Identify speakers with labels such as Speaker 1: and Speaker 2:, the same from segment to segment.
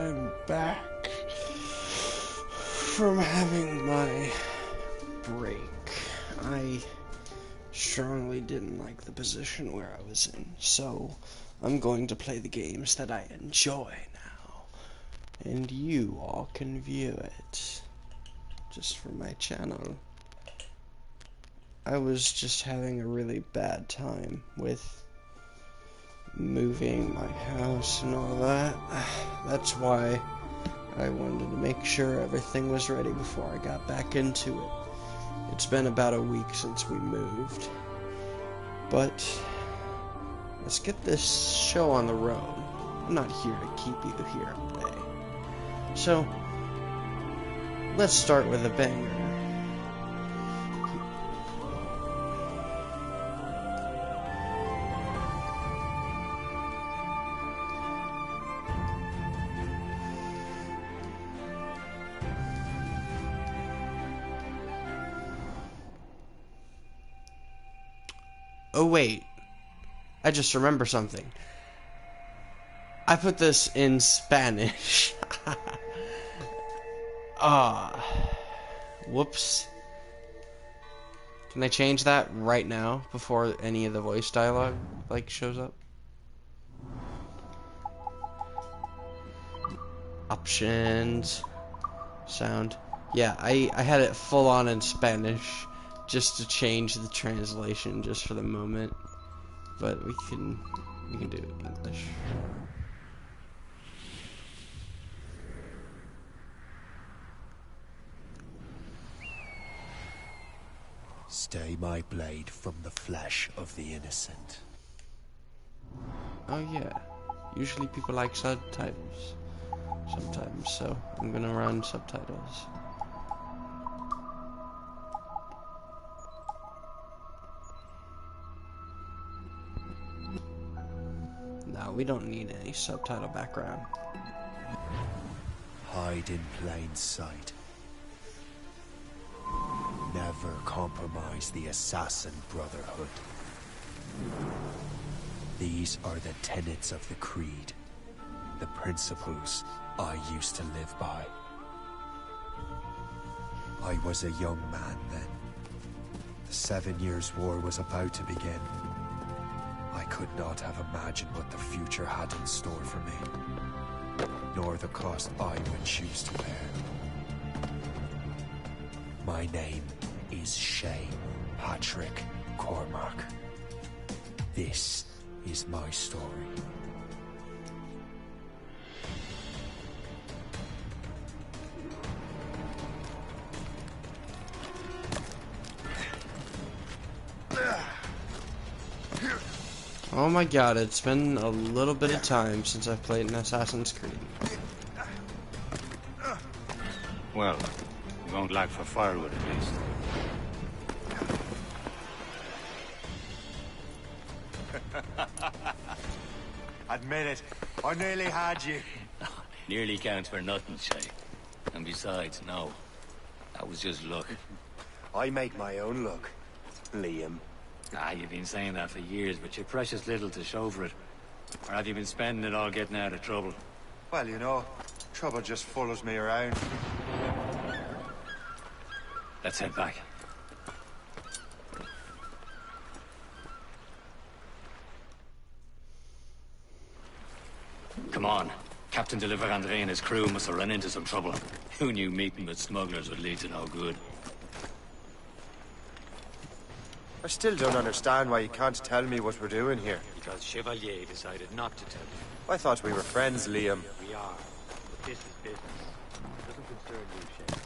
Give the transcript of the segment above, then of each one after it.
Speaker 1: I'm back from having my break. I strongly didn't like the position where I was in, so I'm going to play the games that I enjoy now, and you all can view it just for my channel. I was just having a really bad time with moving my house and all that. That's why I wanted to make sure everything was ready before I got back into it. It's been about a week since we moved, but let's get this show on the road. I'm not here to keep you here all day. So, let's start with a banger. Oh wait, I just remember something. I put this in Spanish. Whoops. Can I change that right now before any of the voice dialogue shows up? Options, sound. Yeah, I had it full on in Spanish just to change the translation just for the moment, but we can do it in English.
Speaker 2: Stay my blade from the flesh of the innocent.
Speaker 1: Oh yeah, usually people like subtitles sometimes, so I'm gonna run subtitles. No, we don't need any subtitle background.
Speaker 2: Hide in plain sight. Never compromise the Assassin Brotherhood. These are the tenets of the Creed, the principles I used to live by. I was a young man then. The 7 Years' War was about to begin. I could not have imagined what the future had in store for me, nor the cost I would choose to bear. My name is Shay Patrick Cormac. This is my story.
Speaker 1: Oh my god, it's been a little bit of time since I've played an Assassin's Creed.
Speaker 3: Well, you won't lack for firewood at least.
Speaker 4: Admit it, I nearly had you.
Speaker 3: Nearly counts for nothing, Shay. And besides, no. That was just luck.
Speaker 4: I make my own luck, Liam.
Speaker 3: You've been saying that for years, but you're precious little to show for it. Or have you been spending it all getting out of trouble?
Speaker 4: Well, you know, trouble just follows me around.
Speaker 3: Let's head back. Come on. Captain de Andre and his crew must have run into some trouble. Who knew meeting with smugglers would lead to no good?
Speaker 4: I still don't understand why you can't tell me what we're doing here.
Speaker 3: Because Chevalier decided not to tell you.
Speaker 4: I thought we were friends, Liam.
Speaker 3: We are. But this is business. It doesn't concern you, Shay.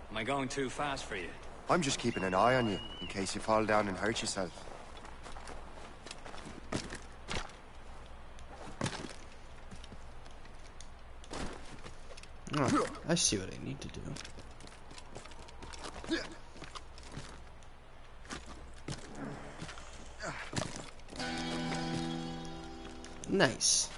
Speaker 3: Am I going too fast for you?
Speaker 4: I'm just keeping an eye on you, in case you fall down and hurt yourself.
Speaker 1: Oh, I see what I need to do. Nice.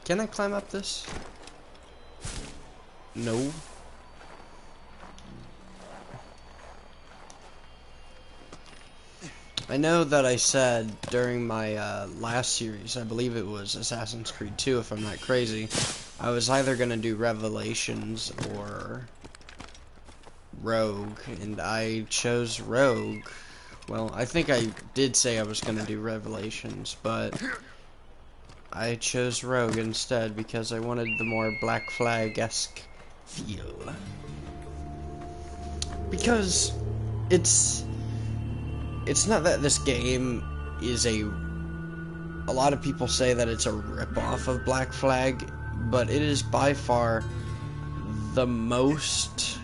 Speaker 1: Can I climb up this? No. I know that I said during my last series, I believe it was Assassin's Creed 2 if I'm not crazy, I was either going to do Revelations or Rogue, and I chose Rogue. Well, I think I did say I was going to do Revelations, but I chose Rogue instead because I wanted the more Black Flag-esque feel. Because it's not that this game is a lot of people say that it's a rip-off of Black Flag, but it is by far the most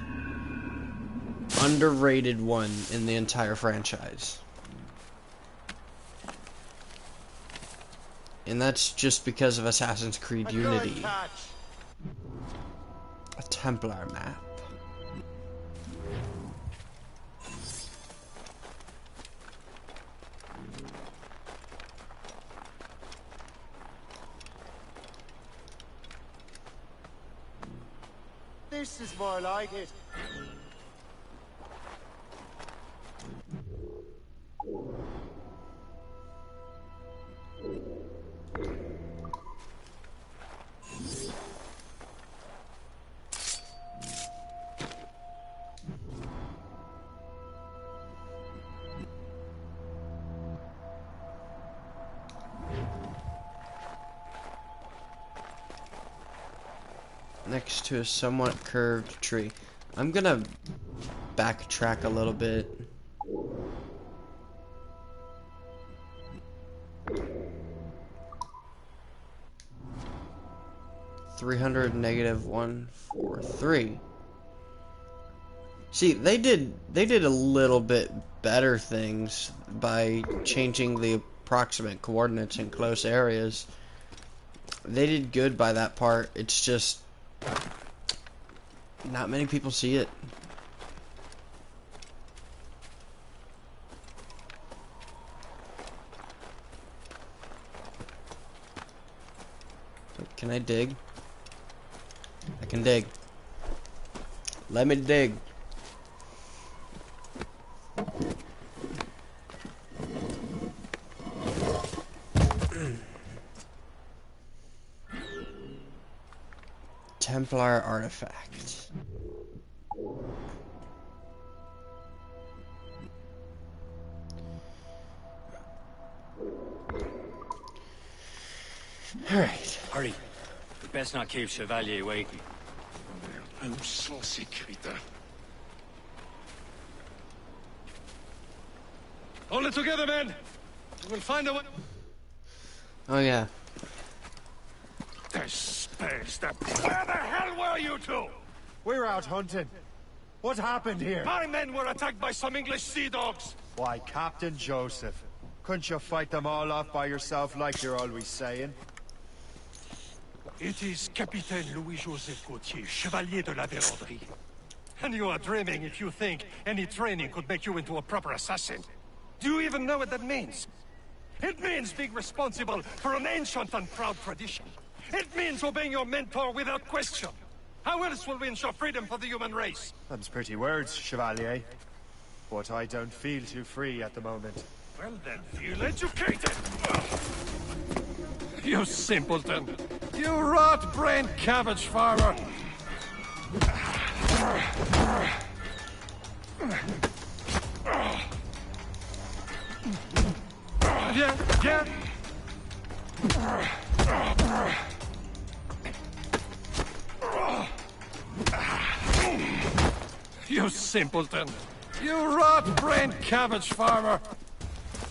Speaker 1: underrated one in the entire franchise. And that's just because of Assassin's Creed Unity. A Templar map.
Speaker 4: This is more like it.
Speaker 1: Next to a somewhat curved tree. I'm gonna backtrack a little bit. -300 -143. See, they did a little bit better things by changing the approximate coordinates in close areas. They did good by that part. It's just not many people see it. Can I dig? I can dig. Let me dig. Templar artifact. Alright.
Speaker 3: Hurry. We best not keep Chevalier waiting.
Speaker 5: Où sont ces crétins? Hold it together, men! We'll find a way.
Speaker 1: Oh yeah.
Speaker 5: Space that. Where the hell were you two?
Speaker 4: We're out hunting. What happened here?
Speaker 5: My men were attacked by some English sea dogs.
Speaker 4: Why, Captain Joseph. Couldn't you fight them all off by yourself like you're always saying?
Speaker 5: It is Capitaine Louis-Joseph Gauthier, Chevalier de la Vérendrye. And you are dreaming if you think any training could make you into a proper assassin. Do you even know what that means? It means being responsible for an ancient and proud tradition. It means obeying your mentor without question. How else will we ensure freedom for the human race?
Speaker 4: Them's pretty words, Chevalier. But I don't feel too free at the moment.
Speaker 5: Well then, feel educated! You simpleton! You rot-brained cabbage farmer! Yeah. You simpleton! You rot-brained cabbage farmer!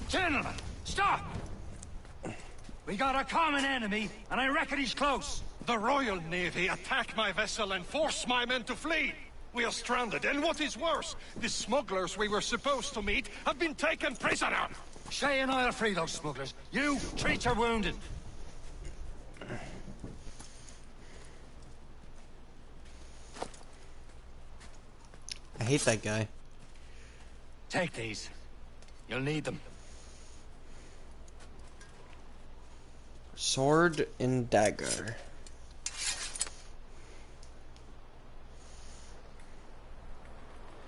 Speaker 6: Gentlemen, stop! We got a common enemy, and I reckon he's close.
Speaker 5: The Royal Navy attacked my vessel and forced my men to flee. We are stranded, and what is worse, the smugglers we were supposed to meet have been taken prisoner.
Speaker 6: Shay and I'll free those smugglers. You treat your wounded.
Speaker 1: hate that guy.
Speaker 6: Take these. You'll need them.
Speaker 1: Sword and dagger.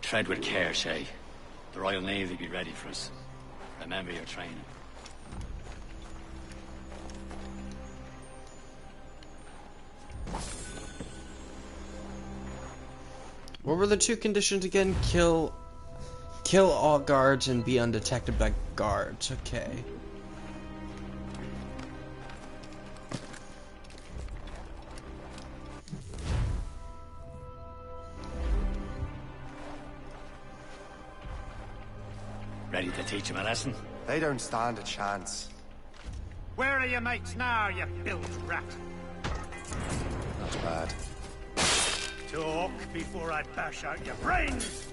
Speaker 3: Tread with care, Shay. The Royal Navy be ready for us. Remember your training.
Speaker 1: What were the two conditions again? Kill all guards and be undetected by guards. Okay.
Speaker 3: Ready to teach him a lesson?
Speaker 4: They don't stand a chance.
Speaker 5: Where are your mates now, you built rat?
Speaker 4: Not bad.
Speaker 5: Talk before I bash out your brains!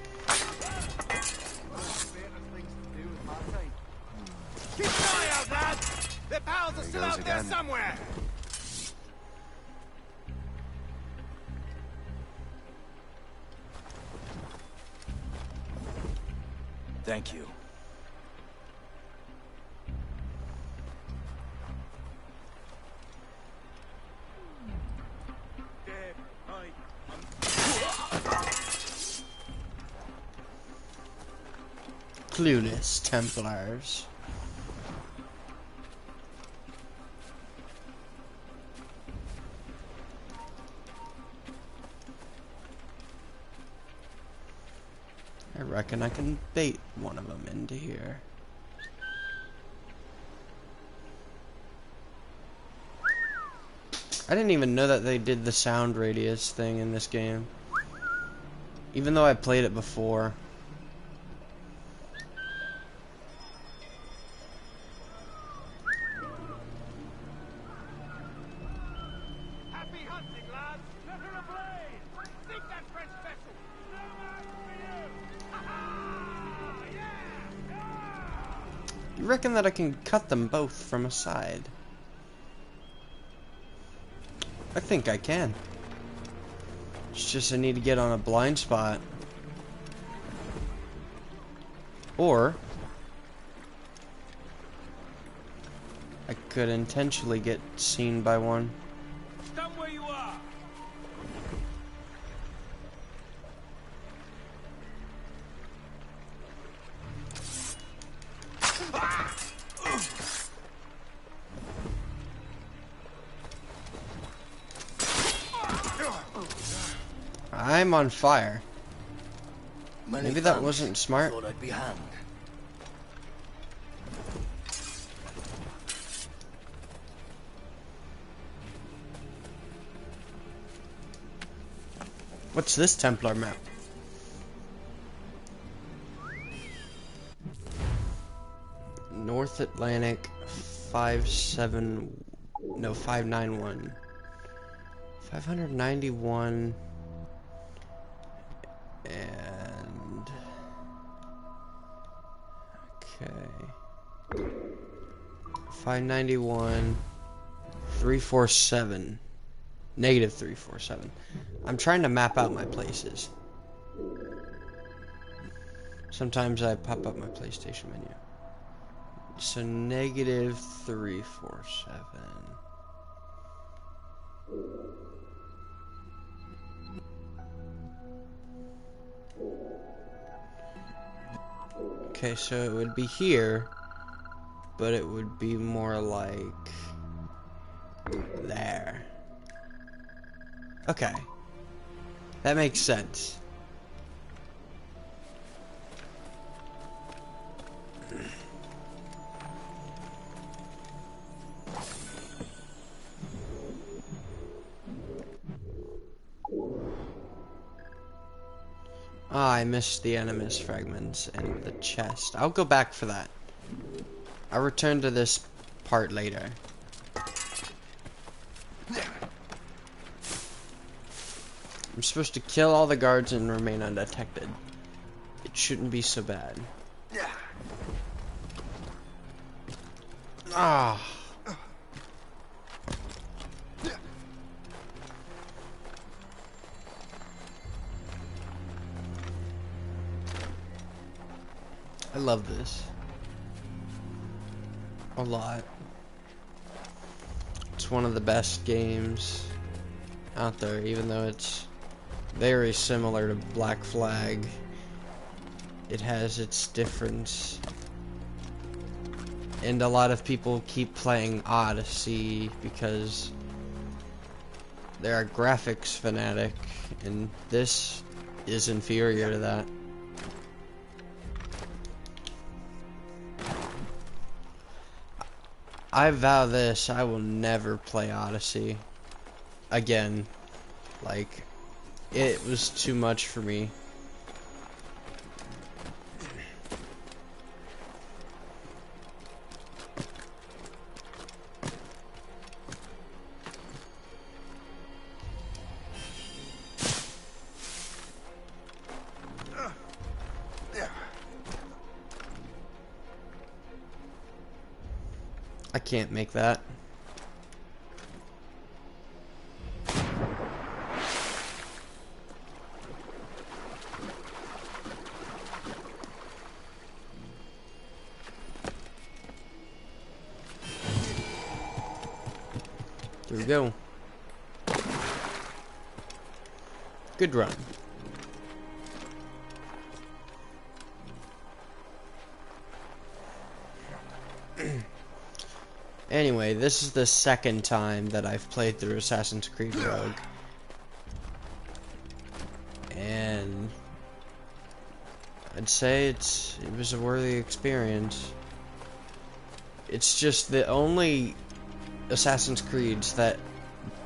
Speaker 5: Keep an eye out, lad! Their pals are still out there somewhere!
Speaker 6: Thank you.
Speaker 1: Clueless Templars. I reckon I can bait one of them into here. I didn't even know that they did the sound radius thing in this game, even though I played it before.
Speaker 5: Happy hunting, lads! Let her ablaze! Sink that French vessel! No match for you! Ha-ha! Yeah!
Speaker 1: You reckon that I can cut them both from a side? I think I can. It's just I need to get on a blind spot. Or I could intentionally get seen by one.
Speaker 5: Stand where you are!
Speaker 1: I'm on fire. Maybe that wasn't smart.
Speaker 6: Thought I'd be hanged.
Speaker 1: What's this Templar map? North Atlantic 591. 591 and okay. 591 347 negative 347. I'm trying to map out my places. Sometimes I pop up my PlayStation menu. So negative 347. Okay, so it would be here, but it would be more like there. Okay. That makes sense. Ah, I missed the Animus fragments and the chest. I'll go back for that. I'll return to this part later. I'm supposed to kill all the guards and remain undetected. It shouldn't be so bad. Ah. I love this. A lot. It's one of the best games out there, even though it's very similar to Black Flag. It has its difference. And a lot of people keep playing Odyssey because they're a graphics fanatic, and this is inferior to that. I vow this, I will never play Odyssey again. Like, it was too much for me. I can't make that. There we go. Good run. Anyway, this is the second time that I've played through Assassin's Creed Rogue. And I'd say it was a worthy experience. It's just the only Assassin's Creeds that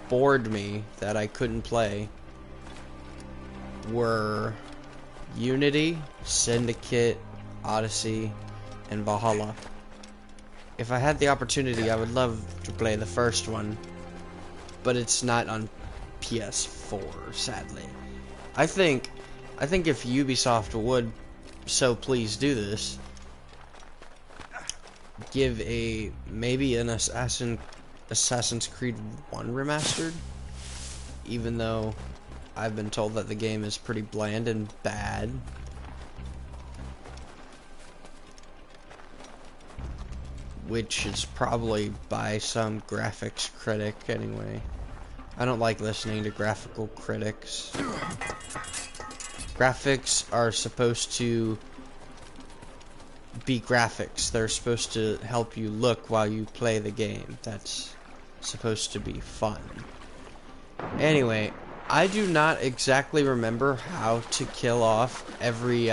Speaker 1: bored me that I couldn't play were Unity, Syndicate, Odyssey, and Valhalla. If I had the opportunity, I would love to play the first one, but it's not on PS4, sadly. I think if Ubisoft would so please do this, give maybe an Assassin's Creed 1 Remastered, even though I've been told that the game is pretty bland and bad. Which is probably by some graphics critic anyway. I don't like listening to graphical critics. Graphics are supposed to be graphics. They're supposed to help you look while you play the game. That's supposed to be fun. Anyway, I do not exactly remember how to kill off every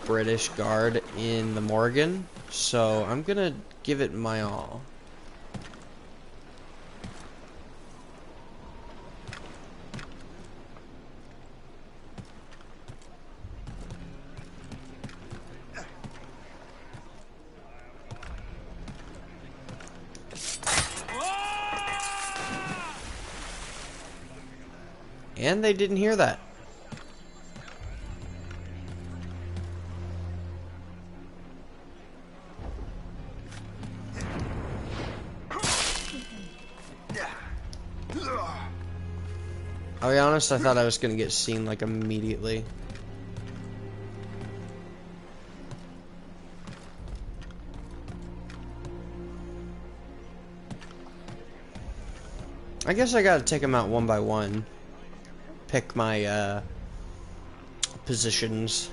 Speaker 1: British guard in the Morgan. So, I'm gonna give it my all. And they didn't hear that. I'll be honest, I thought I was gonna get seen like immediately. I guess I gotta take them out one by one. Pick my positions.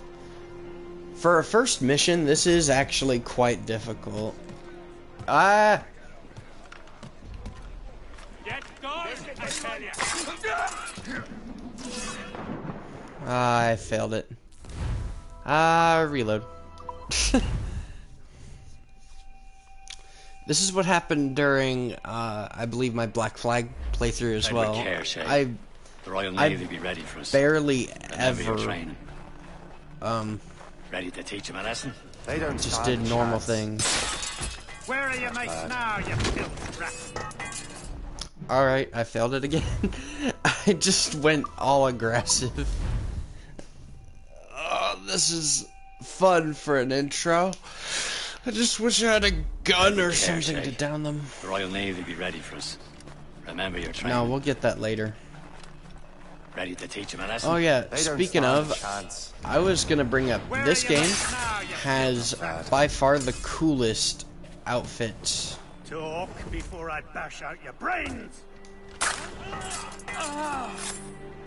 Speaker 1: For a first mission, this is actually quite difficult. Get going, I tell ya. I failed it. Reload. This is what happened during, I believe, my Black Flag playthrough as well.
Speaker 3: The Royal Navy be ready for us.
Speaker 1: Barely ever,
Speaker 3: ready to teach them a lesson?
Speaker 4: They don't
Speaker 1: just did normal things.
Speaker 6: Where are your mates now, you filthy rat?
Speaker 1: Alright, I failed it again. I just went all aggressive. Oh, this is fun for an intro. I just wish I had a gun or something to down them.
Speaker 3: The Royal Navy be ready for us. Remember your training.
Speaker 1: No, we'll get that later.
Speaker 3: Ready to teach him a lesson?
Speaker 1: Oh yeah,
Speaker 2: They don't
Speaker 1: speaking
Speaker 2: stand
Speaker 1: of,
Speaker 2: a chance.
Speaker 1: I was gonna bring up, this game has by far the coolest outfits.
Speaker 5: Talk before I bash out your brains!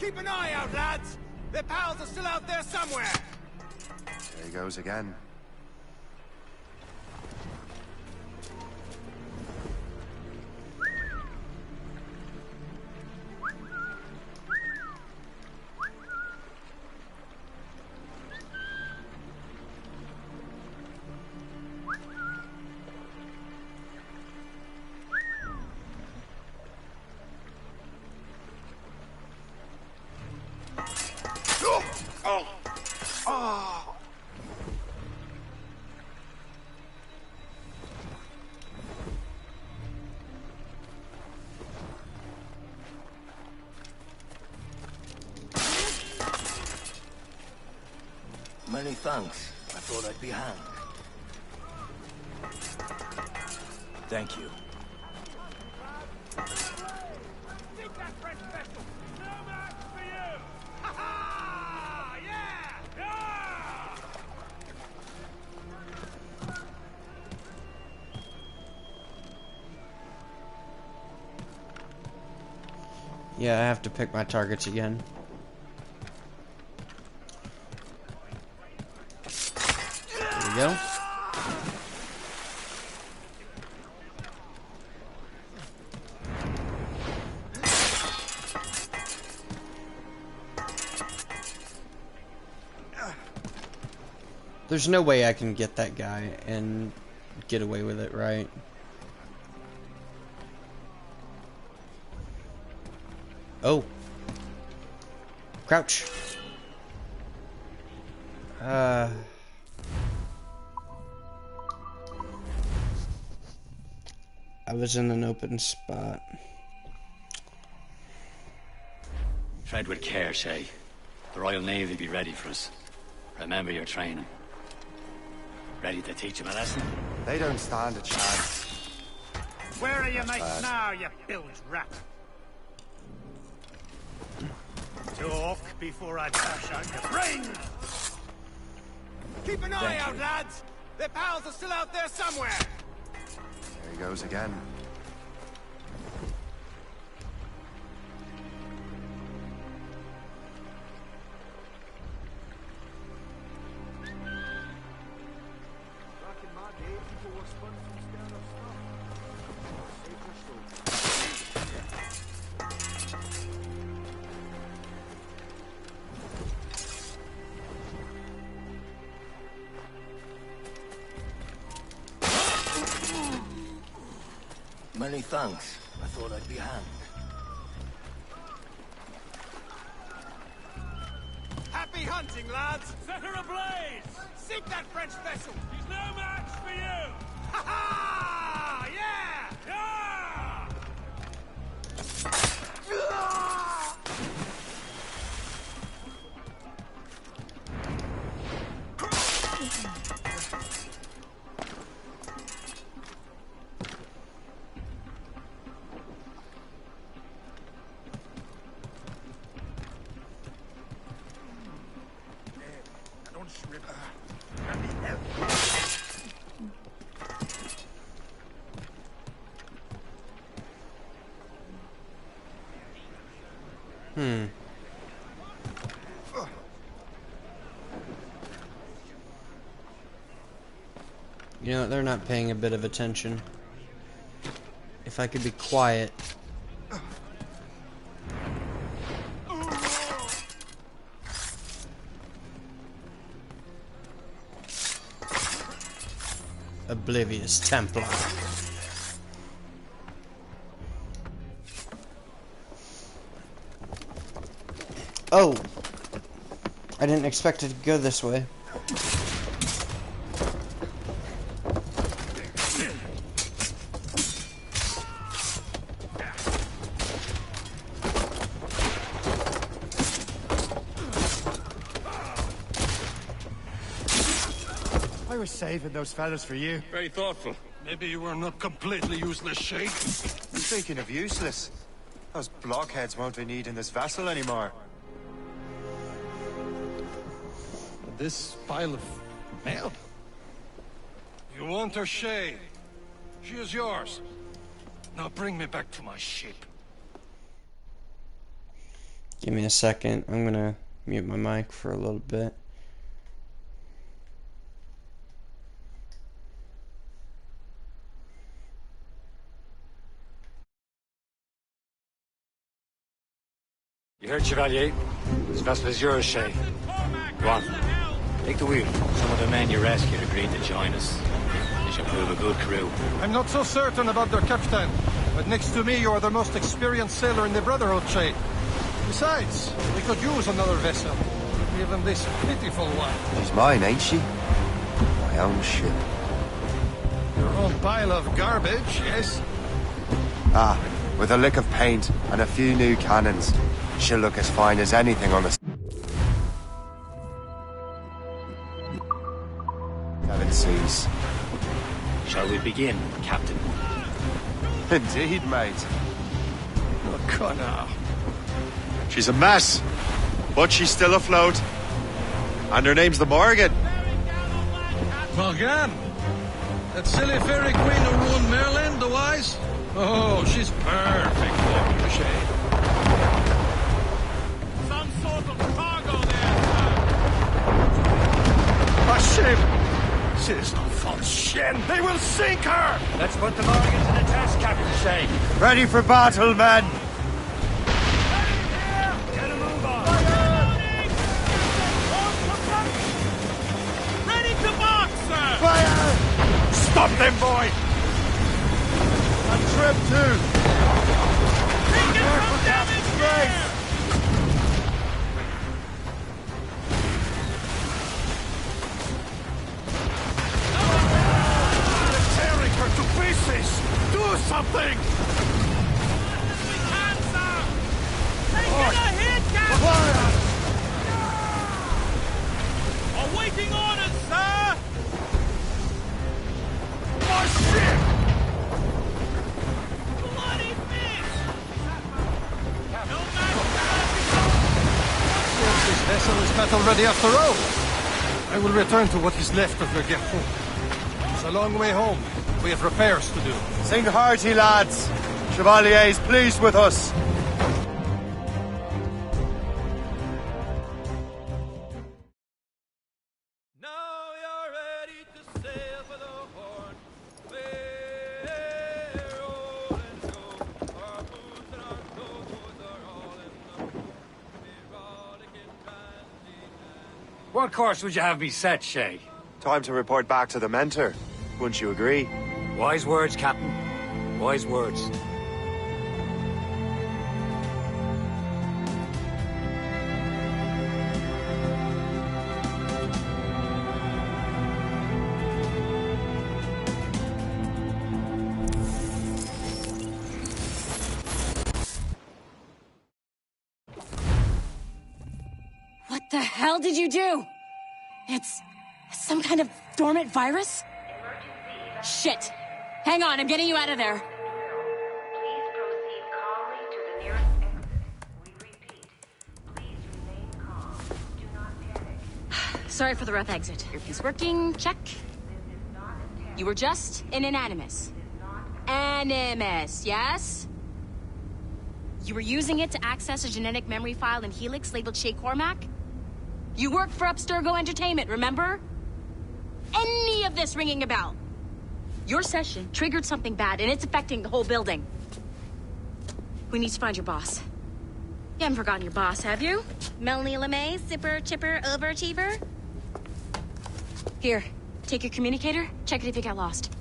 Speaker 6: Keep an eye out, lads! Their pals are still out there somewhere!
Speaker 2: There he goes again.
Speaker 6: Many thanks. I thought I'd be hanged. Thank you.
Speaker 5: Take that French vessel! No match for you! Ha ha! Yeah! Yeah!
Speaker 1: Yeah, I have to pick my targets again. There we go. There's no way I can get that guy and get away with it, right? Oh. Crouch. I was in an open spot.
Speaker 3: Tread with care, Shay. The Royal Navy be ready for us. Remember your training. Ready to teach him a lesson?
Speaker 2: They don't stand a chance.
Speaker 5: Where are your mates now, you bilge rat? Talk before I bash out your brains!
Speaker 6: Keep an eye out, lads! Their pals are still out there somewhere!
Speaker 2: There he goes again.
Speaker 6: Many thanks. I thought I'd be hanged. Happy hunting, lads!
Speaker 5: Set her ablaze!
Speaker 6: Sink that French vessel!
Speaker 5: He's no match for you!
Speaker 6: Ha ha! Yeah!
Speaker 1: You know, they're not paying a bit of attention. If I could be quiet. Oblivious Templar. Oh! I didn't expect it to go this way.
Speaker 4: I was saving those fellas for you.
Speaker 5: Very thoughtful. Maybe you were not completely useless, Shake.
Speaker 2: Speaking of useless, those blockheads won't be needing this vessel anymore.
Speaker 5: this pile of mail? You want her, Shay? She is yours. Now bring me back to my ship.
Speaker 1: Give me a second. I'm gonna mute my mic for a little bit.
Speaker 3: You heard, Chevalier? This vessel is yours, Shay. Go on. Take the wheel. Some of the men you rescued agreed to join us. They shall prove a good crew.
Speaker 5: I'm not so certain about their captain, but next to me you are the most experienced sailor in the Brotherhood, Shay. Besides, we could use another vessel. Even this pitiful one.
Speaker 2: She's mine, ain't she? My own ship.
Speaker 5: Your own pile of garbage, yes?
Speaker 2: Ah, with a lick of paint and a few new cannons, she'll look as fine as anything on the Seven Seas.
Speaker 3: Shall we begin, Captain?
Speaker 2: Indeed, mate.
Speaker 5: Oh, Connor.
Speaker 4: She's a mess, but she's still afloat. And her name's the Morgan.
Speaker 5: Morgan? That silly fairy queen who ruined Maryland, the wise? Oh, she's perfect for you, Shay.
Speaker 7: Some sort of cargo there,
Speaker 5: A ship! She's no false shin. They will sink her!
Speaker 6: Let's put the Morgan to the test, Captain Shay.
Speaker 2: Ready for battle, men!
Speaker 6: Get a move on.
Speaker 7: ready to march, sir!
Speaker 2: Fire!
Speaker 5: Stop them, boy!
Speaker 2: A trip too!
Speaker 7: Take it from damage here!
Speaker 5: They're tearing her to pieces! Do something!
Speaker 7: We can, sir! Taking a hit, Captain!
Speaker 2: Fire!
Speaker 7: Awaiting orders, sir!
Speaker 5: My ship!
Speaker 7: Bloody miss! No match
Speaker 5: This vessel is battle ready after all. I will return to what is left of the Gerfaut. It's a long way home. We have repairs to do.
Speaker 2: Sing hearty, lads! Chevalier is pleased with us.
Speaker 7: Now you're ready to sail for the Horn. We're rolling go. Our boots and our toes are all in the moon. We're rollicking bandy and
Speaker 6: What course would you have me set, Shay?
Speaker 2: Time to report back to the mentor. Wouldn't you agree?
Speaker 6: Wise words, Captain. Wise words.
Speaker 8: What the hell did you do? It's some kind of dormant virus? Shit! Hang on, I'm getting you out of there.
Speaker 9: Please proceed calmly to the nearest exit. We repeat, please remain calm. Do not panic.
Speaker 8: Sorry for the rough exit. Earpiece working, check.
Speaker 9: This is not a test.
Speaker 8: You were just in an animus. Animus, yes? You were using it to access a genetic memory file in Helix labeled Shay Cormac? You worked for Abstergo Entertainment, remember? Any of this ringing a bell? Your session triggered something bad, and it's affecting the whole building. We need to find your boss. You haven't forgotten your boss, have you? Melanie LeMay, zipper, chipper, overachiever? Here, take your communicator, check it if you got lost.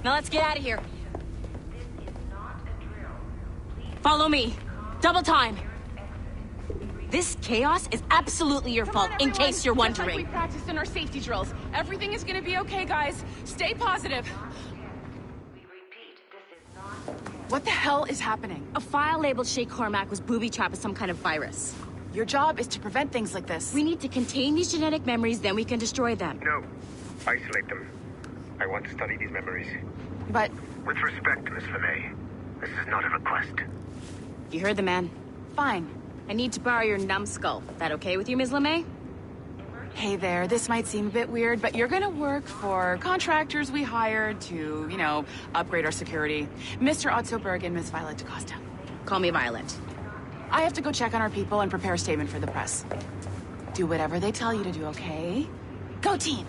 Speaker 8: Now let's get out of here.
Speaker 9: This is not a drill. Please
Speaker 8: Follow me. Double time. This chaos is absolutely your fault, in case you're
Speaker 10: Just like
Speaker 8: wondering.
Speaker 10: we practiced in our safety drills. Everything is gonna be okay, guys. Stay positive.
Speaker 9: we repeat, this is not a test.
Speaker 10: What the hell is happening?
Speaker 8: A file labeled Shay Cormac was booby-trapped with some kind of virus.
Speaker 10: Your job is to prevent things like this.
Speaker 8: We need to contain these genetic memories, then we can destroy them.
Speaker 11: No. Isolate them. I want to study these memories.
Speaker 10: But
Speaker 11: With respect, Miss LeMay, this is not a request.
Speaker 8: You heard the man.
Speaker 10: fine.
Speaker 8: I need to borrow your numbskull. That okay with you, Ms. LeMay?
Speaker 10: Hey there, this might seem a bit weird, but you're gonna work for contractors we hired to, upgrade our security. Mr. Otto Berg and Miss Violet DaCosta.
Speaker 8: Call me Violet.
Speaker 10: I have to go check on our people and prepare a statement for the press. Do whatever they tell you to do, okay? Go team!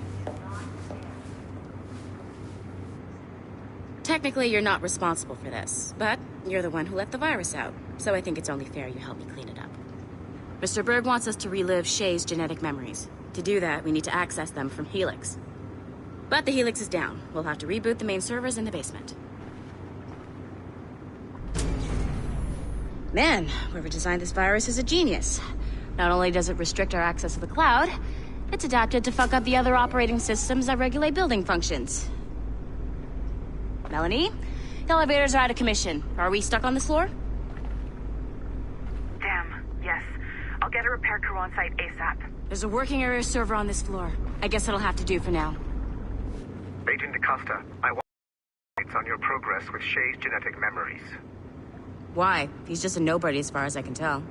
Speaker 8: Technically, you're not responsible for this, but you're the one who let the virus out, so I think it's only fair you help me clean it up. Mr. Berg wants us to relive Shay's genetic memories. To do that, we need to access them from Helix. But the Helix is down. We'll have to reboot the main servers in the basement. Man, whoever designed this virus is a genius. Not only does it restrict our access to the cloud, it's adapted to fuck up the other operating systems that regulate building functions. Melanie? The elevators are out of commission. Are we stuck on this floor?
Speaker 12: Damn, yes. I'll get a repair crew on site ASAP.
Speaker 8: There's a working area server on this floor. I guess it'll have to do for now.
Speaker 11: Agent DaCosta, I want updates on your progress with Shay's genetic memories.
Speaker 8: Why? He's just a nobody as far as I can tell.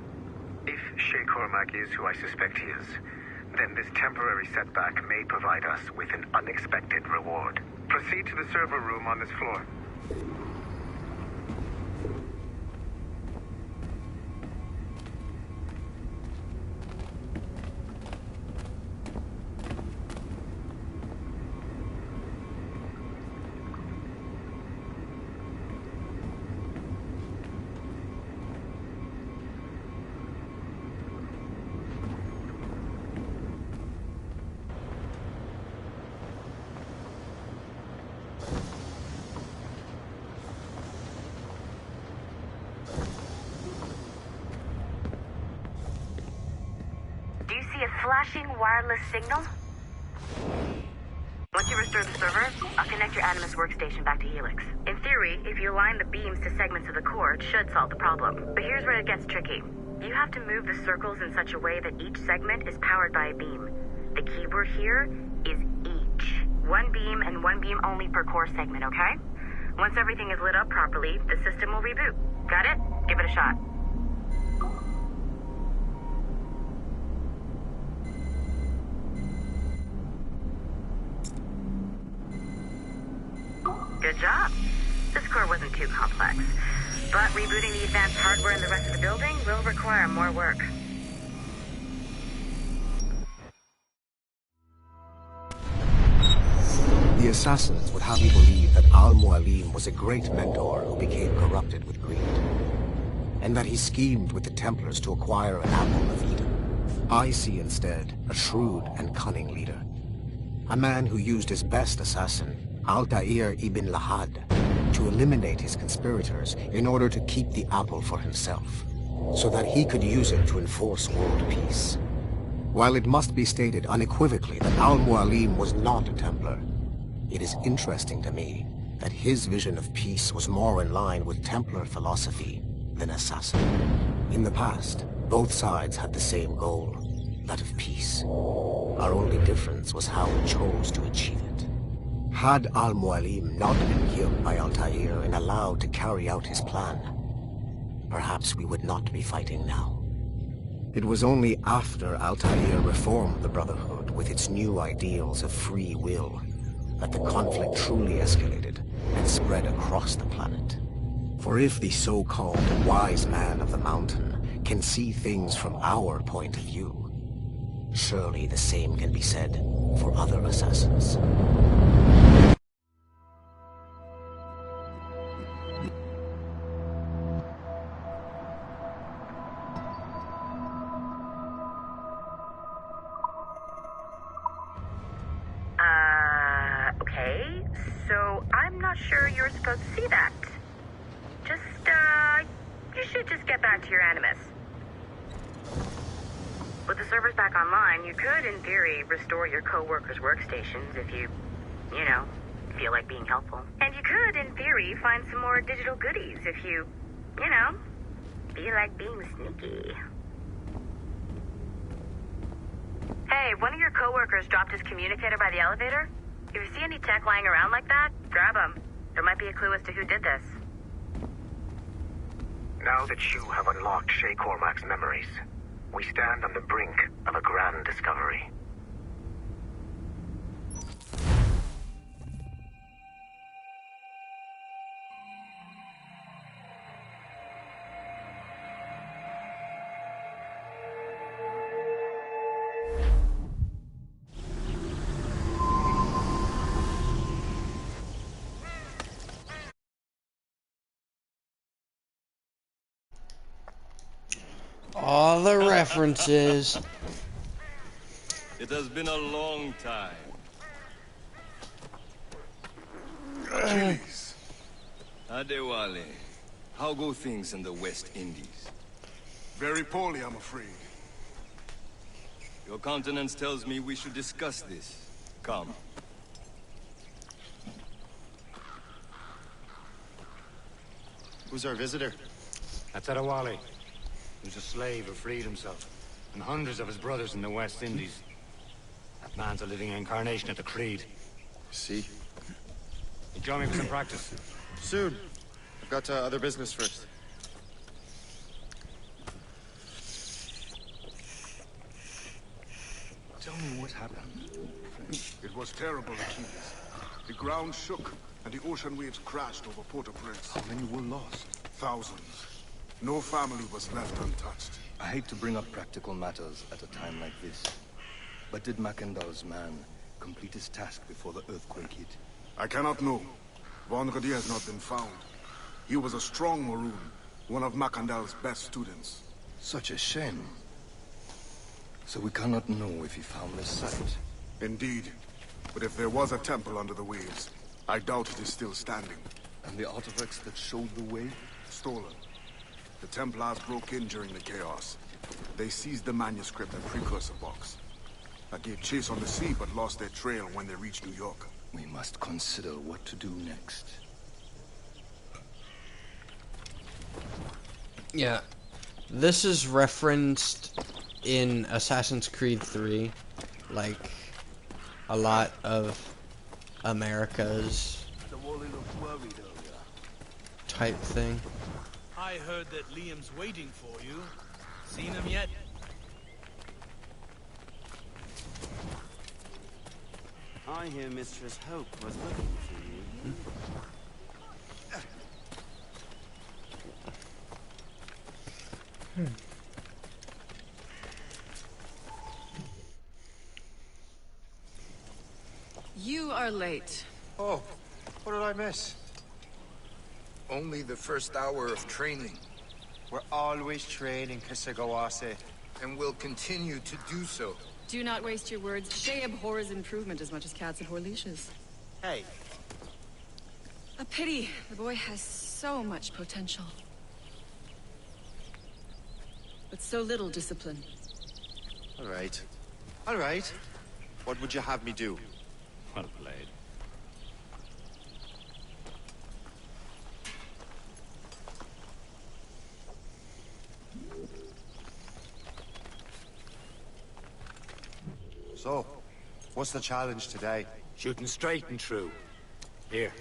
Speaker 11: If Shay Cormac is who I suspect he is, then this temporary setback may provide us with an unexpected reward. Proceed to the server room on this floor.
Speaker 12: Flashing wireless signal? Once you restore the server, I'll connect your Animus workstation back to Helix. In theory, if you align the beams to segments of the core, it should solve the problem. But here's where it gets tricky. You have to move the circles in such a way that each segment is powered by a beam. The keyword here is each. One beam and one beam only per core segment, okay? Once everything is lit up properly, the system will reboot. Got it? Give it a shot. Good job. This core wasn't too complex, but rebooting the advanced hardware in the rest of the building will require more work.
Speaker 13: The assassins would have you believe that Al-Mualim was a great mentor who became corrupted with greed, and that he schemed with the Templars to acquire an apple of Eden. I see instead a shrewd and cunning leader, a man who used his best assassin, Altair ibn Lahad, to eliminate his conspirators in order to keep the apple for himself, so that he could use it to enforce world peace. While it must be stated unequivocally that Al-Mualim was not a Templar, it is interesting to me that his vision of peace was more in line with Templar philosophy than assassin. In the past, both sides had the same goal, that of peace. Our only difference was how we chose to achieve it. Had Al-Mualim not been killed by Altair and allowed to carry out his plan, perhaps we would not be fighting now. It was only after Altair reformed the Brotherhood with its new ideals of free will that the conflict truly escalated and spread across the planet. For if the so-called wise man of the mountain can see things from our point of view, surely the same can be said for other assassins.
Speaker 12: Okay, so I'm not sure you're supposed to see that. You should just get back to your Animus. With the servers back online, you could, in theory, restore your co-workers' workstations if you feel like being helpful. And you could, in theory, find some more digital goodies if you feel like being sneaky. Hey, one of your co-workers dropped his communicator by the elevator. If you see any tech lying around like that, grab them. There might be a clue as to who did this.
Speaker 11: Now that you have unlocked Shay Cormac's memories, we stand on the brink of a grand discovery.
Speaker 1: All the references.
Speaker 7: It has been a long time.
Speaker 14: Achilles.
Speaker 7: Adewale, how go things in the West Indies?
Speaker 14: Very poorly, I'm afraid.
Speaker 7: Your countenance tells me we should discuss this. Come.
Speaker 4: Who's our visitor?
Speaker 3: That's Adewale. He was a slave who freed himself, and hundreds of his brothers in the West Indies. That man's a living incarnation of the Creed.
Speaker 4: See?
Speaker 3: You join me for some practice?
Speaker 4: Soon. I've got other business first.
Speaker 3: Tell me what happened.
Speaker 14: It was terrible, Achilles. The ground shook, and the ocean waves crashed over Port-au-Prince.
Speaker 7: How many were lost?
Speaker 14: Thousands. No family was left untouched.
Speaker 7: I hate to bring up practical matters at a time like this. But did Macandal's man complete his task before the earthquake hit?
Speaker 14: I cannot know. Vonredi has not been found. He was a strong Maroon, one of Macandal's best students.
Speaker 7: Such a shame. So we cannot know if he found the site.
Speaker 14: Indeed. But if there was a temple under the waves, I doubt it is still standing.
Speaker 7: And the artifacts that showed the way?
Speaker 14: Stolen. The Templars broke in during the chaos. They seized the manuscript and precursor box. I gave chase on the sea, but lost their trail when they reached New York.
Speaker 7: We must consider what to do next.
Speaker 1: Yeah. This is referenced in Assassin's Creed 3. Like, a lot of America's type thing.
Speaker 15: I heard that Liam's waiting for you. Seen him yet?
Speaker 16: I hear Mistress Hope was looking for you.
Speaker 17: You are late.
Speaker 18: Oh, what did I miss? Only the first hour of training.
Speaker 4: We're always training, Kisagawase.
Speaker 18: And will continue to do so.
Speaker 17: Do not waste your words. Shay abhors improvement as much as cats abhor leashes.
Speaker 4: Hey.
Speaker 17: A pity. The boy has so much potential. But so little discipline.
Speaker 4: All right. All right. What would you have me do?
Speaker 3: Well played.
Speaker 4: So, what's the challenge today?
Speaker 3: Shooting straight and true. Here,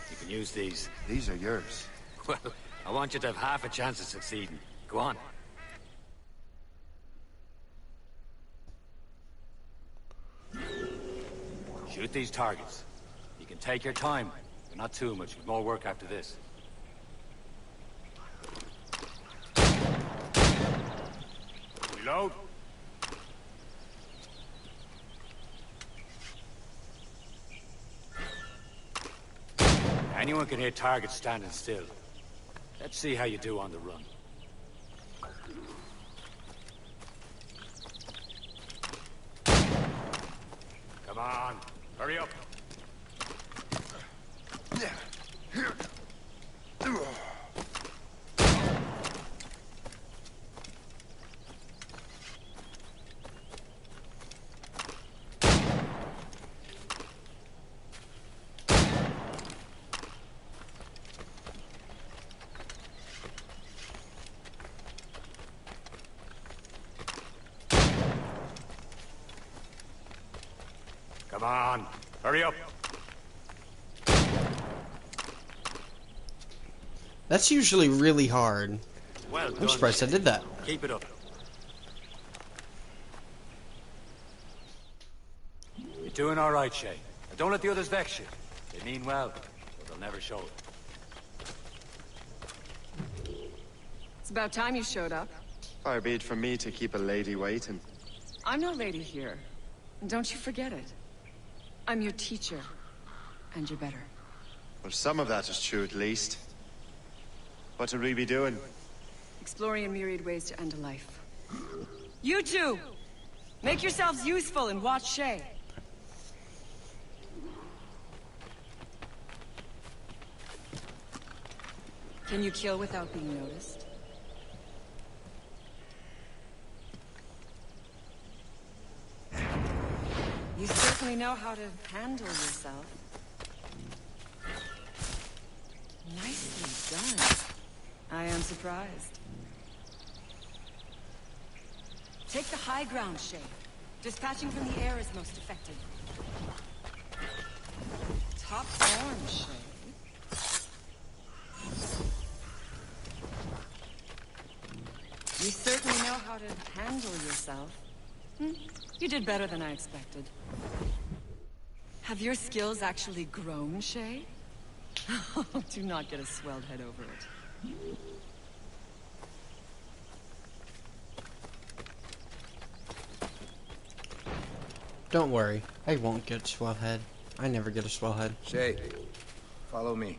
Speaker 3: you can use these.
Speaker 4: These are yours.
Speaker 3: Well, I want you to have half a chance of succeeding. Go on. Shoot these targets. You can take your time, but not too much. With more work after this.
Speaker 4: Reload.
Speaker 3: Anyone can hit targets standing still. Let's see how you do on the run. Come on, hurry up. Come on, hurry up.
Speaker 1: That's usually really hard.
Speaker 3: Well
Speaker 1: I'm
Speaker 3: done,
Speaker 1: surprised I did that.
Speaker 3: Keep it up. You're doing all right, Shay. Now don't let the others vex you. They mean well, but they'll never show it.
Speaker 17: It's about time you showed up.
Speaker 4: Far be it from me to keep a lady waiting.
Speaker 17: I'm no lady here. And don't you forget it. I'm your teacher. And you're better.
Speaker 4: Well, some of that is true at least. What would we be doing?
Speaker 17: Exploring a myriad ways to end a life. You two! Make yourselves useful and watch Shay. Can you kill without being noticed? You certainly know how to handle yourself. Nicely done. I am surprised. Take the high ground, Shay. Dispatching from the air is most effective. Top form, Shay. You certainly know how to handle yourself. You did better than I expected. Have your skills actually grown, Shay? Do not get a swelled head over it.
Speaker 1: Don't worry, I won't get a swell head. I never get a swell head.
Speaker 18: Shay, follow me.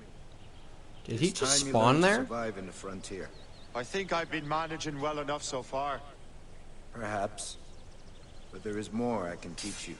Speaker 1: Did he
Speaker 18: It's
Speaker 1: just
Speaker 18: time you
Speaker 1: spawn
Speaker 18: learned to
Speaker 1: there?
Speaker 18: survive in the frontier.
Speaker 4: I think I've been managing well enough so far.
Speaker 18: Perhaps. But there is more I can teach you.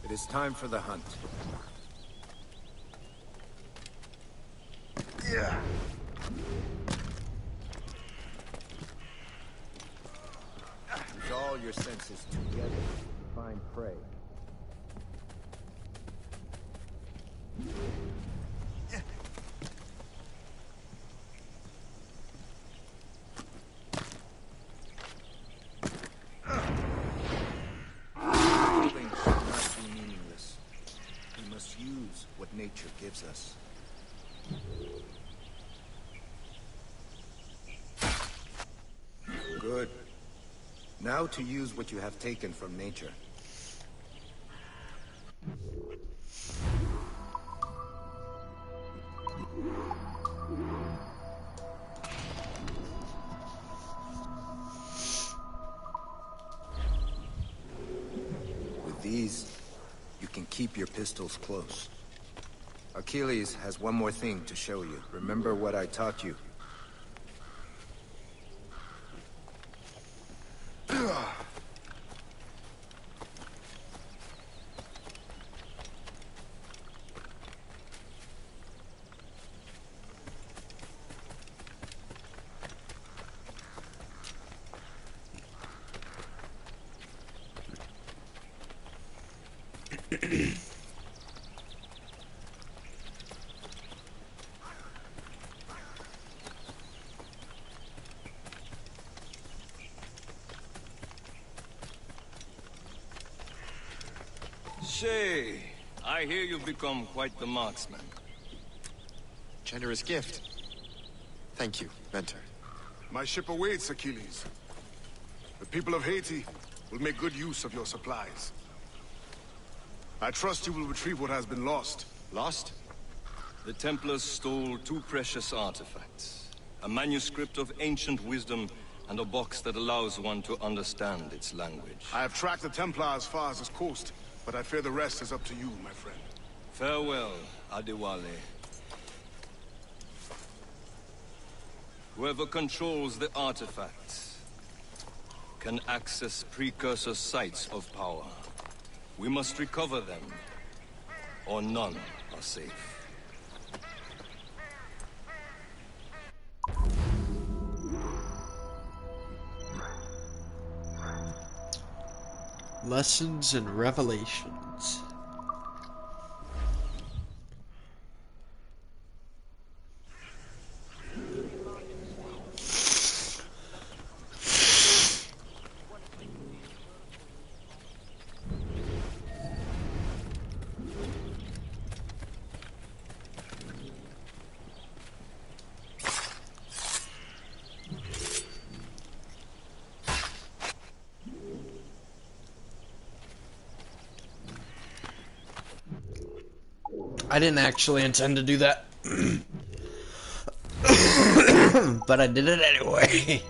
Speaker 18: It is time for the hunt. Use all your senses together to find prey. Killing should not be meaningless. We must use what nature gives us. Good. Now to use what you have taken from nature. With these, you can keep your pistols close. Achilles has one more thing to show you. Remember what I taught you.
Speaker 19: Shay, I hear you've become quite the marksman.
Speaker 20: Generous gift. Thank you, Mentor.
Speaker 14: My ship awaits, Achilles. The people of Haiti will make good use of your supplies. I trust you will retrieve what has been lost.
Speaker 20: Lost?
Speaker 19: The Templars stole two precious artifacts. A manuscript of ancient wisdom and a box that allows one to understand its language.
Speaker 14: I have tracked the Templar as far as this coast, but I fear the rest is up to you, my friend.
Speaker 19: Farewell, Adewale. Whoever controls the artifacts can access precursor sites of power. We must recover them, or none are safe.
Speaker 1: Lessons and Revelations. I didn't actually intend to do that. But I did it anyway.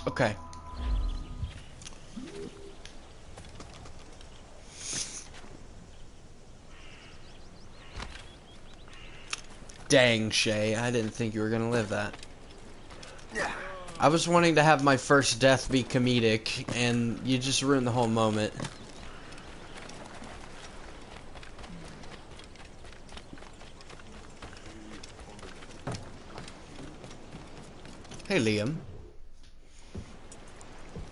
Speaker 1: Okay. Dang, Shay, I didn't think you were gonna live that. I was wanting to have my first death be comedic, and you just ruined the whole moment. Hey, Liam.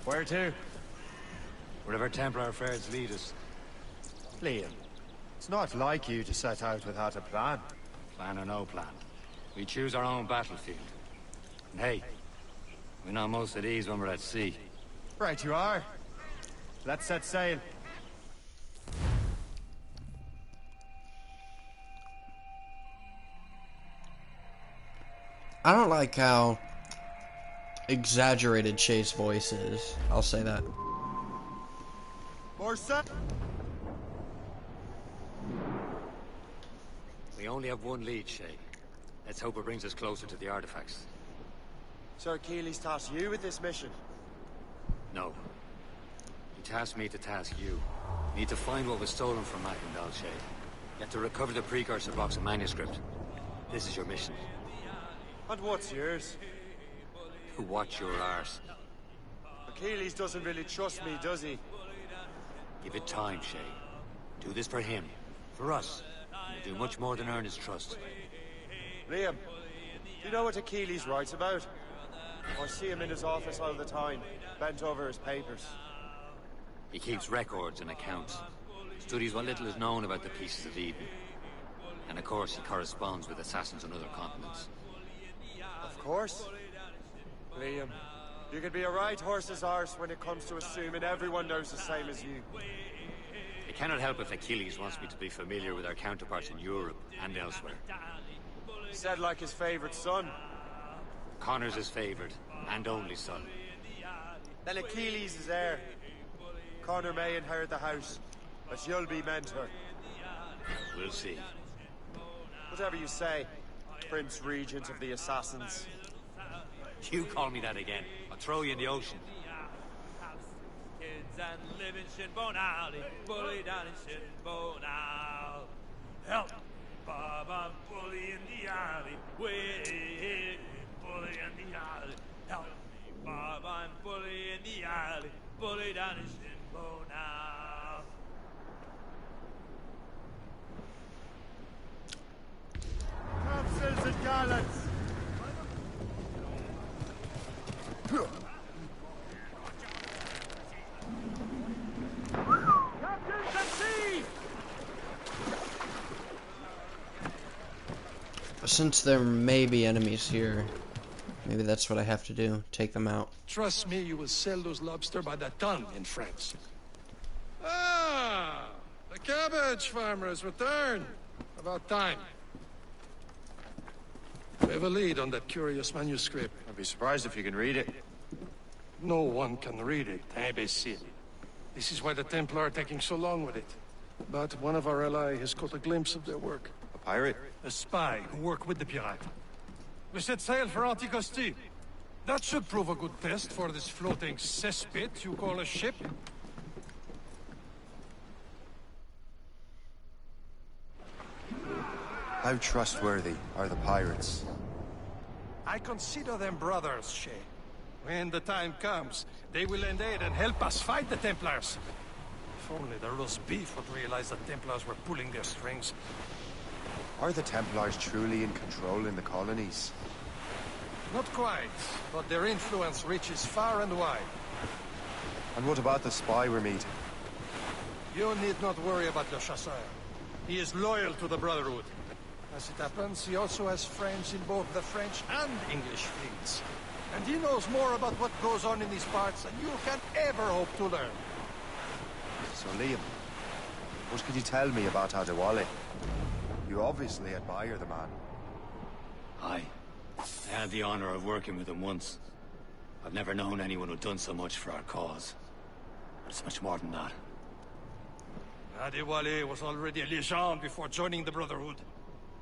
Speaker 4: Where to?
Speaker 3: Wherever Templar affairs lead us.
Speaker 4: Liam, it's not like you to set out without a plan.
Speaker 3: Plan or no plan. We choose our own battlefield. And hey, we know most of these when we're at sea.
Speaker 4: Right you are. Let's set sail.
Speaker 1: I don't like how exaggerated Shay's voice is. I'll say that.
Speaker 4: More set.
Speaker 3: We only have one lead, Shay. Let's hope it brings us closer to the artifacts.
Speaker 4: Sir Keeley's tasked you with this mission.
Speaker 3: No. He tasked me to task you. We need to find what was stolen from Mackendal, Shay. You have to recover the precursor box of manuscript. This is your mission.
Speaker 4: And what's yours?
Speaker 3: To watch your arse.
Speaker 4: Achilles doesn't really trust me, does he?
Speaker 3: Give it time, Shay. Do this for him. For us. You'll do much more than earn his trust.
Speaker 4: Liam, do you know what Achilles writes about? I see him in his office all the time, bent over his papers.
Speaker 3: He keeps records and accounts. Studies what little is known about the pieces of Eden. And of course, he corresponds with assassins on other continents.
Speaker 4: Of course. Liam, you could be a right horse's arse when it comes to assuming everyone knows the same as you.
Speaker 3: It cannot help if Achilles wants me to be familiar with our counterparts in Europe and elsewhere.
Speaker 4: Said like his favorite son.
Speaker 3: Connor's his favored and only son.
Speaker 4: Then Achilles is heir. Connor may inherit the house, but you'll be mentor.
Speaker 3: We'll see.
Speaker 4: Whatever you say, Prince Regent of the Assassins.
Speaker 3: You call me that again, I'll throw you in the ocean.
Speaker 7: Kids and live in Shinbone Alley, bully down in Shinbone Alley. Help! Bob, I'm bully in the alley. Way, bully in the alley. Help me, Bob, I'm bully in the alley. Bully down in Shinbone Alley.
Speaker 4: Capsules and gallants!
Speaker 7: Captains at sea!
Speaker 1: Since there may be enemies here, maybe that's what I have to do. Take them out.
Speaker 5: Trust me, you will sell those lobster by the ton in France. Ah! The cabbage farmer has returned. About time. We have a lead on that curious manuscript.
Speaker 4: I'd be surprised if you can read it.
Speaker 5: No one can read it, imbecile. This is why the Templar are taking so long with it. But one of our allies has caught a glimpse of their work.
Speaker 4: A pirate?
Speaker 5: A spy who worked with the pirate. We set sail for Anticosti. That should prove a good test for this floating cesspit you call a ship.
Speaker 14: How trustworthy are the pirates?
Speaker 5: I consider them brothers, Shay. When the time comes, they will lend aid and help us fight the Templars. If only the roast beef would realize the Templars were pulling their strings.
Speaker 14: Are the Templars truly in control in the colonies?
Speaker 5: Not quite, but their influence reaches far and wide.
Speaker 14: And what about the spy we're meeting?
Speaker 5: You need not worry about Le Chasseur. He is loyal to the Brotherhood. As it happens, he also has friends in both the French and English fleets. And he knows more about what goes on in these parts than you can ever hope to learn.
Speaker 14: So Liam,
Speaker 2: What can you tell me about Adewale? You obviously admire the man.
Speaker 3: Aye. I had the honor of working with him once. I've never known anyone who'd done so much for our cause. But it's much more than that.
Speaker 5: Adewale was already a legend before joining the Brotherhood.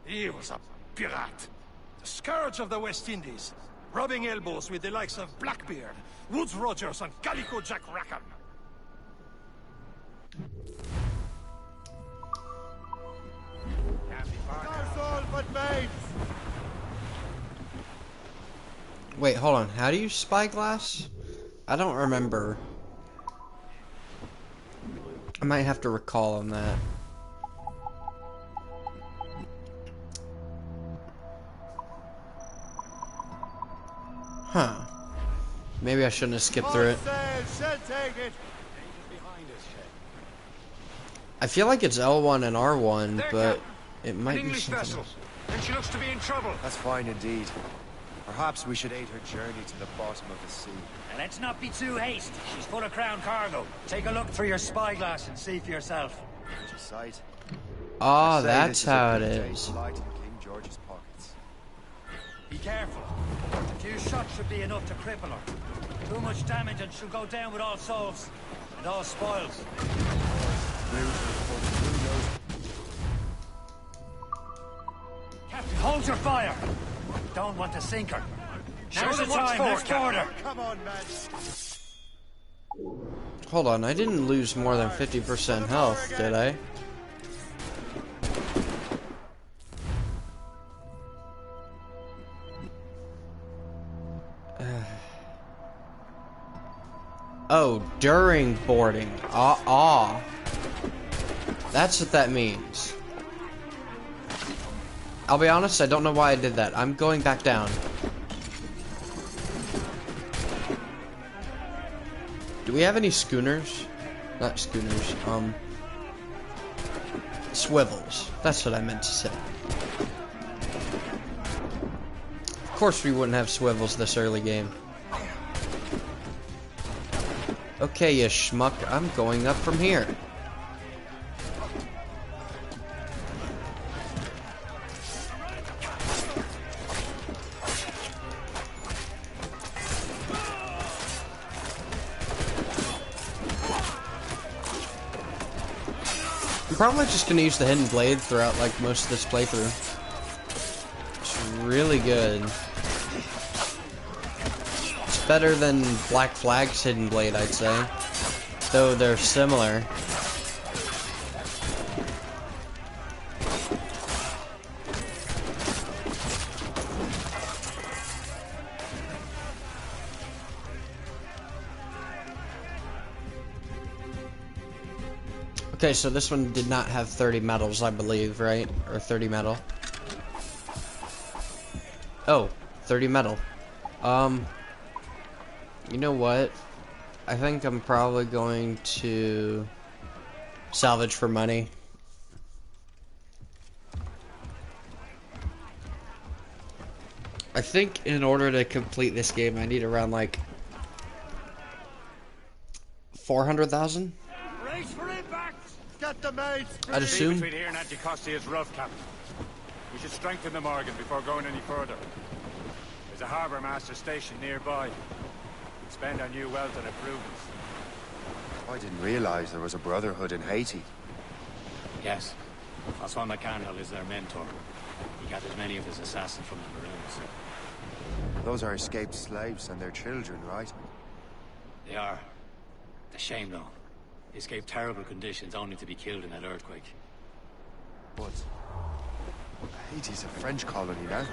Speaker 5: He was a pirate. The scourge of the West Indies. Rubbing elbows with the likes of Blackbeard, Woodes Rogers, and Calico Jack Rackham.
Speaker 4: All but mates.
Speaker 1: Wait, hold on. How do you spyglass? I don't remember. I might have to recall on that. Huh. Maybe I shouldn't have skipped through it. I feel like it's L1 and R1, but it might be something else.
Speaker 6: And she looks to be in trouble.
Speaker 2: That's fine indeed. Perhaps we should aid her journey to the bottom of the sea.
Speaker 6: And let's not be too hasty. She's full of crown cargo. Take a look through your spyglass and see for yourself.
Speaker 2: Sight.
Speaker 1: Oh, that's how it is.
Speaker 2: Light in King George's pockets.
Speaker 6: Be careful. A few shots should be enough to cripple her. Too much damage and she'll go down with all souls. And all spoils. Captain, hold your fire. Don't want to sink her. Now's the time. Let's board her.
Speaker 4: Come on, man.
Speaker 1: Hold on, I didn't lose more than 50% health, did I? Oh, during boarding. That's what that means. I'll be honest, I don't know why I did that. I'm going back down. Do we have any schooners? Not schooners, swivels. That's what I meant to say. Of course we wouldn't have swivels this early game. Okay, you schmuck, I'm going up from here. I'm probably just gonna use the hidden blade throughout like most of this playthrough. It's really good. It's better than Black Flag's hidden blade, I'd say. Though they're similar. Okay, so this one did not have 30 medals, I believe, right? Or 30 metal. Oh, 30 metal. You know what? I think I'm probably going to salvage for money. I think in order to complete this game, I need around like 400,000.
Speaker 6: Race for impact!
Speaker 4: Get the mates!
Speaker 1: I'd assume.
Speaker 3: Between here and Anticosti is rough, Captain. We should strengthen the Morgan before going any further. There's a harbour master station nearby. We'd spend our new wealth on improvements.
Speaker 2: I didn't realize there was a brotherhood in Haiti.
Speaker 3: Yes. Francois McCandle is their mentor. He gathers many of his assassins from the Maroons.
Speaker 2: Those are escaped slaves and their children, right?
Speaker 3: They are. A shame, though. They escaped terrible conditions only to be killed in that earthquake.
Speaker 2: But Haiti's a French colony now.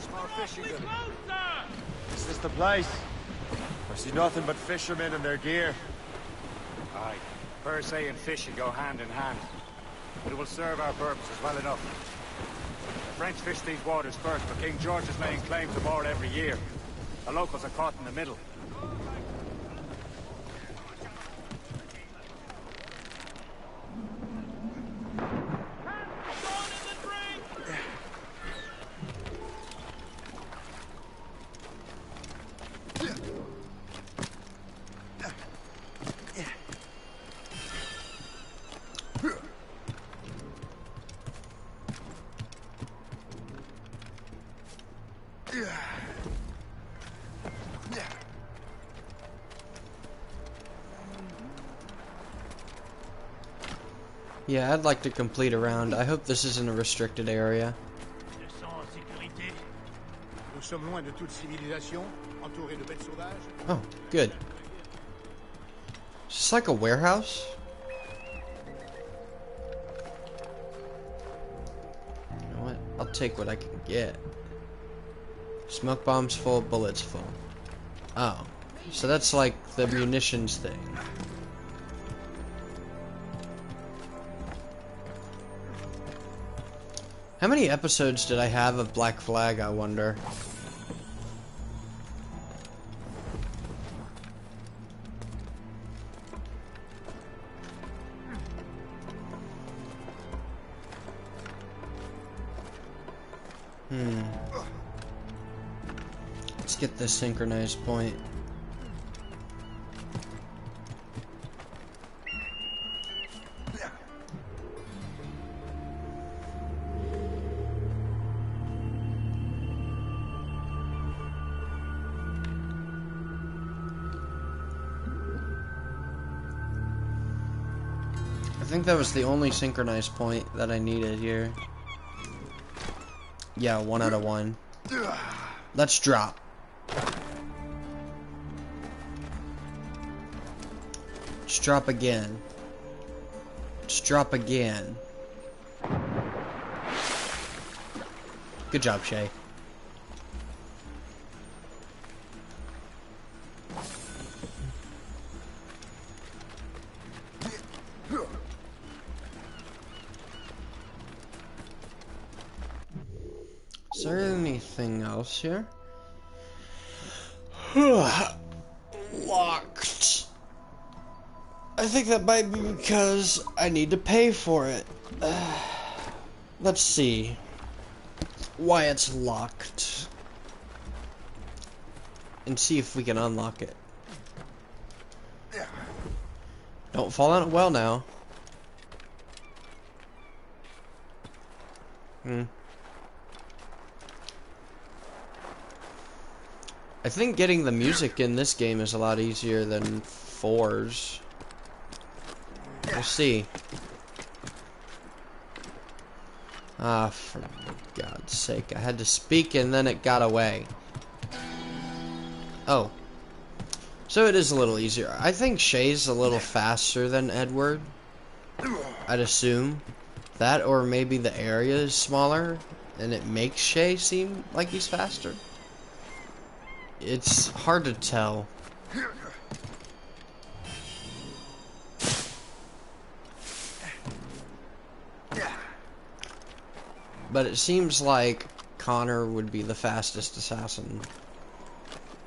Speaker 4: Small fishing village. Is this the place? I see nothing but fishermen and their gear.
Speaker 3: Aye. Per se and fishing go hand in hand. But it will serve our purposes well enough. The French fish these waters first, but King George is laying claim to more every year. The locals are caught in the middle.
Speaker 1: Yeah, I'd like to complete a round. I hope this isn't a restricted area. Oh, good. Is this like a warehouse? You know what? I'll take what I can get. Smoke bombs full, bullets full. Oh. So that's like the munitions thing. How many episodes did I have of Black Flag, I wonder? Let's get this synchronized point. I think that was the only synchronized point that I needed here. Yeah, 1 out of 1. Let's drop. Let's drop again. Let's drop again. Good job, Shay. Is there anything else here? Locked. I think that might be because I need to pay for it. Let's see why it's locked and see if we can unlock it. Don't fall in it well now. I think getting the music in this game is a lot easier than 4's. We'll see. Ah, for God's sake. I had to speak and then it got away. Oh. So it is a little easier. I think Shay's a little faster than Edward. I'd assume. That, or maybe the area is smaller and it makes Shay seem like he's faster. It's hard to tell. But it seems like Connor would be the fastest assassin.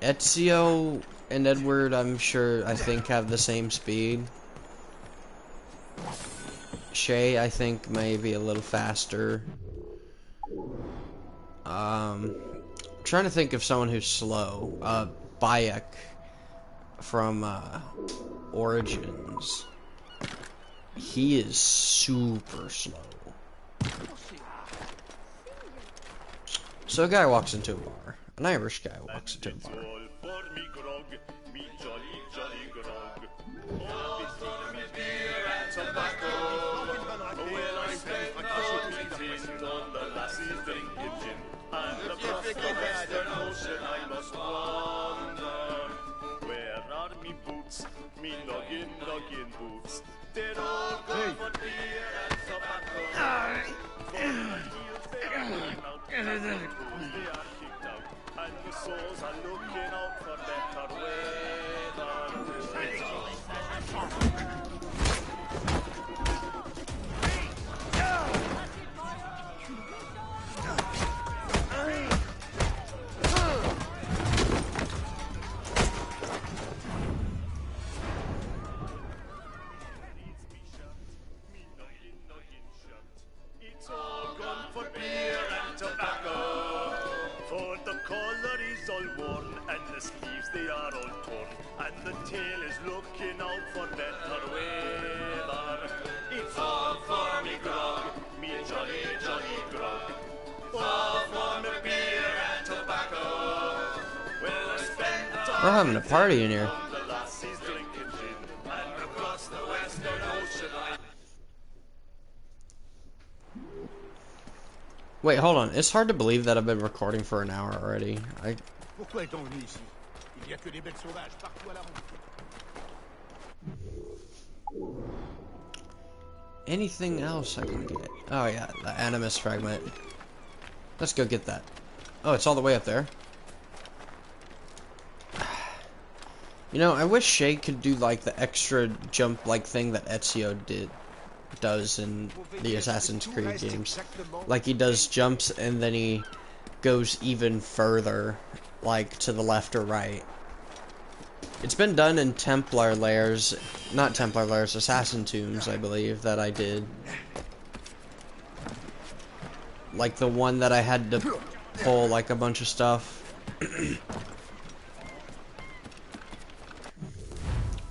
Speaker 1: Ezio and Edward, I think have the same speed. Shay, I think, may be a little faster. Trying to think of someone who's slow. Bayek from Origins. He is super slow. So a guy walks into a bar. An Irish guy walks into a bar.
Speaker 21: Me noggin boots. They're all good for beer and tobacco. They are kicked out, and the souls are looking out for better weather. They are all torn, and the tail is looking out for better weather. It's all for me grog, me jolly, jolly grog. All for me beer and tobacco. Well, I spend the
Speaker 1: We're having a party in here.
Speaker 21: the lassies drinking gin, and across the western ocean
Speaker 1: Wait, hold on. It's hard to believe that I've been recording for an hour already.
Speaker 21: Pourquoi est-on venu ici? Il n'y a que des bêtes sauvages partout à la ronde.
Speaker 1: Anything else I can get? Oh yeah, the Animus fragment. Let's go get that. Oh, it's all the way up there. You know, I wish Shay could do like the extra jump like thing that Ezio does in the Assassin's Creed games. Like he does jumps and then he goes even further, like to the left or right. It's been done in Templar lairs, not Templar lairs, Assassin tombs, I believe, that I did. Like the one that I had to pull like a bunch of stuff.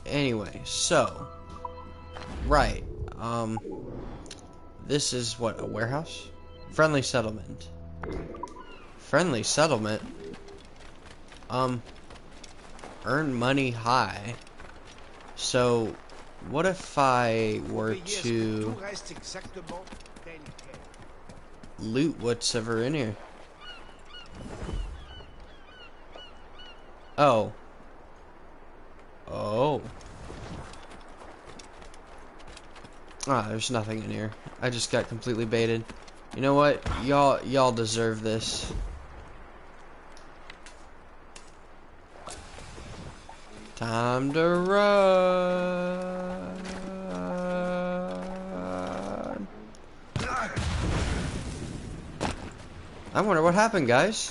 Speaker 1: Anyway, so right, this is what, a warehouse? Friendly settlement. Friendly settlement? Earn money high. So, what if I were to loot what's ever in here? Oh. Oh. Ah, there's nothing in here. I just got completely baited. You know what? Y'all deserve this. Time to run. I wonder what happened, guys.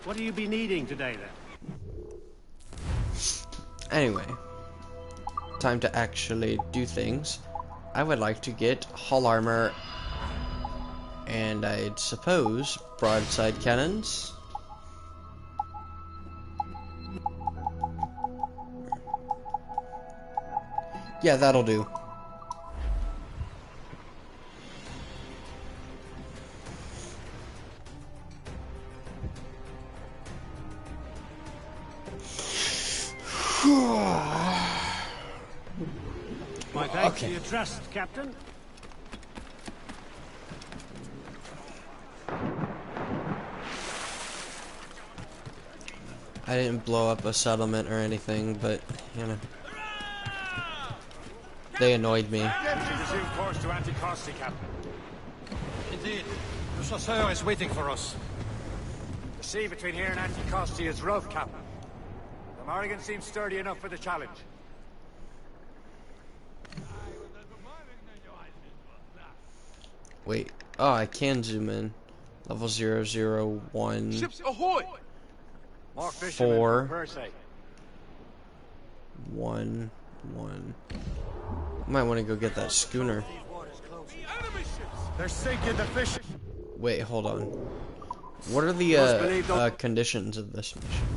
Speaker 21: What do you be needing today, then?
Speaker 1: Anyway, time to actually do things. I would like to get hull armor and I'd suppose broadside cannons. Yeah, that'll do.
Speaker 21: My thanks for your trust, Captain.
Speaker 1: I didn't blow up a settlement or anything, but, you know. They annoyed me.
Speaker 3: Resume course to Anticosti, Captain.
Speaker 5: Indeed. The chasseur is waiting for us.
Speaker 3: The sea between here and Anticosti is rough, Captain. The Morrigan seems sturdy enough for the challenge.
Speaker 1: Wait. Oh, I can zoom in. Level 001.
Speaker 21: Ships ahoy!
Speaker 3: More fishermen
Speaker 1: 4
Speaker 3: from Persay.
Speaker 1: 1 1. Might want to go get that schooner.
Speaker 4: They're sinking the fish.
Speaker 1: Wait, hold on. What are the conditions of this mission?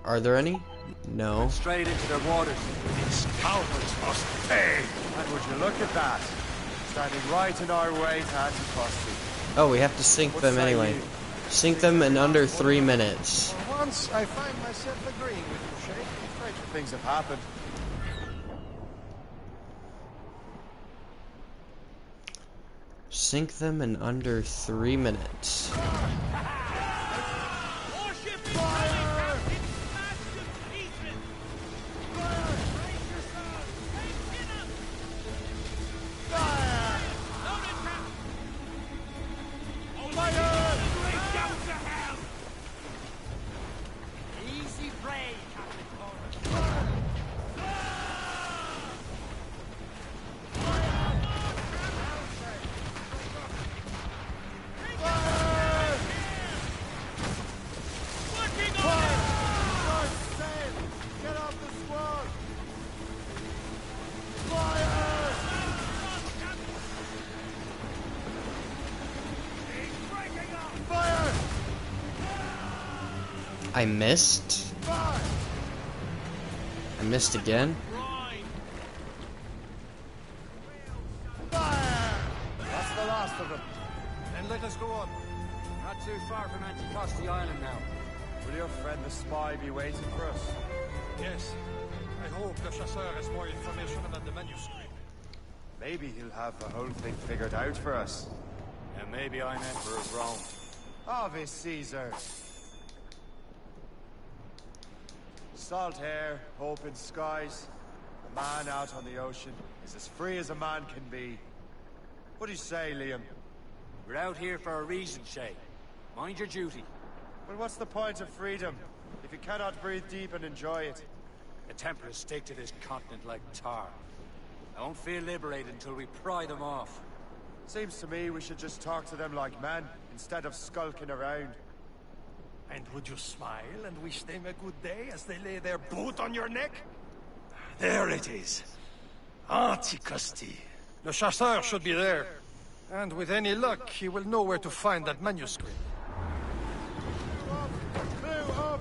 Speaker 1: Are there any? No.
Speaker 3: Straight into their waters.
Speaker 4: These cowards must pay. And would you look at that? Standing right in our way to Anticosti.
Speaker 1: Oh, we have to sink them anyway. Sink them in under 3 minutes.
Speaker 4: For once, I find myself agreeing with you, Shay. Stranger things have happened.
Speaker 1: Sink them in under 3 minutes. I missed? I missed again?
Speaker 4: That's the last of them.
Speaker 21: Then let us go on.
Speaker 3: Not too far from Anticosti Island now.
Speaker 4: Will your friend the spy be waiting for us?
Speaker 5: Yes. I hope the chasseur has more information about the manuscript.
Speaker 4: Maybe he'll have the whole thing figured out for us.
Speaker 3: And maybe I'm Emperor of Rome.
Speaker 4: Obvious Caesar. Salt hair, open skies. A man out on the ocean is as free as a man can be. What do you say, Liam?
Speaker 3: We're out here for a reason, Shay. Mind your duty.
Speaker 4: But what's the point of freedom if you cannot breathe deep and enjoy it?
Speaker 3: The Templars stick to this continent like tar. I won't feel liberated until we pry them off.
Speaker 4: Seems to me we should just talk to them like men, instead of skulking around.
Speaker 5: And would you smile and wish them a good day as they lay their boot on your neck? There it is. Antiquity. Le chasseur should be there. And with any luck, he will know where to find that manuscript.
Speaker 4: Move up!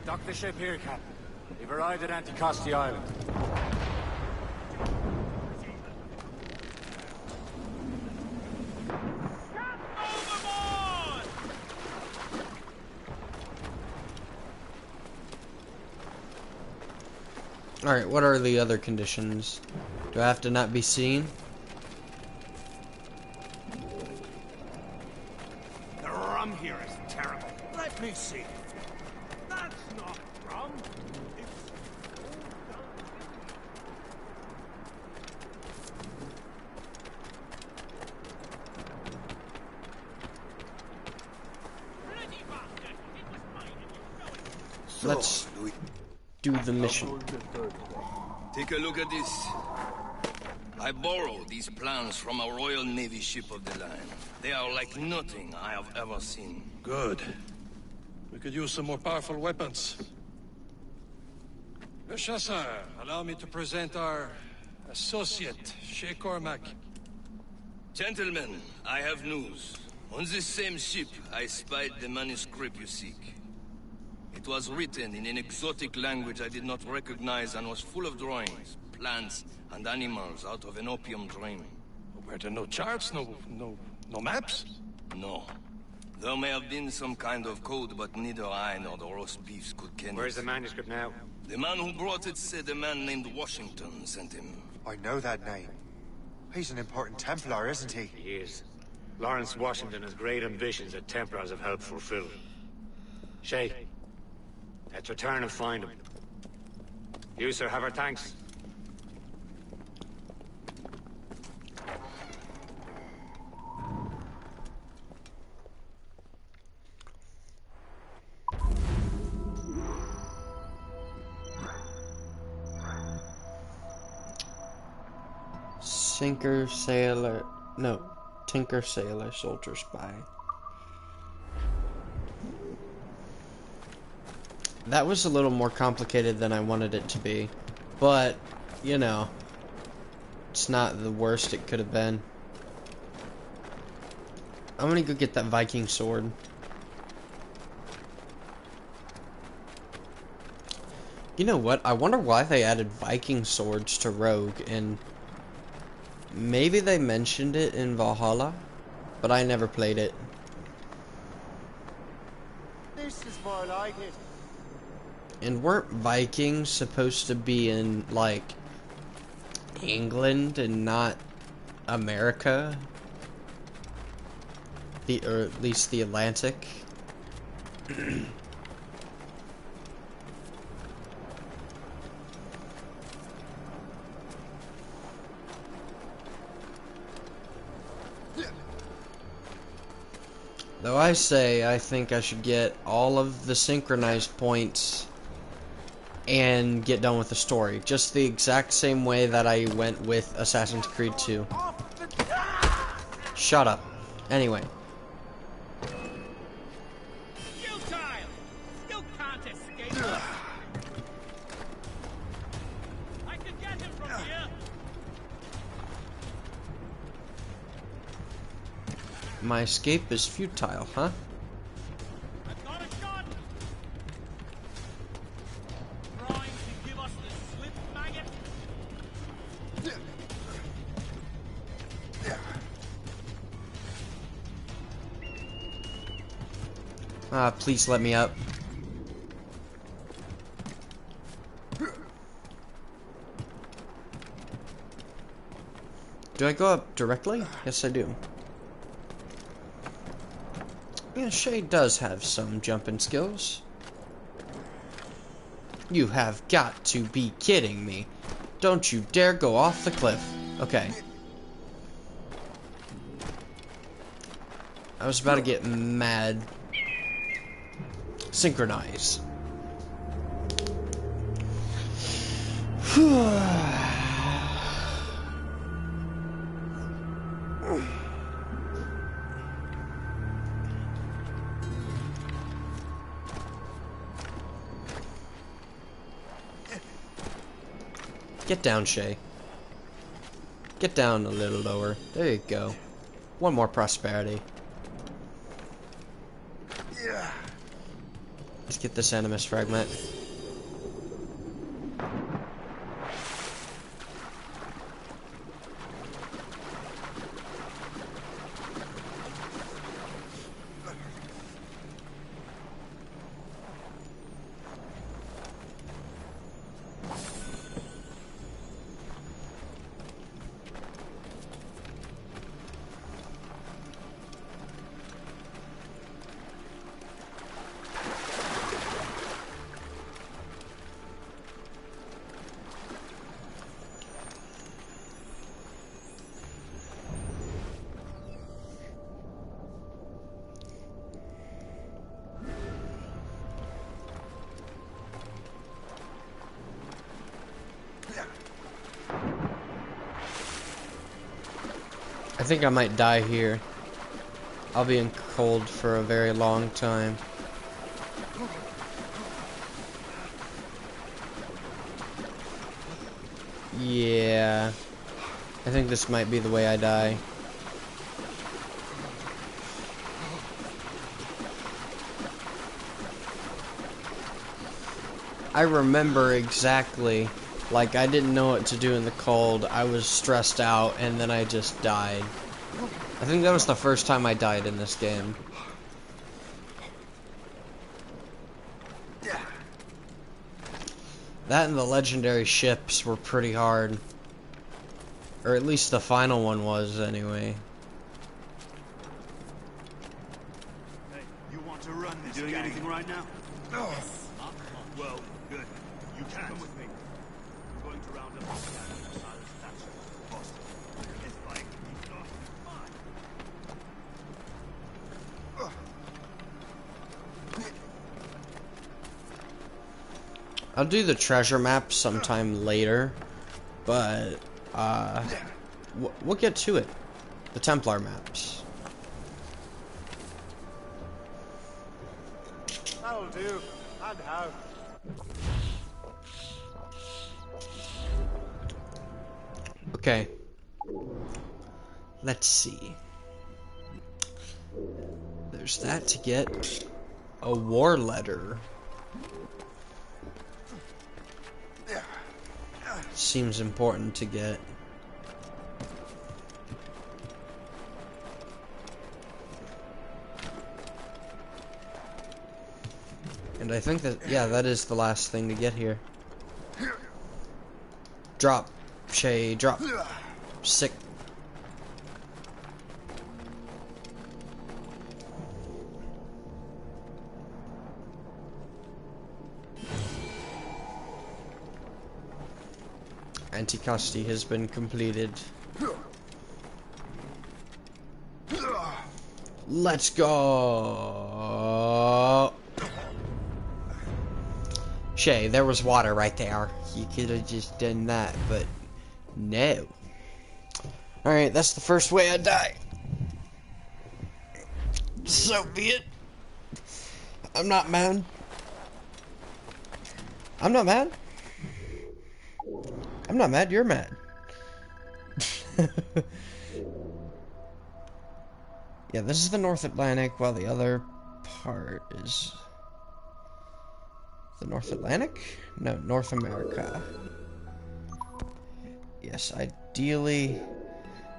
Speaker 3: Dock the ship here, Captain. We've arrived at Anticosti Island.
Speaker 1: Alright, what are the other conditions? Do I have to not be seen?
Speaker 5: The rum here is terrible. Let me see. That's not rum.
Speaker 1: Let's do the mission.
Speaker 19: Take a look at this. I borrowed these plans from a Royal Navy ship of the line. They are like nothing I have ever seen.
Speaker 5: Good. We could use some more powerful weapons. Le Chasseur, allow me to present our associate, Shay Cormac.
Speaker 19: Gentlemen, I have news. On this same ship, I spied the manuscript you seek. It was written in an exotic language I did not recognize and was full of drawings, plants, and animals out of an opium dream.
Speaker 5: Were there no charts, no maps?
Speaker 19: No. There may have been some kind of code, but neither I nor the roast beefs could ken it.
Speaker 3: Where's the manuscript now?
Speaker 19: The man who brought it said a man named Washington sent him.
Speaker 20: I know that name. He's an important Templar, isn't he?
Speaker 3: He is. Lawrence Washington has great ambitions that Templars have helped fulfill. Shay, let's return and find him. You, sir, have our thanks.
Speaker 1: Tinker, sailor, soldier, spy. That was a little more complicated than I wanted it to be, but, you know, it's not the worst it could have been. I'm gonna go get that Viking sword. You know what? I wonder why they added Viking swords to Rogue, and maybe they mentioned it in Valhalla, but I never played it.
Speaker 4: This is more like it.
Speaker 1: And weren't Vikings supposed to be in, like, England and not America? Or at least the Atlantic? Though I think I should get all of the synchronized points and get done with the story. Just the exact same way that I went with Assassin's Creed 2. Shut up. Anyway.
Speaker 7: You can't escape us. I can get him from here.
Speaker 1: My escape is futile, huh?
Speaker 7: I've got a gun. Trying to give us the slip, maggot.
Speaker 1: Ah, please let me up. Do I go up directly? Yes, I do. Yeah, Shay does have some jumping skills. You have got to be kidding me. Don't you dare go off the cliff. Okay. I was about to get mad. Synchronize. Get down, Shay. Get down a little lower. There you go. One more prosperity.
Speaker 4: Yeah.
Speaker 1: Let's get this animus fragment. I think I might die here. I'll be in cold for a very long time. Yeah. I think this might be the way I die. I remember exactly. Like, I didn't know what to do in the cold. I was stressed out, and then I just died. I think that was the first time I died in this game. That and the legendary ships were pretty hard. Or at least the final one was, anyway.
Speaker 21: Hey, you want to run this? You doing anything right now? No. Well, good. You can come with me. I'm going to round up the
Speaker 1: I'll do the treasure map sometime later, but we'll get to it. The Templar maps.
Speaker 4: That'll do. And how?
Speaker 1: Okay. Let's see. There's that to get. A war letter. Seems important to get. And I think that, yeah, that is the last thing to get here. Drop. Shay, drop. Sick. Anti-custody has been completed. Let's go. Shay, there was water right there. You could have just done that, but no. Alright, that's the first way I die. So be it. I'm not mad. I'm not mad. I'm not mad, you're mad. Yeah, this is the North Atlantic, while the other part is... the North Atlantic? No, North America. Yes, ideally,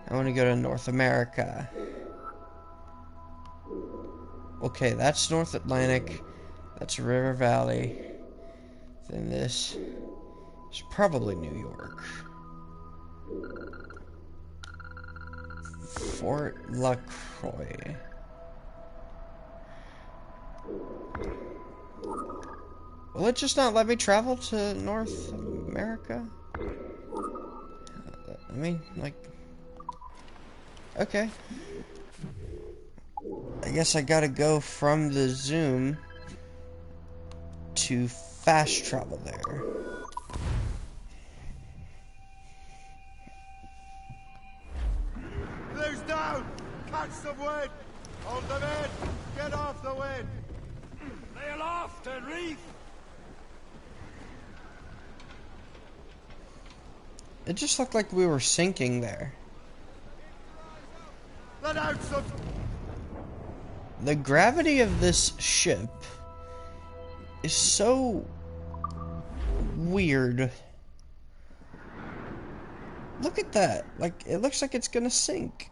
Speaker 1: I want to go to North America. Okay, that's North Atlantic. That's River Valley. Then this is probably New York. Fort LaCroix. Will it just not let me travel to North America? I mean, like... Okay. I guess I gotta go from the Zoom to fast travel there.
Speaker 4: Close down! Catch some wind! Hold them in! Get off the wind!
Speaker 5: Lay aloft and reef!
Speaker 1: It just looked like we were sinking there.
Speaker 4: Let out some...
Speaker 1: The gravity of this ship is so weird. Look at that. Like, it looks like it's gonna sink.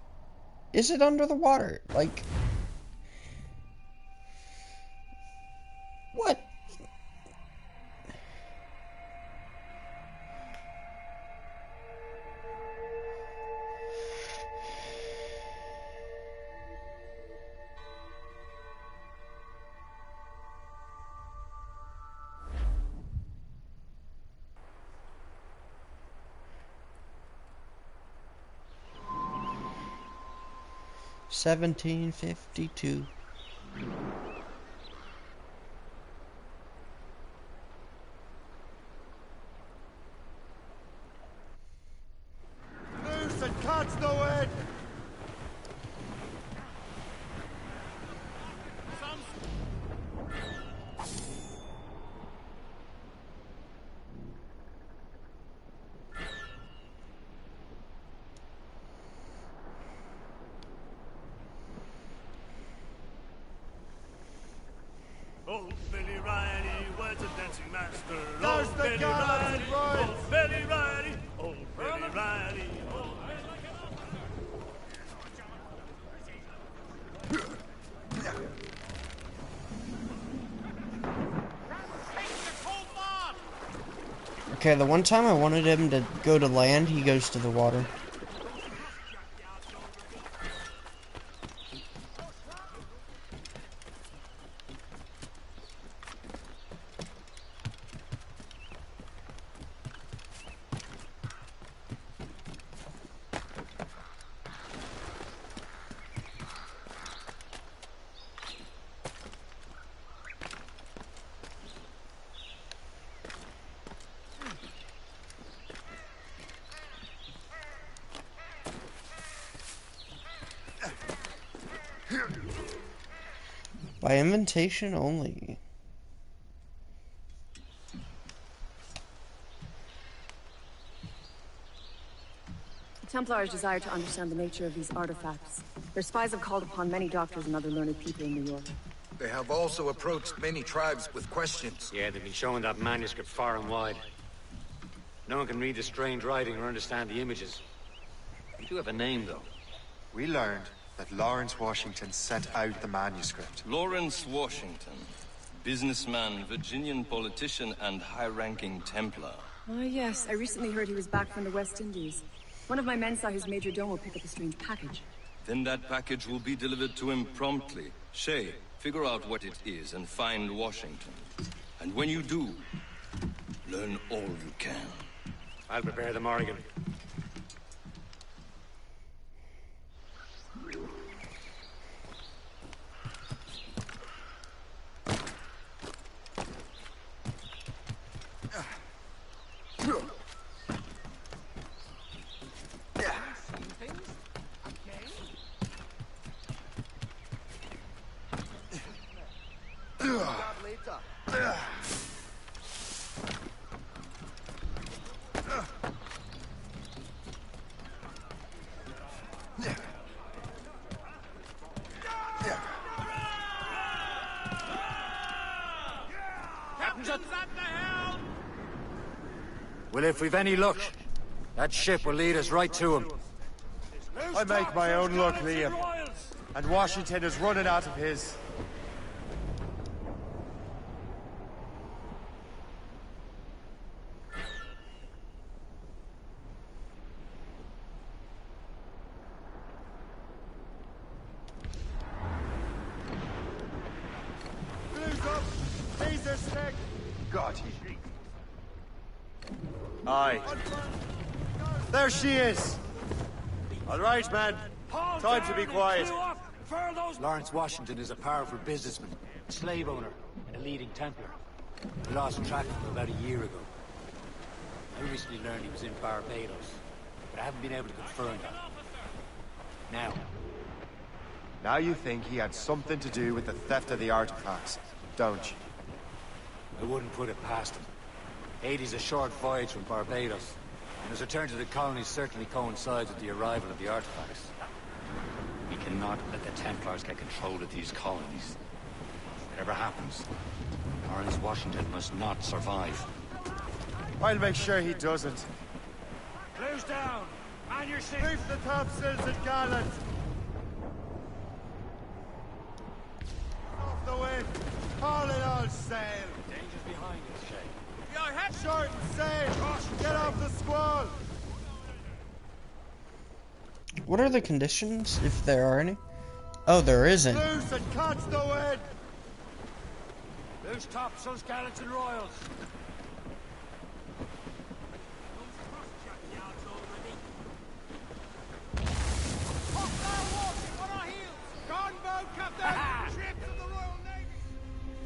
Speaker 1: Is it under the water? Like... What? $17.52.
Speaker 4: Loose and catch the wind!
Speaker 7: Old Billy Riley was a dancing master.
Speaker 4: There's
Speaker 7: Old
Speaker 4: the
Speaker 7: Billy
Speaker 4: gallows
Speaker 7: Riley,
Speaker 4: and
Speaker 7: old Billy Riley, old Billy Riley.
Speaker 1: Okay, the one time I wanted him to go to land, he goes to the water. By invitation only.
Speaker 9: The Templars desire to understand the nature of these artifacts. Their spies have called upon many doctors and other learned people in New York.
Speaker 18: They have also approached many tribes with questions.
Speaker 6: Yeah, they've been showing that manuscript far and wide. No one can read the strange writing or understand the images. You do have a name, though.
Speaker 20: We learned that Lawrence Washington sent out the manuscript.
Speaker 19: Lawrence Washington. Businessman, Virginian politician, and high-ranking Templar.
Speaker 9: Oh, yes. I recently heard he was back from the West Indies. One of my men saw his major domo pick up a strange package.
Speaker 19: Then that package will be delivered to him promptly. Shay, figure out what it is and find Washington. And when you do, learn all you can.
Speaker 6: I'll prepare the Morrigan. Well, if we've any luck, that ship will lead us right to him.
Speaker 4: I make my own luck, Liam. And Washington is running out of his. stick!
Speaker 20: God, he...
Speaker 4: Aye. There she is! All right, man. Time to be quiet.
Speaker 6: Lawrence Washington is a powerful businessman, slave owner, and a leading Templar. We lost track of him about a year ago. I recently learned he was in Barbados, but I haven't been able to confirm that.
Speaker 20: Now you think he had something to do with the theft of the artifacts, don't you?
Speaker 6: I wouldn't put it past him. 80's a short voyage from Barbados, and his return to the colonies certainly coincides with the arrival of the artifacts. We cannot let the Templars get control of these colonies. Whatever happens, Lawrence Washington must not survive.
Speaker 4: I'll make sure he doesn't.
Speaker 3: Close down! Man your ship!
Speaker 4: Reef the topsails and gallant! Off the wind! Haul it all sail!
Speaker 6: Danger's behind us, Shay.
Speaker 3: Your head
Speaker 4: short and sail! Get off the squall!
Speaker 1: What are the conditions, if there are any? Oh, there isn't.
Speaker 4: Loose and catch the wind!
Speaker 6: Loose topsails, gallants, and royals.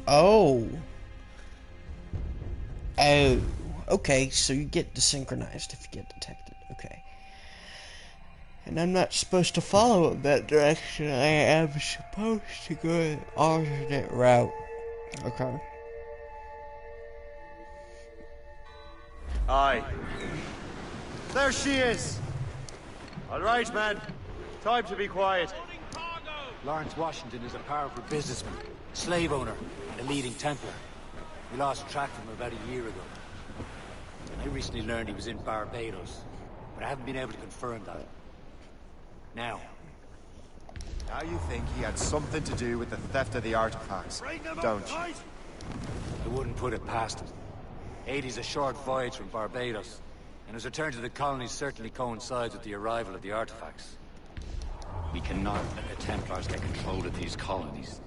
Speaker 1: Oh. Oh. Okay, so you get desynchronized if you get detected. Okay. And I'm not supposed to follow in that direction. I am supposed to go an alternate route. Okay.
Speaker 4: Aye. There she is! All right, man. Time to be quiet.
Speaker 6: Lawrence Washington is a powerful businessman, slave owner, and a leading Templar. We lost track of him about a year ago. I recently learned he was in Barbados, but I haven't been able to confirm that. Now
Speaker 20: you think he had something to do with the theft of the artifacts, don't you?
Speaker 6: I wouldn't put it past him. 80's a short voyage from Barbados, and his return to the colonies certainly coincides with the arrival of the artifacts. We cannot let the Templars get control of these colonies.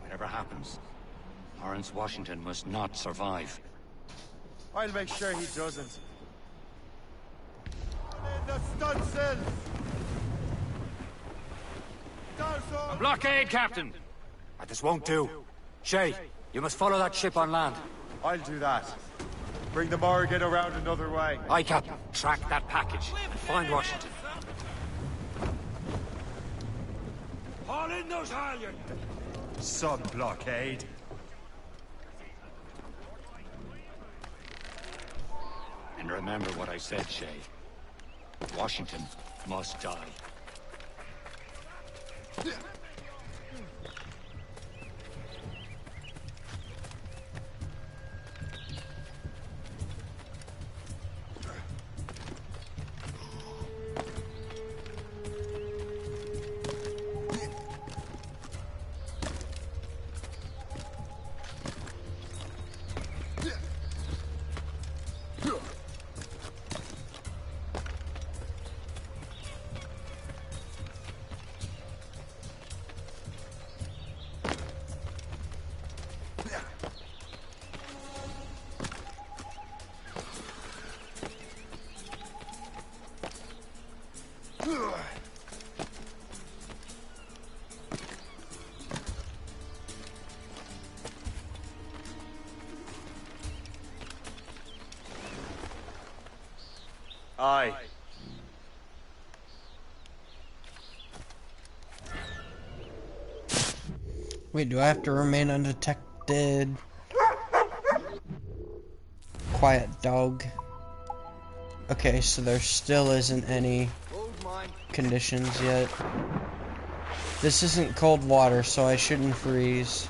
Speaker 6: Whatever happens, Lawrence Washington must not survive.
Speaker 4: I'll make sure he doesn't. In the stunsail!
Speaker 6: A blockade, Captain! This won't do. Shay, you must follow that ship on land.
Speaker 4: I'll do that. Bring the Morrigan around another way.
Speaker 6: Aye, Captain. Track that package and find Washington.
Speaker 3: Haul in those halyards!
Speaker 20: Some blockade.
Speaker 6: And remember what I said, Shay. Washington must die.
Speaker 4: Aye.
Speaker 1: Wait, do I have to remain undetected? Quiet dog. Okay, so there still isn't any conditions yet. This isn't cold water, so I shouldn't freeze.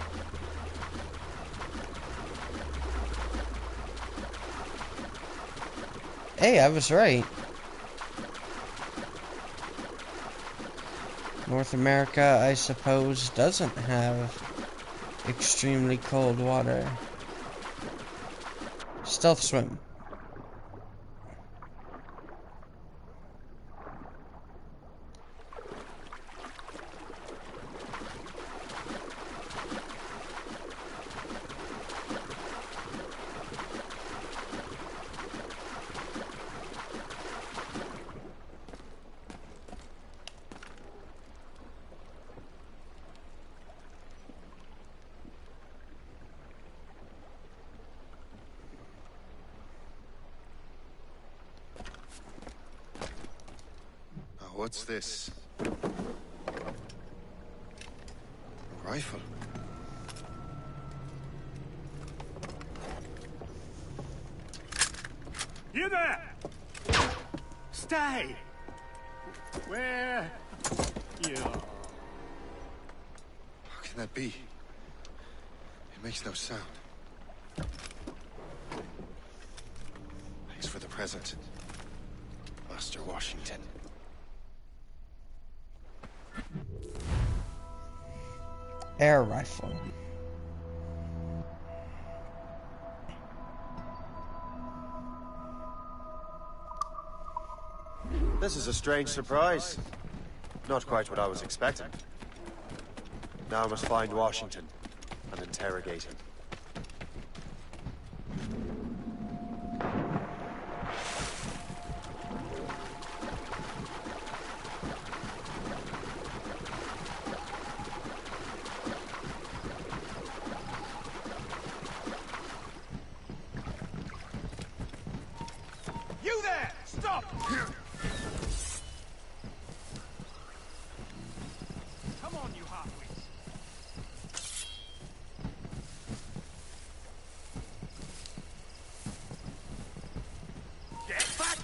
Speaker 1: Hey, I was right. North America, I suppose, doesn't have extremely cold water. Stealth swim.
Speaker 10: What's this? A rifle.
Speaker 21: You there! Stay! Where you are?
Speaker 10: How can that be? It makes no sound. Thanks for the present, Master Washington.
Speaker 1: Air rifle.
Speaker 20: This is a strange surprise. Not quite what I was expecting. Now I must find Washington and interrogate him.
Speaker 21: You there! Stop! Come on, you halfwits. Get back!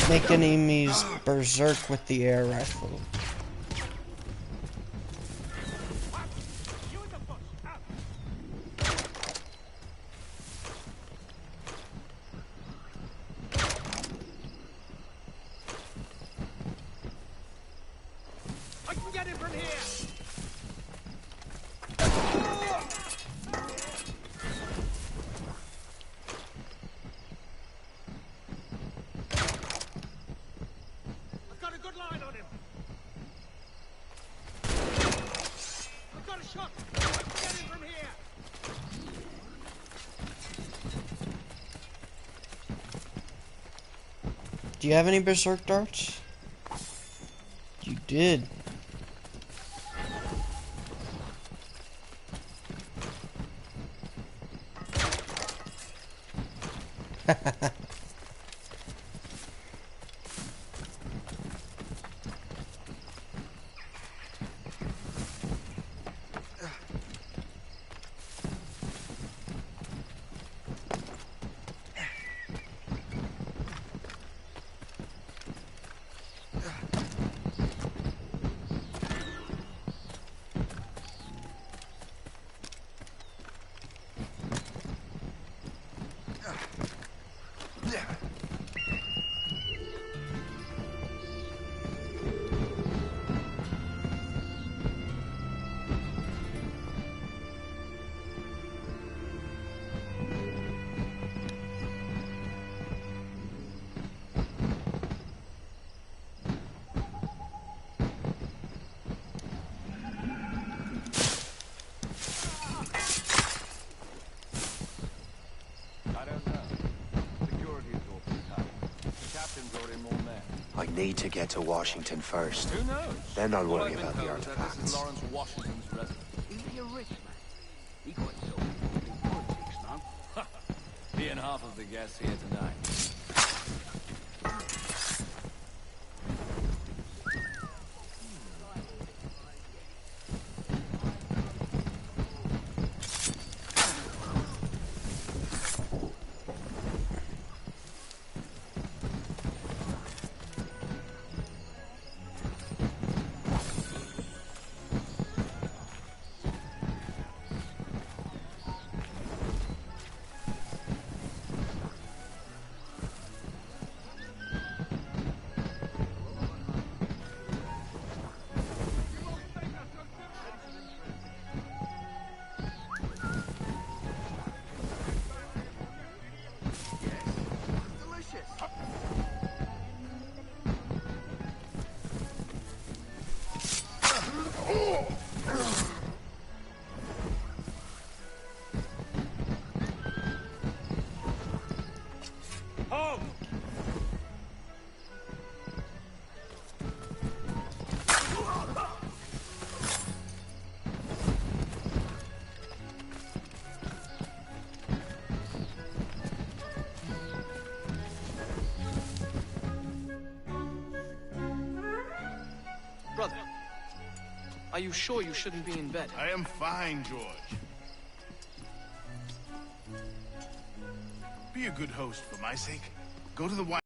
Speaker 1: Make enemies berserk with the air rifle.
Speaker 21: I can get it from here! I've got a good line on him! I've got a shot! I can get him from here!
Speaker 1: Do you have any berserk darts? You did.
Speaker 13: I need to get to Washington first.
Speaker 22: Who knows?
Speaker 13: Then I'll
Speaker 22: All
Speaker 13: worry
Speaker 22: I've been
Speaker 13: about the
Speaker 22: told is that this
Speaker 13: artifacts.
Speaker 22: is Lawrence Washington's residence. Isn't he a rich man? He quite so in politics now. Being half of the guests here tonight.
Speaker 8: you sure you shouldn't be in bed?
Speaker 12: I am fine, George. Be a good host for my sake. Go to the wine.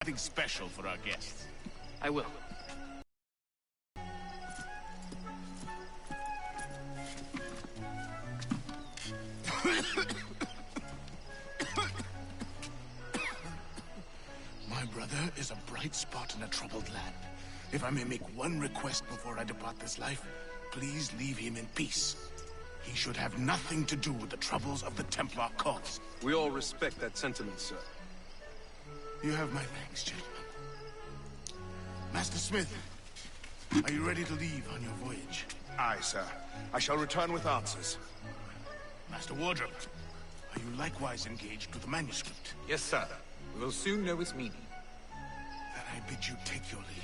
Speaker 12: Something special for our guests.
Speaker 8: I will.
Speaker 12: My brother is a bright spot in a troubled land. If I may make one request before I depart this life, please leave him in peace. He should have nothing to do with the troubles of the Templar cause.
Speaker 23: We all respect that sentiment, sir.
Speaker 12: You have my thanks, gentlemen. Master Smith, are you ready to leave on your voyage?
Speaker 14: Aye, sir. I shall return with answers.
Speaker 12: Master Wardrop, are you likewise engaged with the manuscript?
Speaker 24: Yes, sir. We will soon know its meaning.
Speaker 12: Then I bid you take your leave.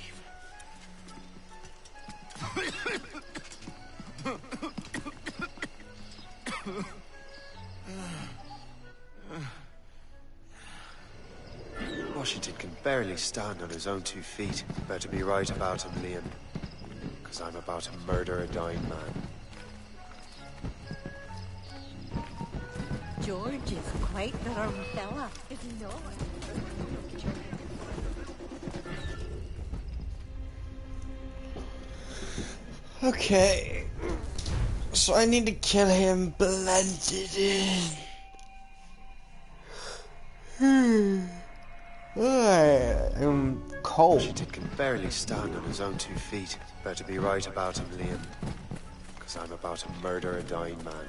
Speaker 20: Washington can barely stand on his own 2 feet. Better be right about him, Liam. Because I'm about to murder a dying man.
Speaker 25: George is quite the rum fella, if you know it.
Speaker 1: Okay. So I need to kill him blended in. I'm cold.
Speaker 20: Washington can barely stand on his own 2 feet. Better be right about him, Liam. Because I'm about to murder a dying man.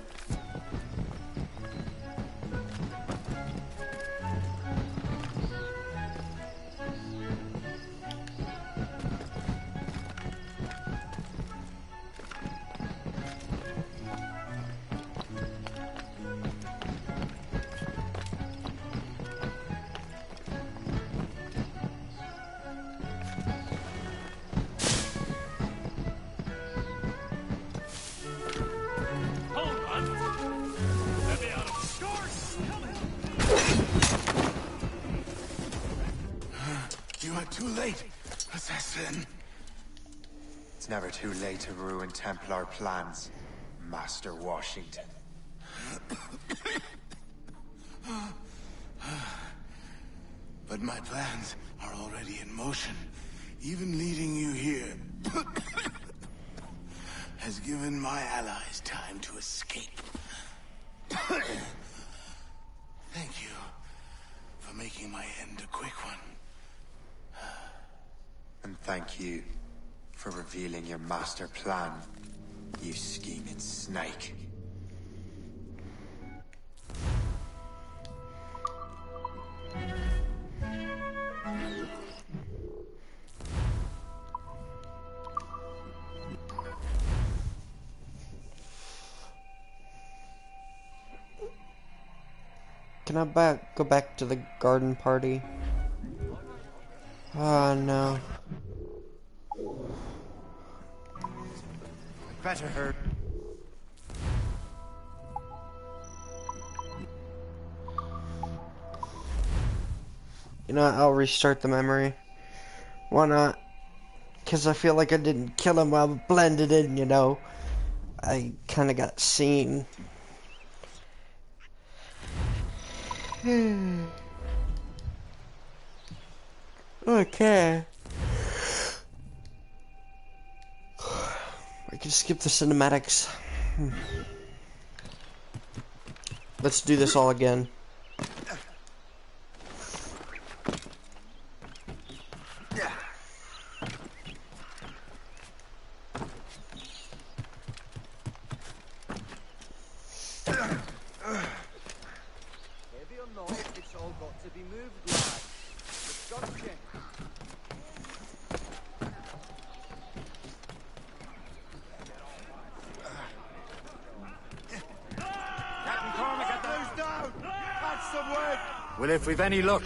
Speaker 12: Too late, assassin.
Speaker 18: It's never too late to ruin Templar plans, Master Washington.
Speaker 12: But my plans are already in motion. Even leading you here has given my allies time to escape. Thank you for making my end a quick one.
Speaker 18: And thank you for revealing your master plan, you scheming snake.
Speaker 1: Can I go back to the garden party? Oh no.
Speaker 20: Better hurt.
Speaker 1: You know what, I'll restart the memory. Why not? Because I feel like I didn't kill him while blended in, you know. I kind of got seen. Okay. I can skip the cinematics. Let's do this all again.
Speaker 18: Well, if we've any luck,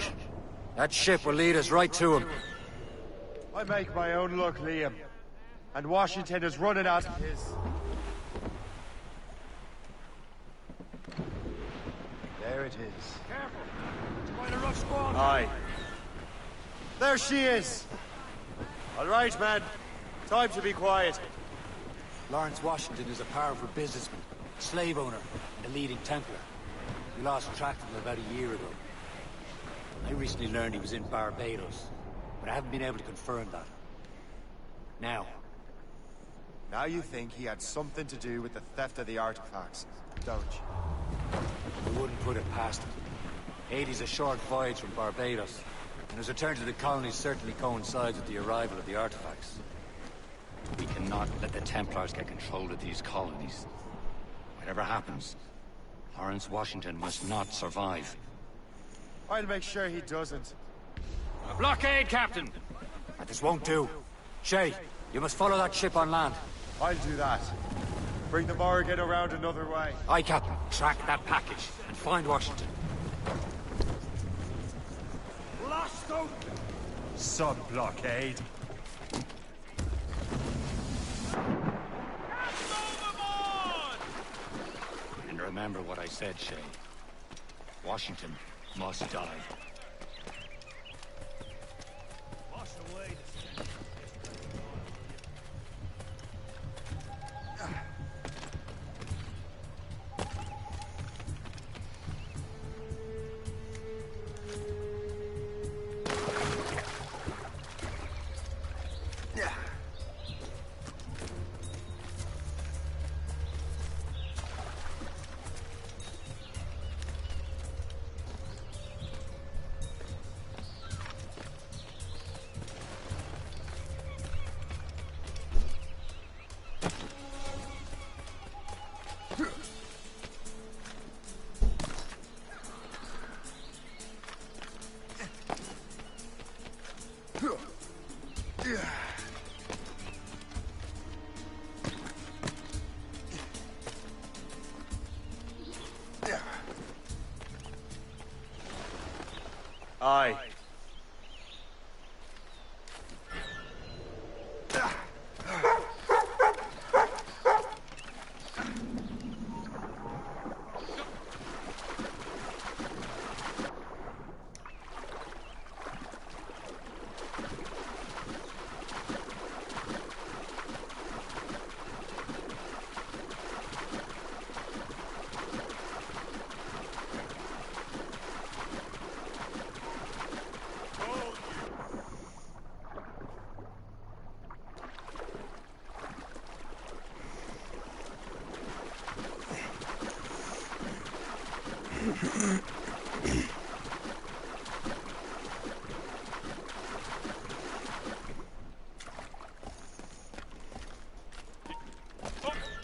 Speaker 18: that ship will lead us right to him.
Speaker 4: I make my own luck, Liam. And Washington is running out of his. There it is.
Speaker 3: Careful! It's quite a rough squall.
Speaker 4: Aye. There she is! All right, man. Time to be quiet.
Speaker 6: Lawrence Washington is a powerful businessman, slave owner, and a leading Templar. We lost track of him about a year ago. I recently learned he was in Barbados, but I haven't been able to confirm that. Now
Speaker 20: you think he had something to do with the theft of the artifacts, don't you?
Speaker 6: I wouldn't put it past him. 80's a short voyage from Barbados, and his return to the colonies certainly coincides with the arrival of the artifacts. We cannot let the Templars get control of these colonies. Whatever happens, Lawrence Washington must not survive.
Speaker 20: I'll make sure he doesn't.
Speaker 6: A blockade, Captain! This won't do. Shay, you must follow that ship on land.
Speaker 20: I'll do that. Bring the Morrigan around another way.
Speaker 6: Aye, Captain. Track that package and find Washington.
Speaker 21: Blast out!
Speaker 20: Sub-blockade.
Speaker 6: And remember what I said, Shay. Washington must die.
Speaker 21: Wash away the
Speaker 20: Aye.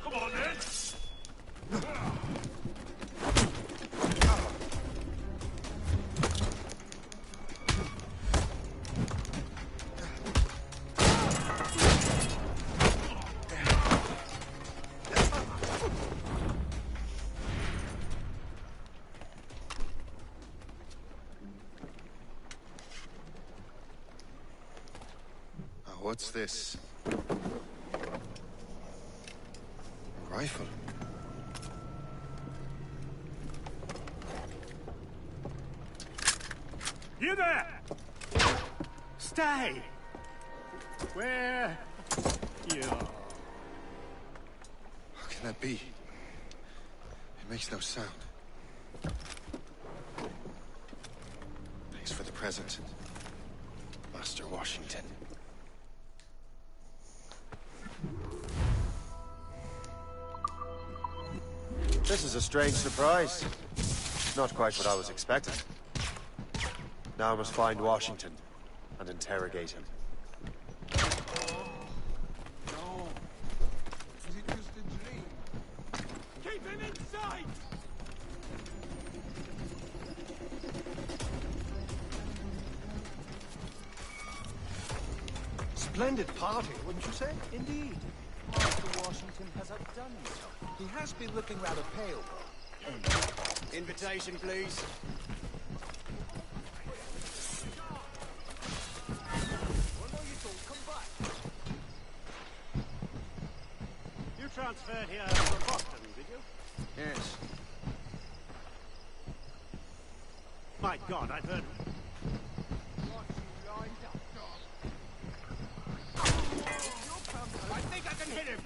Speaker 21: Come on, then!
Speaker 10: What's this? A rifle.
Speaker 21: You there! Stay! Where you are?
Speaker 10: How can that be? It makes no sound. Thanks for the present, Master Washington.
Speaker 20: This is a strange surprise. Not quite what I was expecting. Now I must find Washington and interrogate him.
Speaker 21: No. Is it just a dream? Keep him in sight!
Speaker 5: Splendid party, wouldn't you say?
Speaker 2: Indeed. Master Washington has outdone himself. He has been looking rather pale, though.
Speaker 21: Invitation, please. You transferred here from Boston, did you?
Speaker 10: Yes.
Speaker 21: My God, I've heard... I think I can hit him!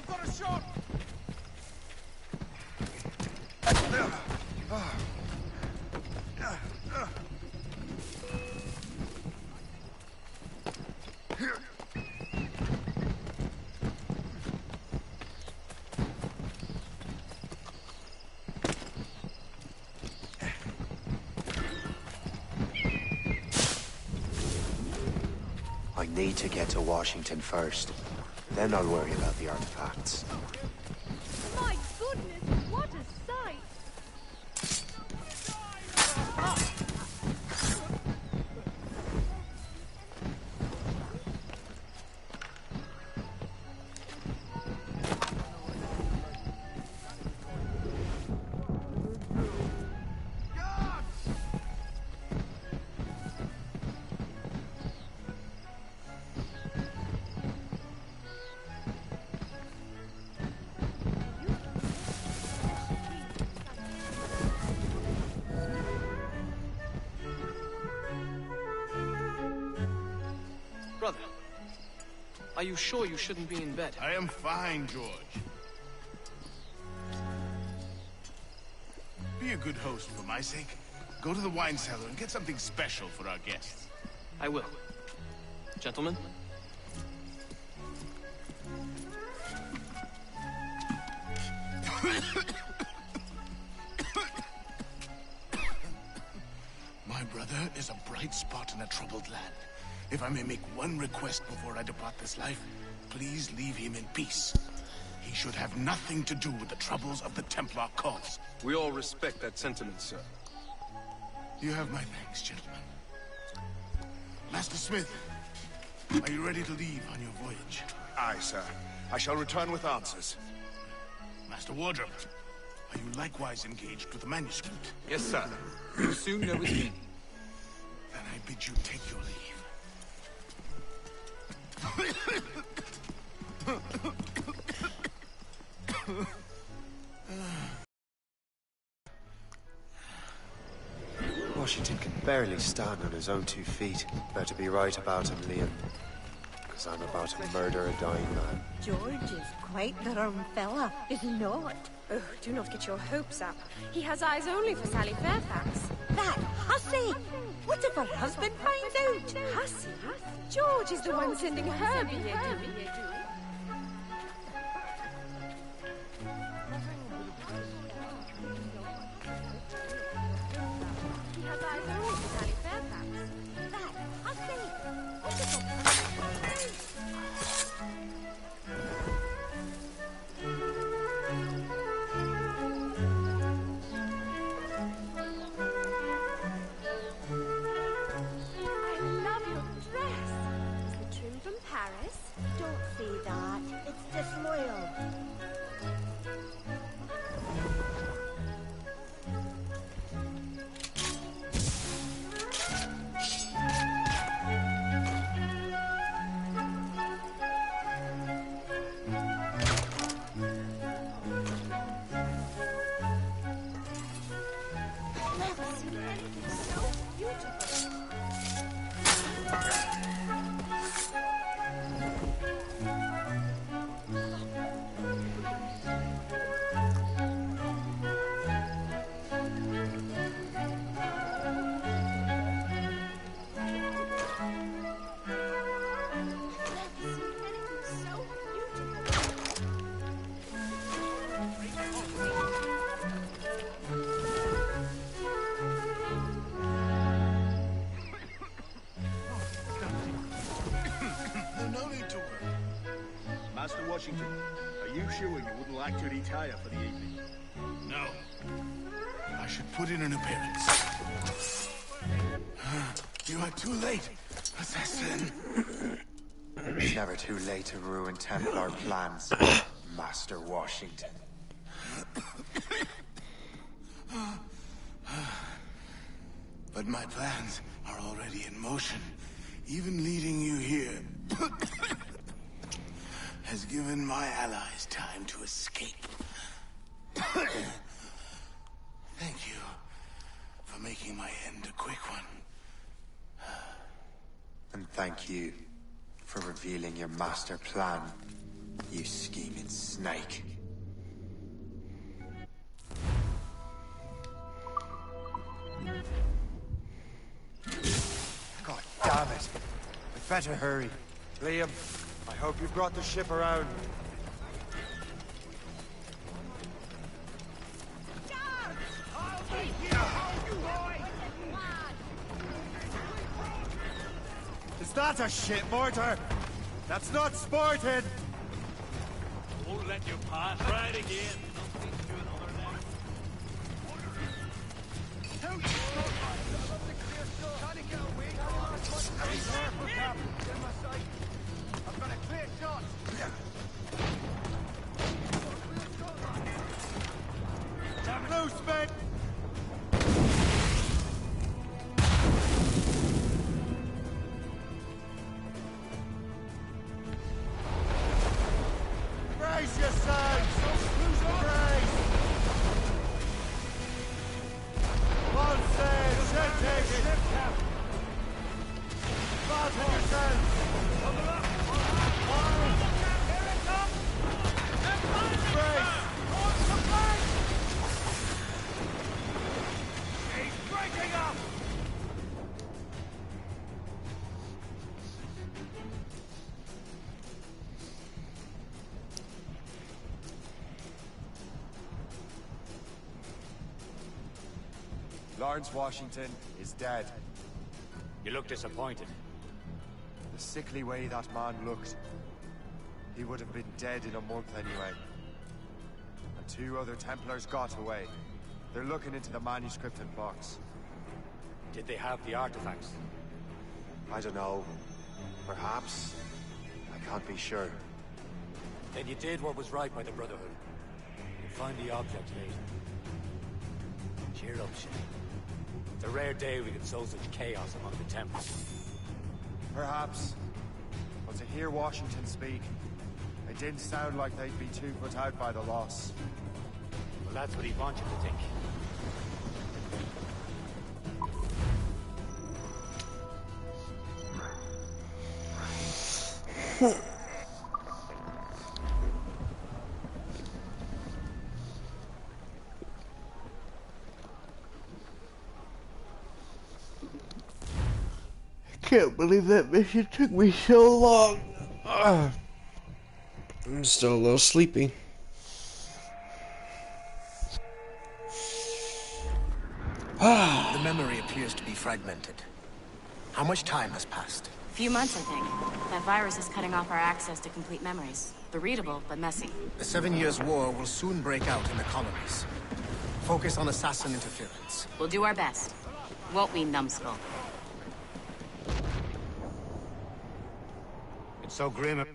Speaker 4: got a shot!
Speaker 20: I need to get to Washington first. Then I'll worry about the artifacts.
Speaker 25: My goodness, what a sight!
Speaker 8: Brother, are you sure you shouldn't be in bed?
Speaker 12: I am fine, George. Be a good host for my sake. Go to the wine cellar and get something special for our guests.
Speaker 8: I will. Gentlemen?
Speaker 12: My brother is a bright spot in a troubled land. If I may make one request before I depart this life, please leave him in peace. He should have nothing to do with the troubles of the Templar cause.
Speaker 23: We all respect that sentiment, sir.
Speaker 12: You have my thanks, gentlemen. Master Smith, are you ready to leave on your voyage?
Speaker 14: Aye, sir. I shall return with answers.
Speaker 12: Master Wardrop, are you likewise engaged with the manuscript?
Speaker 24: Yes, sir. You'll soon know its meaning.
Speaker 12: Then I bid you take your leave.
Speaker 20: Washington can barely stand on his own 2 feet. Better be right about him, Liam. Because I'm about to murder a dying man.
Speaker 25: George is quite the rum fella, is he not?
Speaker 9: Oh, do not get your hopes up. He has eyes only for Sally Fairfax.
Speaker 25: That hussy! What if her husband finds out?
Speaker 9: Hussy? George is the one sending her billet. He has eyes only for Sally Fairfax.
Speaker 25: That hussy! What if her husband finds out?
Speaker 9: I love your dress. Is the trim from Paris?
Speaker 25: Don't say that. It's disloyal.
Speaker 21: Master Washington, are you sure you wouldn't like to retire for the evening?
Speaker 12: No. I should put in an appearance. You are too late, assassin.
Speaker 20: It's never too late to ruin Templar plans, Master Washington.
Speaker 12: But my plans are already in motion. Even leading you here has given my allies time to escape. Thank you for making my end a quick one.
Speaker 20: And thank you for revealing your master plan,
Speaker 13: You scheming snake.
Speaker 4: God damn it. We'd better hurry. Liam, I hope you've brought the ship around. Is that a shit mortar? That's not sporting!
Speaker 21: Won't let you pass. Try it again.
Speaker 4: I've got a clear shot! I'm loose, men! Brace yourselves! Brace! One sail, ship taken! Fasten yourselves!
Speaker 21: He's breaking up!
Speaker 4: Lawrence Washington is dead.
Speaker 6: You look disappointed.
Speaker 4: The sickly way that man looked. He would have been dead in a month anyway. And 2 other Templars got away. They're looking into the manuscript and box.
Speaker 6: Did they have the artifacts?
Speaker 4: I don't know. Perhaps. I can't be sure.
Speaker 6: Then you did what was right by the Brotherhood. You'll find the object later. Cheer up, Shay. It's a rare day we can sow such chaos among the Templars.
Speaker 4: Perhaps. But to hear Washington speak, it didn't sound like they'd be too put out by the loss.
Speaker 6: Well, that's what he wants you to think.
Speaker 1: Can't believe that mission took me so long. I'm still a little sleepy.
Speaker 13: The memory appears to be fragmented. How much time has passed?
Speaker 7: A few months, I think. That virus is cutting off our access to complete memories. They're readable, but messy.
Speaker 13: The 7 Years' War will soon break out in the colonies. Focus on assassin interference.
Speaker 7: We'll do our best. Won't we, numbskull?
Speaker 6: It's so grim.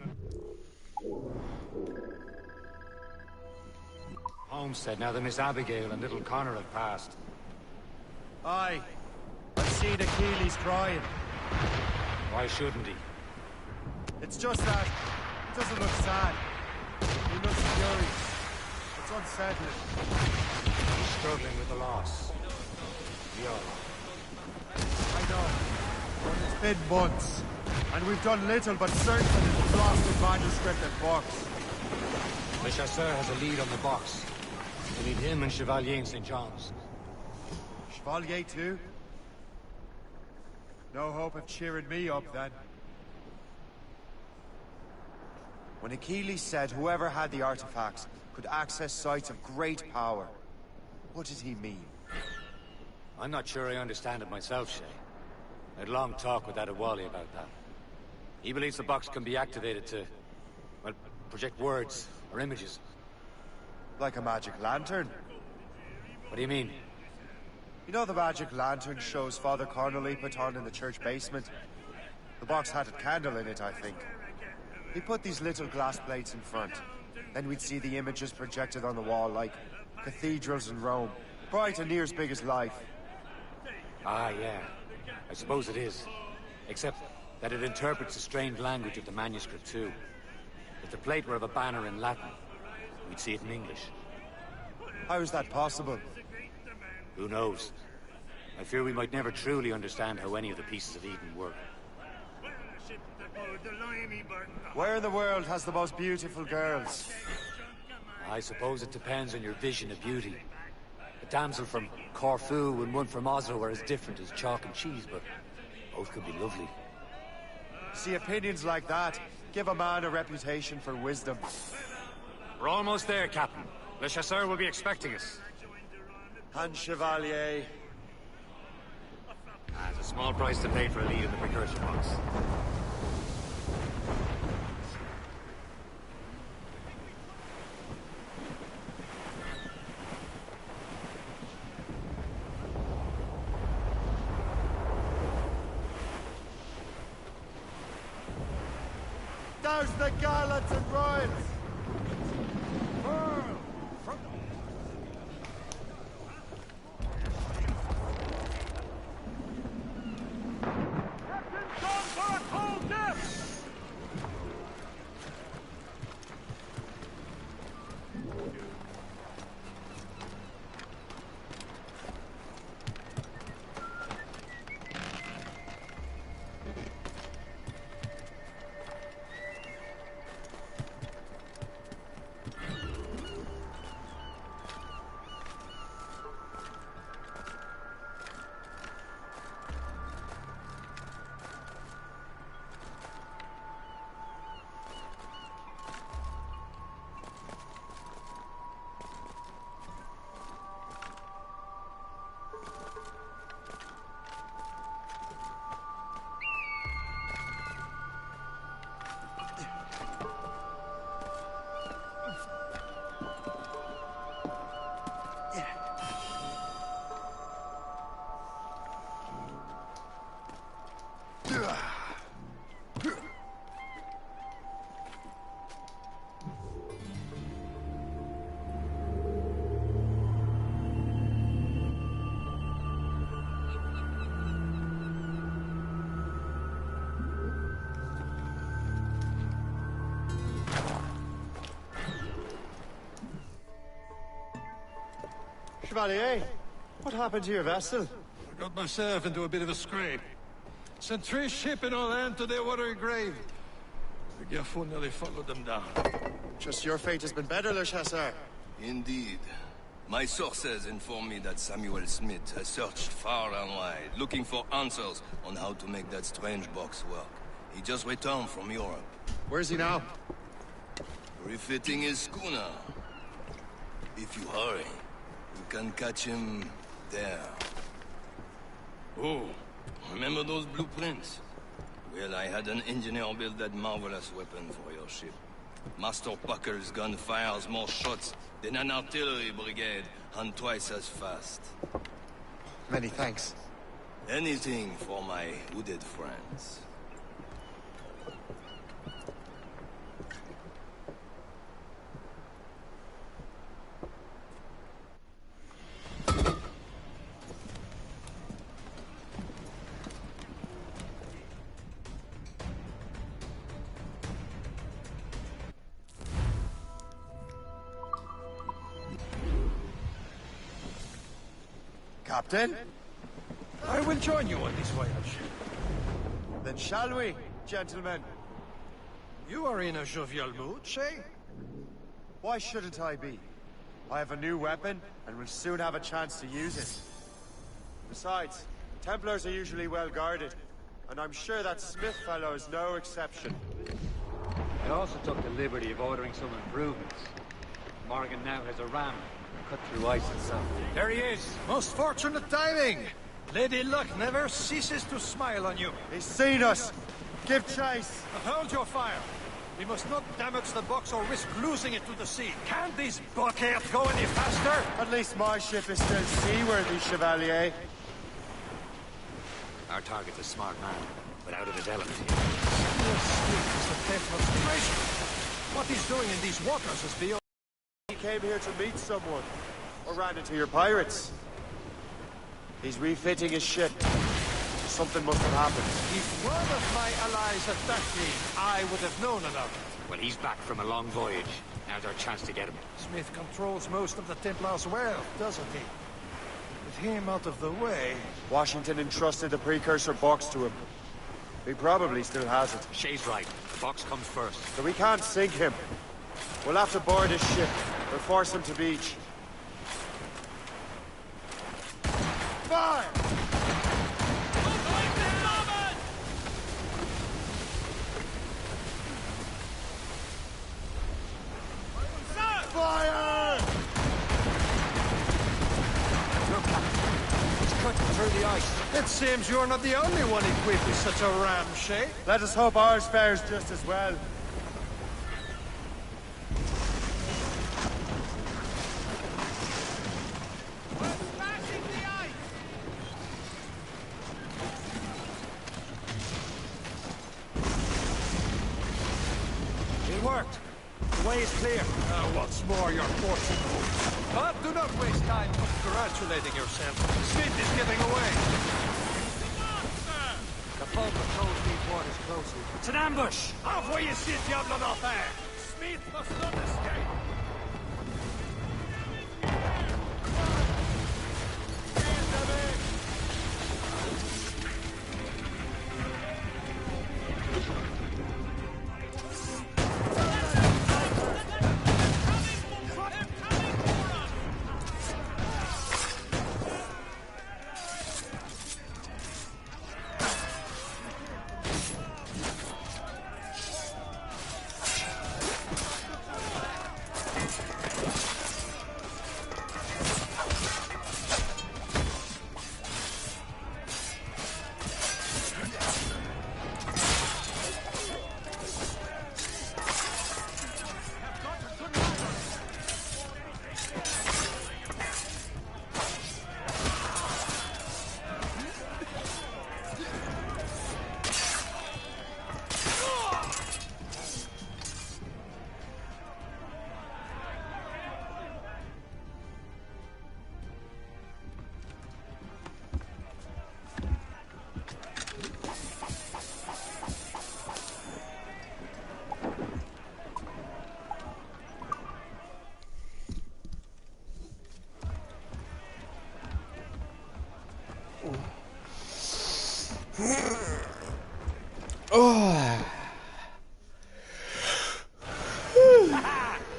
Speaker 6: Holmes said now that Miss Abigail and little Connor have passed.
Speaker 4: Aye. I've seen Achilles crying.
Speaker 6: Why shouldn't he?
Speaker 4: It's just that he doesn't look sad. He looks furious. It's unsettling.
Speaker 6: He's struggling with the loss. We are.
Speaker 4: I know. But it's been months. And we've done little but certain in the blasted manuscript and box.
Speaker 6: Le Chasseur has a lead on the box. We need him and Chevalier in St. John's.
Speaker 4: Chevalier too? No hope of cheering me up then. When Achilles said whoever had the artifacts could access sites of great power, what did he mean?
Speaker 6: I'm not sure I understand it myself, Shay. I had a long talk with Adewale about that. He believes the box can be activated to, well, project words or images.
Speaker 4: Like a magic lantern?
Speaker 6: What do you mean?
Speaker 4: You know the magic lantern shows Father Connolly put on in the church basement? The box had a candle in it, I think. He put these little glass plates in front. Then we'd see the images projected on the wall like cathedrals in Rome. Bright and near as big as life.
Speaker 6: Ah, yeah. I suppose it is. Except that it interprets the strange language of the manuscript too. If the plate were of a banner in Latin, we'd see it in English.
Speaker 4: How is that possible?
Speaker 6: Who knows? I fear we might never truly understand how any of the pieces of Eden work.
Speaker 4: Where in the world has the most beautiful girls?
Speaker 6: I suppose it depends on your vision of beauty. A damsel from Corfu and one from Oslo are as different as chalk and cheese, but both could be lovely.
Speaker 4: See, opinions like that give a man a reputation for wisdom.
Speaker 3: We're almost there, Captain. Le Chasseur will be expecting us.
Speaker 4: And Chevalier.
Speaker 3: It's a small price to pay for a lead in the precursor box.
Speaker 4: Douse the gallants and royals! Chevalier, what happened to your vessel?
Speaker 5: I got myself into a bit of a scrape. Sent 3 ships in our land to their watery grave. The Garfou nearly followed them down.
Speaker 4: Just your fate has been better, Le Chasseur.
Speaker 11: Indeed. My sources inform me that Samuel Smith has searched far and wide, looking for answers on how to make that strange box work. He just returned from Europe.
Speaker 4: Where's he now?
Speaker 11: Refitting his schooner. If you hurry, you can catch him there. Oh, remember those blueprints? Well, I had an engineer build that marvelous weapon for your ship. Master Pucker's gun fires more shots than an artillery brigade, and twice as fast.
Speaker 4: Many thanks.
Speaker 11: Anything for my wounded friends.
Speaker 4: Captain?
Speaker 5: I will join you on this voyage.
Speaker 4: Then shall we, gentlemen?
Speaker 5: You are in a jovial mood, Shay?
Speaker 4: Why shouldn't I be? I have a new weapon, and will soon have a chance to use it. Besides, Templars are usually well guarded, and I'm sure that Smith fellow is no exception.
Speaker 6: I also took the liberty of ordering some improvements. Morgan now has a ram, cut through ice itself.
Speaker 3: There he is!
Speaker 5: Most fortunate timing! Lady Luck never ceases to smile on you.
Speaker 4: He's seen us! Give chase!
Speaker 5: But hold your fire. We must not damage the box or risk losing it to the sea. Can't this blockade go any faster?
Speaker 4: At least my ship is still seaworthy, Chevalier.
Speaker 6: Our target's a smart man, but out of his element here.
Speaker 5: Samuel Smith is the demonstration. What he's doing in these waters is beyond...
Speaker 4: He came here to meet someone, or ran into your pirates. He's refitting his ship. Something must have happened.
Speaker 5: If one of my allies attacked me, I would have known about it.
Speaker 6: Well, he's back from a long voyage. Now's our chance to get him.
Speaker 5: Smith controls most of the Templars' wealth, doesn't he? With him out of the way...
Speaker 4: Washington entrusted the precursor box to him.
Speaker 20: He probably still has it.
Speaker 6: Shay's right. The box comes first.
Speaker 20: So we can't sink him. We'll have to board his ship, or force him to beach. Fire! Fire!
Speaker 6: Look, Captain. He's cutting through the ice.
Speaker 5: It seems you're not the only one equipped with such a ram, Shay.
Speaker 20: Let us hope ours fares just as well.
Speaker 6: It worked. The way is clear.
Speaker 5: What's more, you're fortunate. But do not waste time congratulating yourself. Smith is giving away.
Speaker 6: The boat patrols these waters closely. It's an ambush!
Speaker 5: Off where you sit, Diablo d'Enfer! Smith must not escape.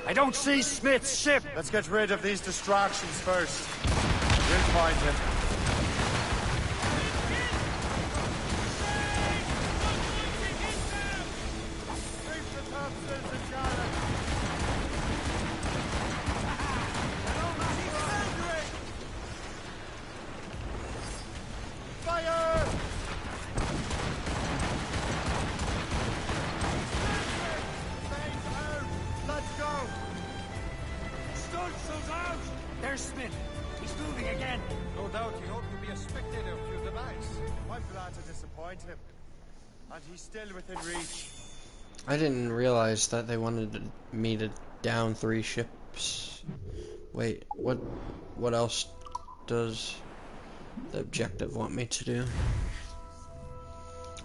Speaker 6: I don't see Smith's ship!
Speaker 20: Let's get rid of these distractions first. We'll find him. Fire! Let's go!
Speaker 6: Stunts out! There's Smith. He's moving again.
Speaker 5: No doubt he hoped to be a spectator of your demise.
Speaker 20: I'm glad to disappoint him. And he's still within reach.
Speaker 1: I didn't realize that they wanted me to down 3 ships. Wait, what else does the objective want me to do?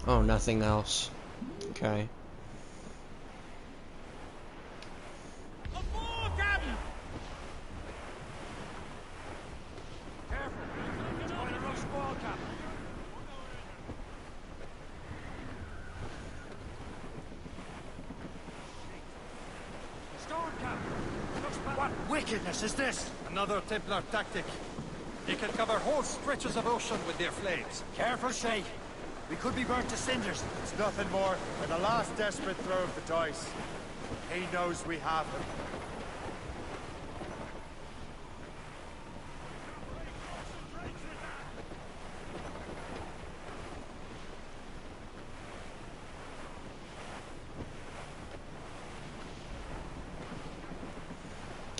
Speaker 1: Oh, nothing else. Okay.
Speaker 6: What wickedness is this?
Speaker 5: Another Templar tactic. They can cover whole stretches of ocean with their flames.
Speaker 6: Careful, Shay. We could be burnt to cinders.
Speaker 20: It's nothing more than a last desperate throw of the dice. He knows we have him.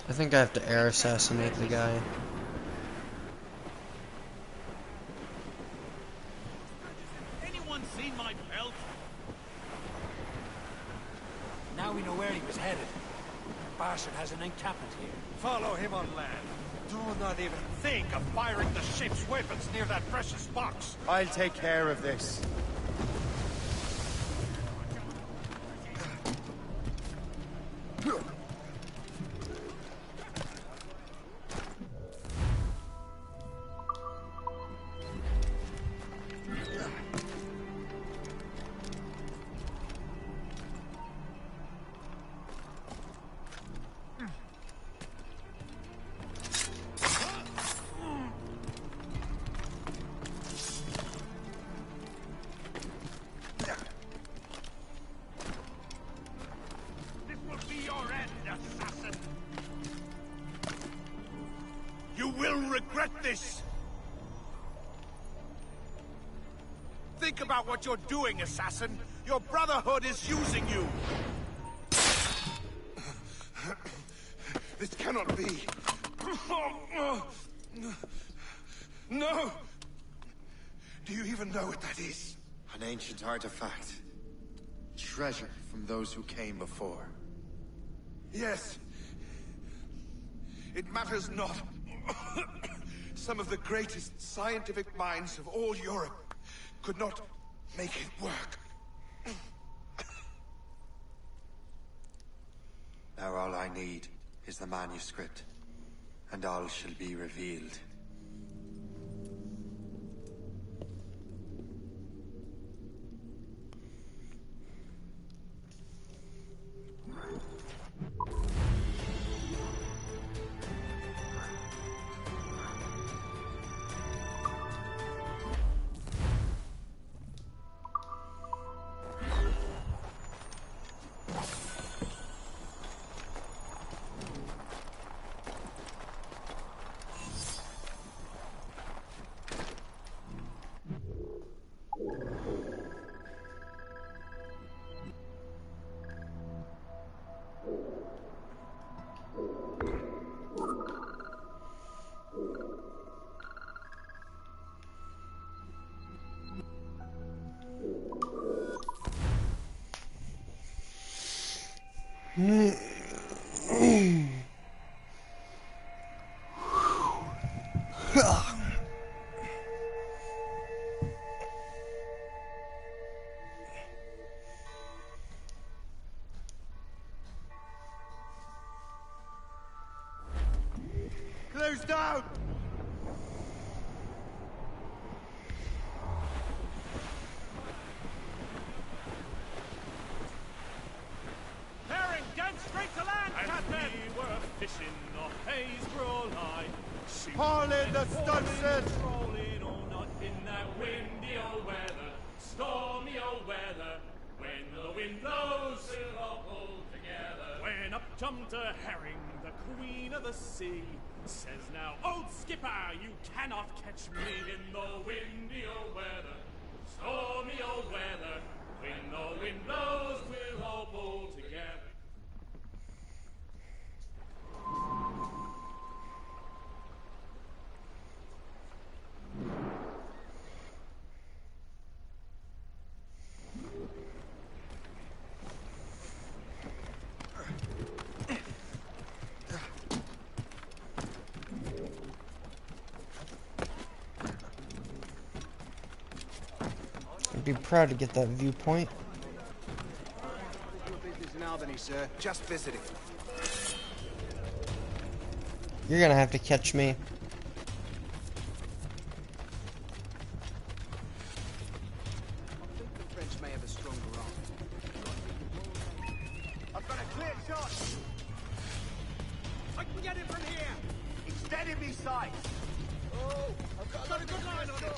Speaker 1: I think I have to air assassinate the guy.
Speaker 21: Anyone seen my belt?
Speaker 6: Now we know where he was headed. Bastard has an encampment here.
Speaker 5: Follow him on land. Do not even think of firing the ship's weapons near that precious box.
Speaker 20: I'll take care of this.
Speaker 12: regret this! Think about what you're doing, assassin! Your Brotherhood is using you! This cannot be! No! Do you even know what that is?
Speaker 4: An ancient artifact. Treasure from those who came before.
Speaker 12: Yes. It matters not. Some of the greatest scientific minds of all Europe could not make it work.
Speaker 4: Now all I need is the manuscript, and all shall be revealed.
Speaker 12: Close down!
Speaker 21: Herring, get straight to land, Captain! We were fishing off Haysbro line.
Speaker 12: Haul in the stunsail!
Speaker 21: Rolling all night in that windy old weather, stormy old weather. When the wind blows, we'll all pull together. When up jumped a herring, the queen of the sea, says now, old skipper, you cannot catch me in the windy old weather, stormy old weather. When the wind blows, we'll all pull together.
Speaker 1: I'd be proud to get that viewpoint.
Speaker 4: Your business in Albany, sir. Just visiting.
Speaker 1: You're gonna have to catch me.
Speaker 4: I think the French may have a stronger arm.
Speaker 12: I've got a clear shot! I can get it from here! It's dead in me sights! Oh, I've got a good line on it!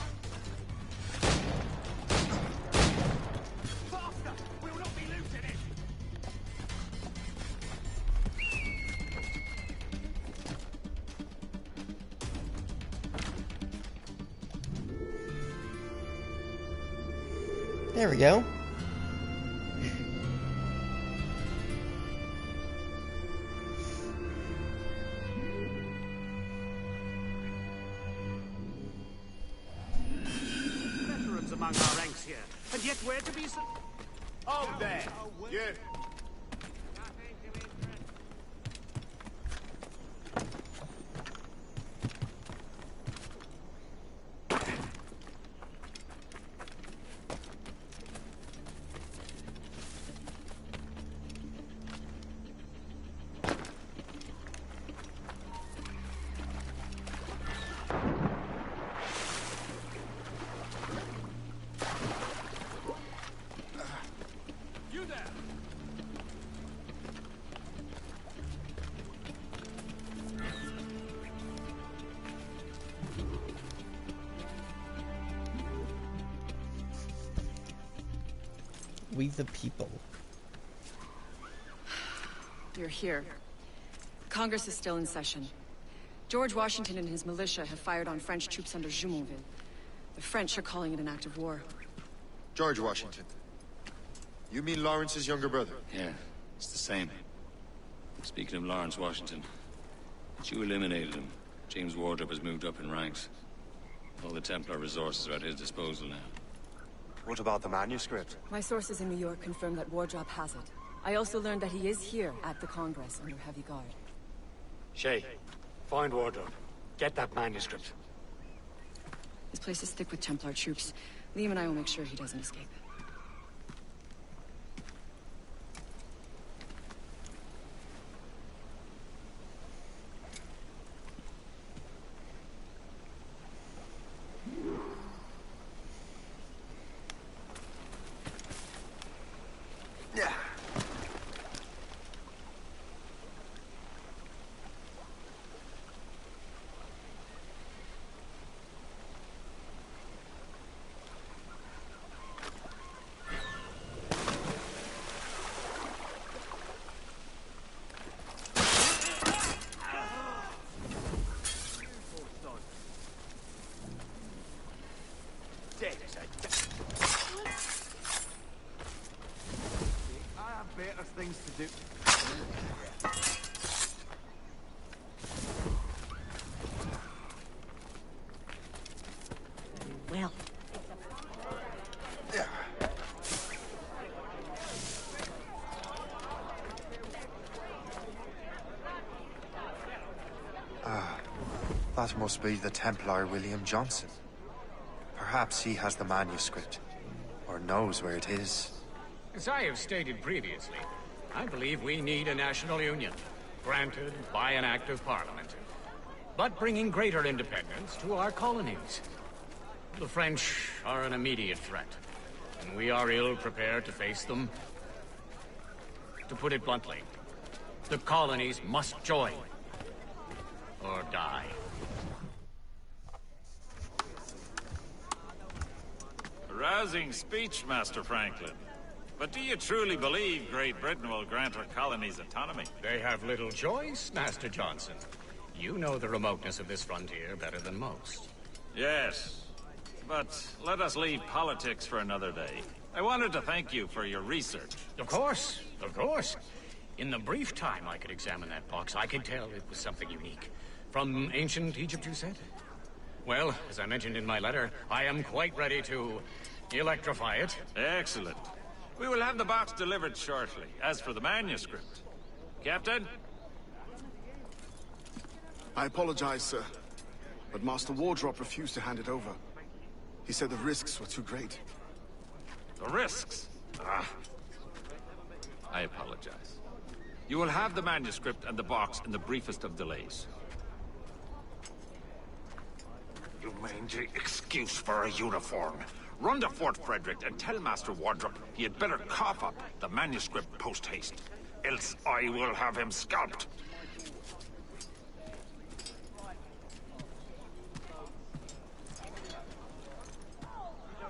Speaker 12: Faster! We'll not be losing it!
Speaker 1: There we go.
Speaker 21: Veterans among our ranks here, and yet we're to be so...
Speaker 12: Oh, there! You!
Speaker 21: You there!
Speaker 1: We the people.
Speaker 9: You're here. Congress is still in session. George Washington and his militia have fired on French troops under Jumonville. The French are calling it an act of war.
Speaker 4: George Washington. You mean Lawrence's younger brother?
Speaker 6: Yeah, it's the same. Speaking of Lawrence Washington, since you eliminated him, James Wardrop has moved up in ranks. All the Templar resources are at his disposal now.
Speaker 20: What about the manuscript?
Speaker 9: My sources in New York confirm that Wardrop has it. I also learned that he is here at the Congress under heavy guard.
Speaker 6: Shay, find Wardrop. Get that manuscript.
Speaker 9: This place is thick with Templar troops. Liam and I will make sure he doesn't escape.
Speaker 2: Better things to do.
Speaker 25: Well.
Speaker 4: That must be the Templar William Johnson. Perhaps he has the manuscript, or knows where it is.
Speaker 15: As I have stated previously, I believe we need a national union, granted by an act of parliament, but bringing greater independence to our colonies. The French are an immediate threat, and we are ill prepared to face them. To put it bluntly, the colonies must join, or die.
Speaker 16: A rousing speech, Master Franklin. But do you truly believe Great Britain will grant her colonies autonomy?
Speaker 15: They have little choice, Master Johnson. You know the remoteness of this frontier better than most.
Speaker 16: Yes, but let us leave politics for another day. I wanted to thank you for your research.
Speaker 15: Of course, of course. In the brief time I could examine that box, I could tell it was something unique. From ancient Egypt, you said? Well, as I mentioned in my letter, I am quite ready to electrify it.
Speaker 16: Excellent. We will have the box delivered shortly. As for the manuscript... Captain?
Speaker 14: I apologize, sir. But Master Wardrop refused to hand it over. He said the risks were too great.
Speaker 16: The risks? Ah. I apologize. You will have the manuscript and the box in the briefest of delays.
Speaker 12: You mangy excuse for a uniform. Run to Fort Frederick and tell Master Wardrop he had better cough up the manuscript post-haste. Else I will have him scalped.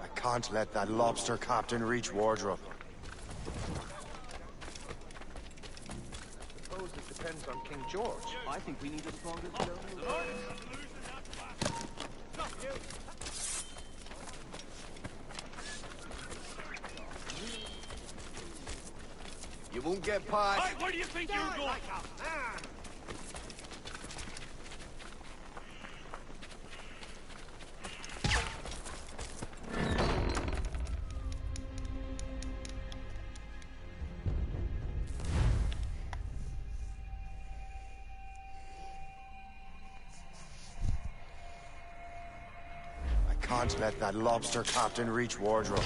Speaker 4: I can't let that lobster captain reach Wardrop.
Speaker 2: I suppose it depends on King George. I think we need a stronger colonial.
Speaker 17: You won't get past.
Speaker 21: Hey, where do you think you're going? Like a man.
Speaker 4: I can't let that lobster captain reach Wardrop.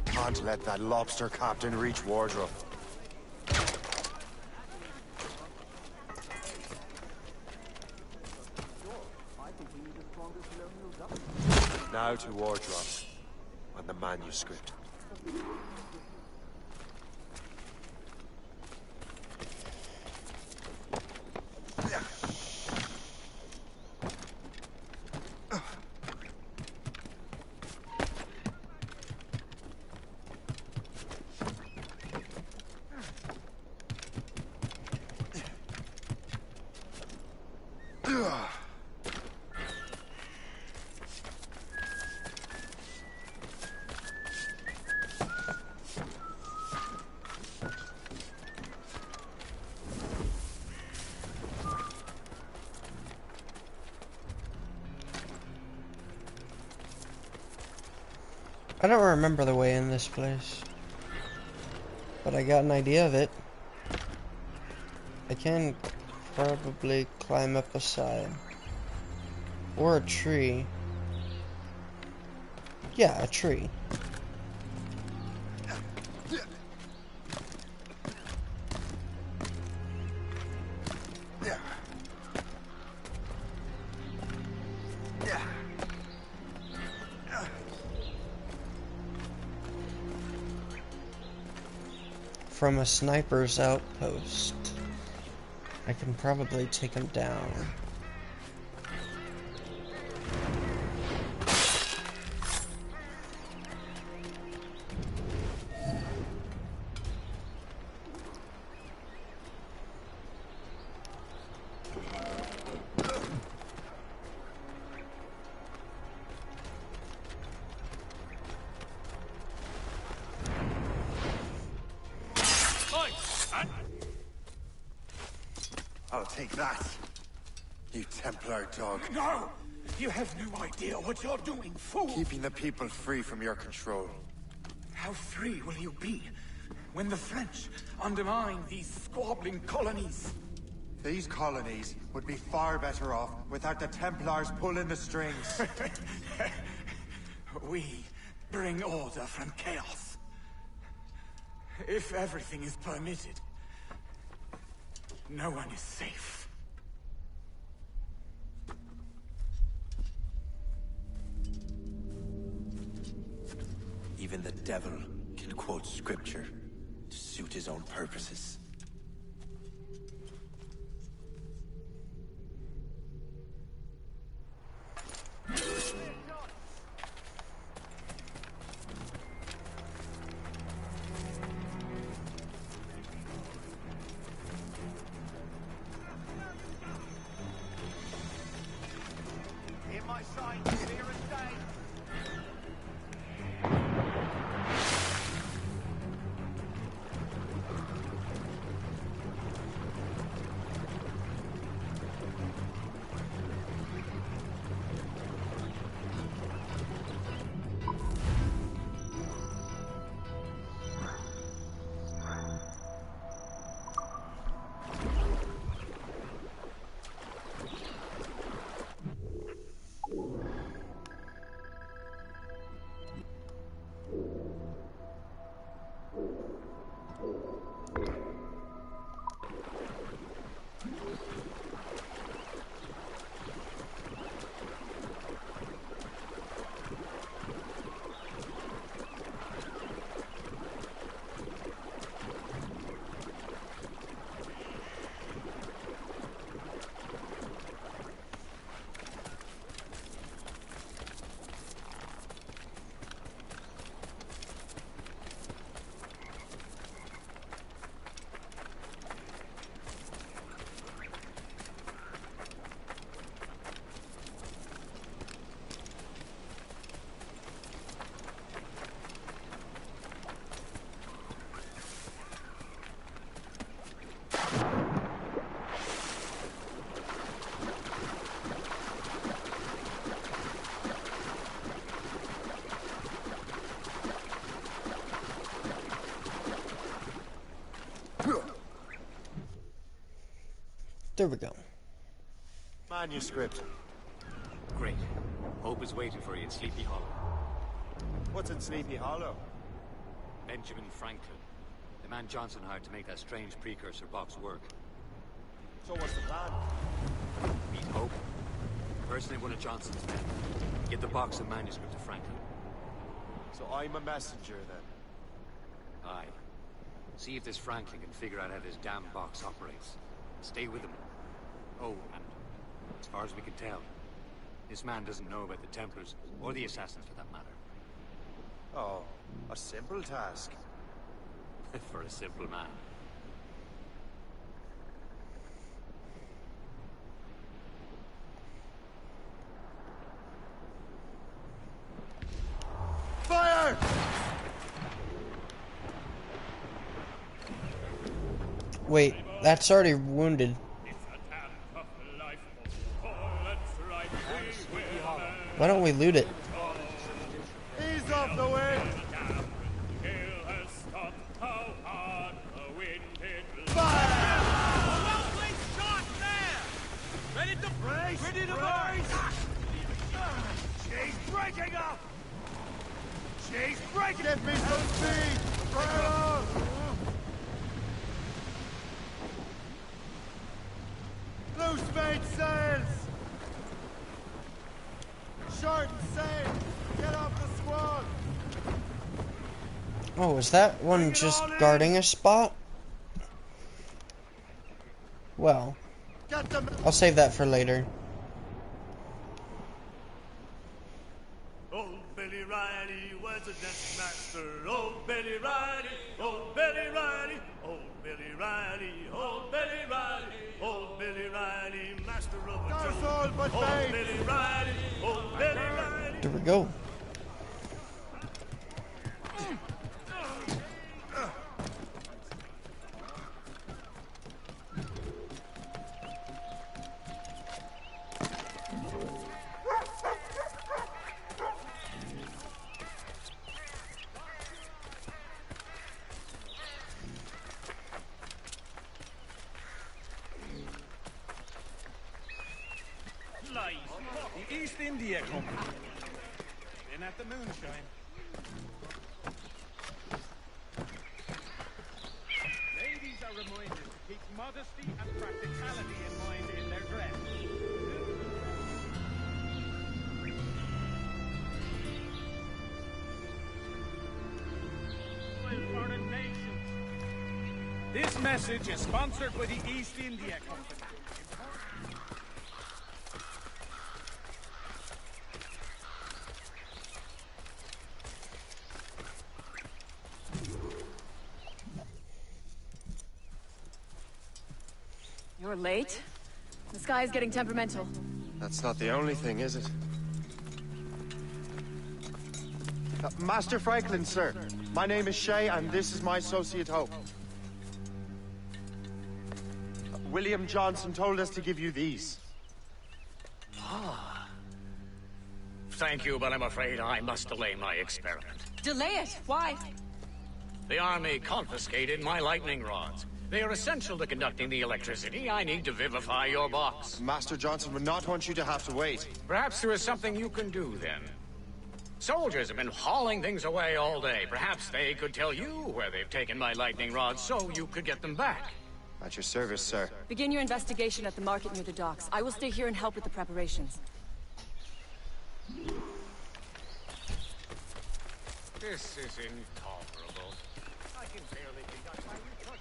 Speaker 4: Can't let that lobster captain reach Wardrop. Now to Wardrop and the manuscript.
Speaker 1: I don't remember the way in this place, but I got an idea of it. I can probably climb up a side. Or a tree. Yeah, a tree. From a sniper's outpost, I can probably take him down.
Speaker 4: I'll take that, you Templar dog.
Speaker 12: No! You have no idea what you're doing, fool!
Speaker 4: Keeping the people free from your control.
Speaker 12: How free will you be when the French undermine these squabbling colonies?
Speaker 4: These colonies would be far better off without the Templars pulling the strings.
Speaker 12: We bring order from chaos. If everything is permitted, no one is safe.
Speaker 8: Even the devil can quote scripture to suit his own purposes.
Speaker 2: In my sight, clear as day.
Speaker 1: There we go.
Speaker 4: Manuscript.
Speaker 6: Great. Hope is waiting for you in Sleepy Hollow.
Speaker 4: What's in Sleepy Hollow?
Speaker 6: Benjamin Franklin. The man Johnson hired to make that strange precursor box work.
Speaker 4: So what's the plan?
Speaker 6: Meet Hope. Personally one of Johnson's men. Get the box and manuscript to Franklin.
Speaker 4: So I'm a messenger then?
Speaker 6: Aye. See if this Franklin can figure out how this damn box operates. Stay with him. Oh, and as far as we can tell, this man doesn't know about the Templars, or the Assassins for that matter.
Speaker 4: Oh, a simple task.
Speaker 6: For a simple man.
Speaker 4: Fire!
Speaker 1: Wait, that's already wounded. Why don't we loot it?
Speaker 4: Ease off the way! Break it! Give me some speed! Fire! Loose mainsails! Short and safe! Get off the squad!
Speaker 1: Oh, is that one just guarding a spot? Well, I'll save that for later.
Speaker 21: Old Billy Riley was a dancing master. Old Billy Riley, old Billy Riley, old Billy Riley, old Billy Riley, old Billy Riley, master of a joke. Old Billy Riley, old Billy Riley.
Speaker 1: There we go.
Speaker 21: The East India Company. In at the moonshine. Ladies are reminded to keep modesty and practicality in mind in their dress. Foreign nations. This message is sponsored by the East India Company.
Speaker 9: You're late. The sky is getting temperamental.
Speaker 20: That's not the only thing, is it? Master Franklin, sir. My name is Shay, and this is my associate Hope. William Johnson told us to give you these.
Speaker 15: Ah. Thank you, but I'm afraid I must delay my experiment.
Speaker 9: Delay it? Why?
Speaker 15: The army confiscated my lightning rods. They are essential to conducting the electricity I need to vivify your box.
Speaker 20: Master Johnson would not want you to have to wait.
Speaker 15: Perhaps there is something you can do, then. Soldiers have been hauling things away all day. Perhaps they could tell you where they've taken my lightning rods so you could get them back.
Speaker 20: At your service, sir.
Speaker 9: Begin your investigation at the market near the docks. I will stay here and help with the preparations.
Speaker 15: This is intolerable. I can barely conduct my research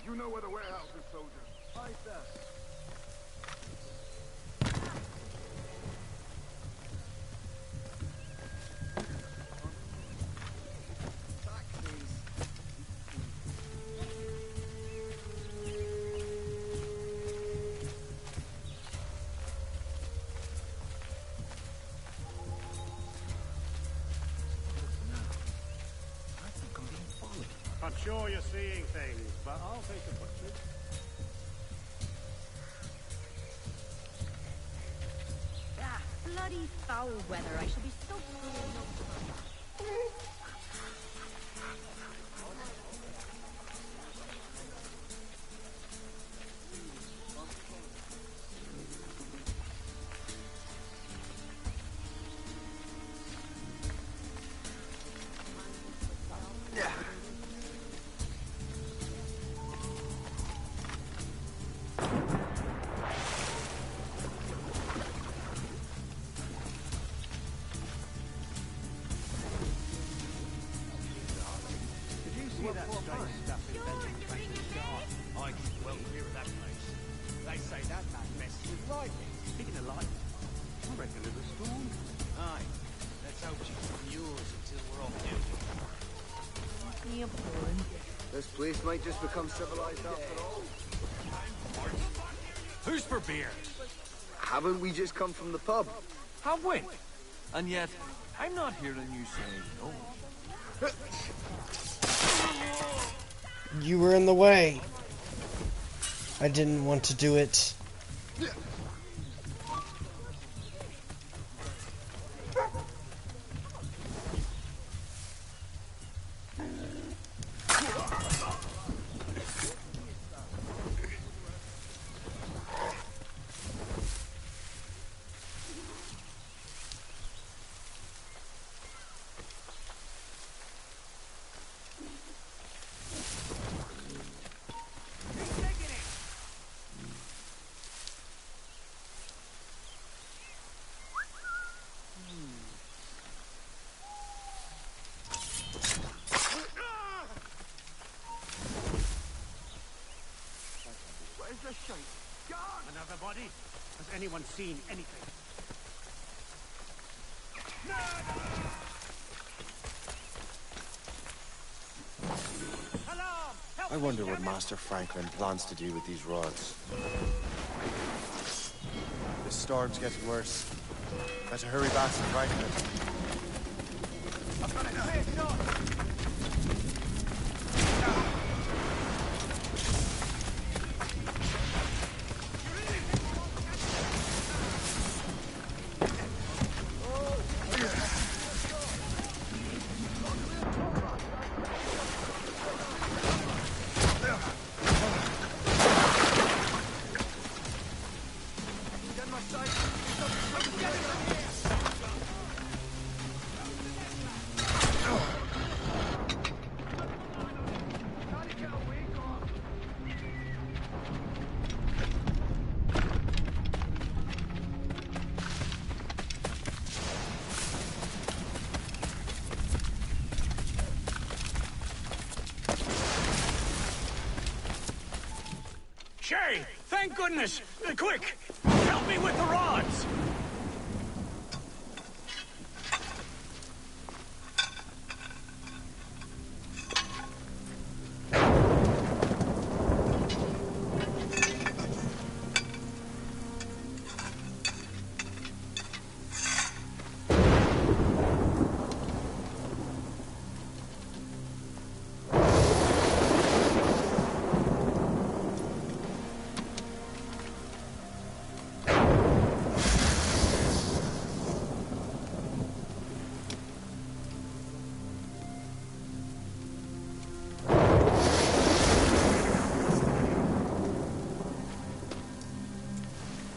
Speaker 14: You know where the warehouse is, soldier. Find that.
Speaker 21: I'm sure you're seeing things, but I'll take a butcher.
Speaker 25: Ah, bloody foul weather. I shall be so cool in no time.
Speaker 17: This place might just become civilized after all.
Speaker 5: Who's for beer?
Speaker 17: Haven't we just come from the pub?
Speaker 5: Have we? And yet, I'm not hearing you say no.
Speaker 1: You were in the way. I didn't want to do it.
Speaker 5: Where's the shite? Another body? Has anyone seen anything?
Speaker 20: I wonder what Master Franklin plans to do with these rods. This storm's getting worse. Better hurry back to Franklin.
Speaker 5: Shay! Thank goodness! Quick! Help me with the rods!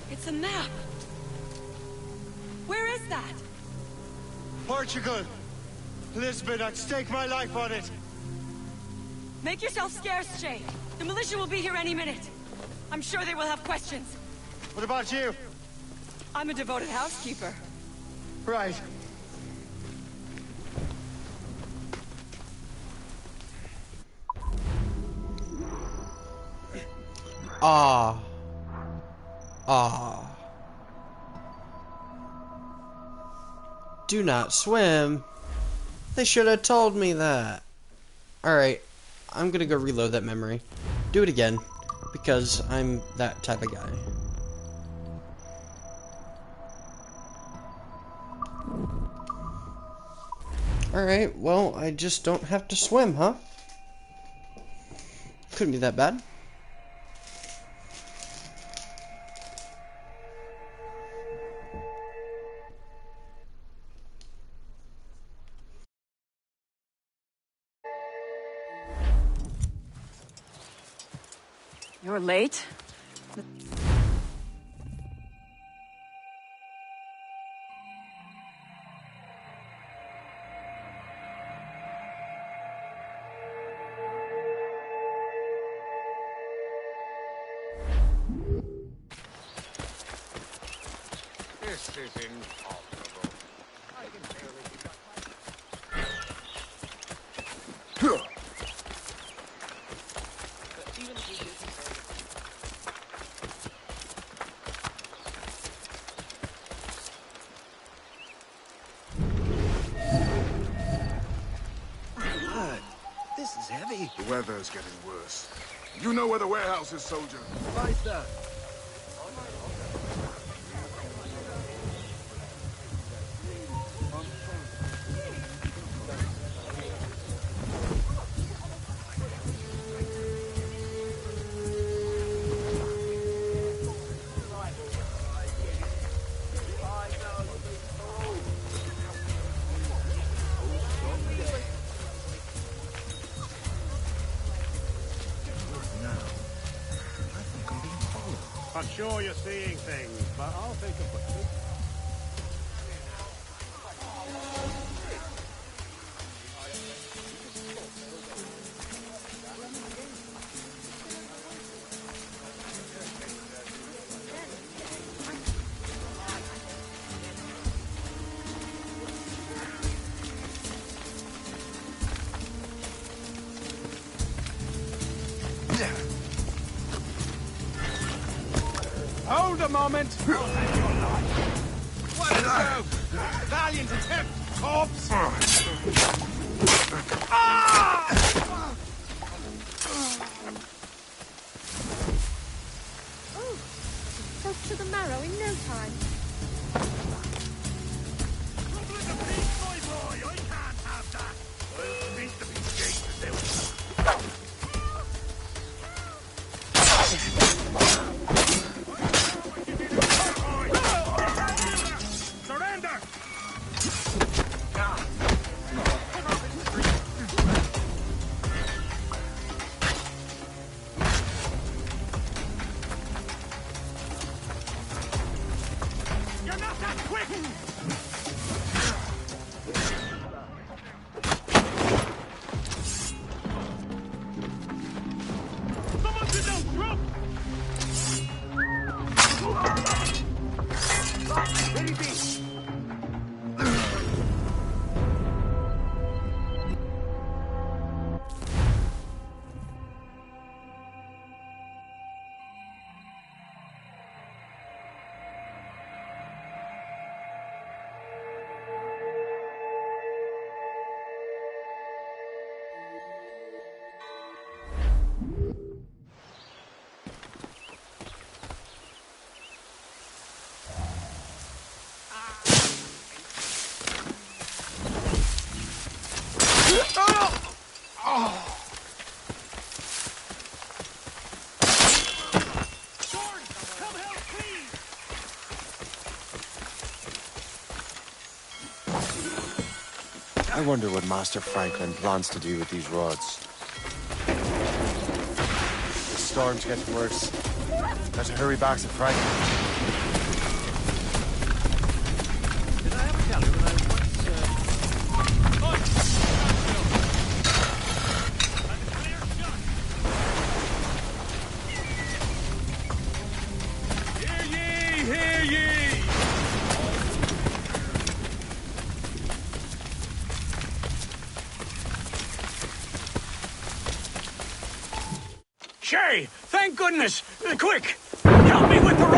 Speaker 9: It's a map. Where is that?
Speaker 20: Portugal! Lisbon, I'd stake my life on it!
Speaker 9: Make yourself scarce, Shay. The militia will be here any minute. I'm sure they will have questions.
Speaker 20: What about you?
Speaker 9: I'm a devoted housekeeper.
Speaker 20: Right.
Speaker 1: Ah. Ah. Do not swim. They should have told me that. Alright, I'm gonna go reload that memory. Do it again, because I'm that type of guy. Alright, well, I just don't have to swim, huh? Couldn't be that bad.
Speaker 9: You're late?
Speaker 15: This is impossible. I can barely keep up.
Speaker 17: This is heavy.
Speaker 14: The weather is getting worse. You know where the warehouse is, soldier.
Speaker 17: Right there.
Speaker 10: I'm sure you're seeing things, but I'll think of what to. Hold a moment!
Speaker 21: What a joke! Valiant attempt, corpse!
Speaker 18: Oh, soaked to the marrow in no time.
Speaker 10: Surrender! You're not that quick! Someone sit down, drop! Ready, be!
Speaker 20: I wonder what Master Franklin plans to do with these rods. The storm's getting worse. Better hurry back to Franklin.
Speaker 10: Did I ever tell you that I once, Hear ye! Hear ye! Shay! Thank goodness! Quick! Help me with the rope!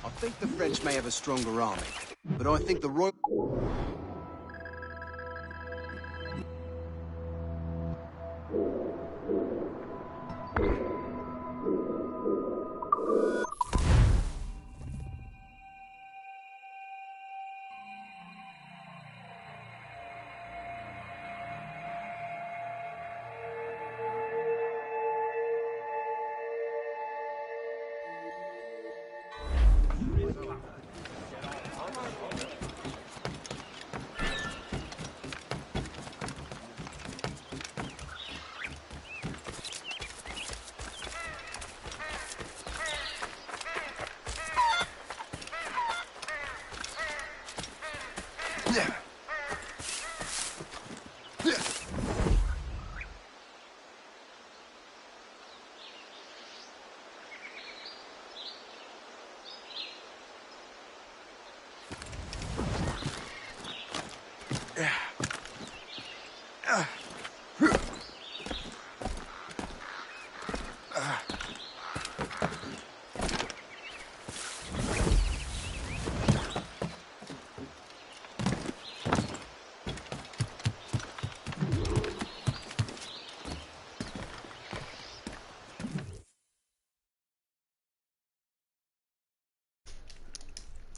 Speaker 19: I think the French may have a stronger army, but I think the Royal...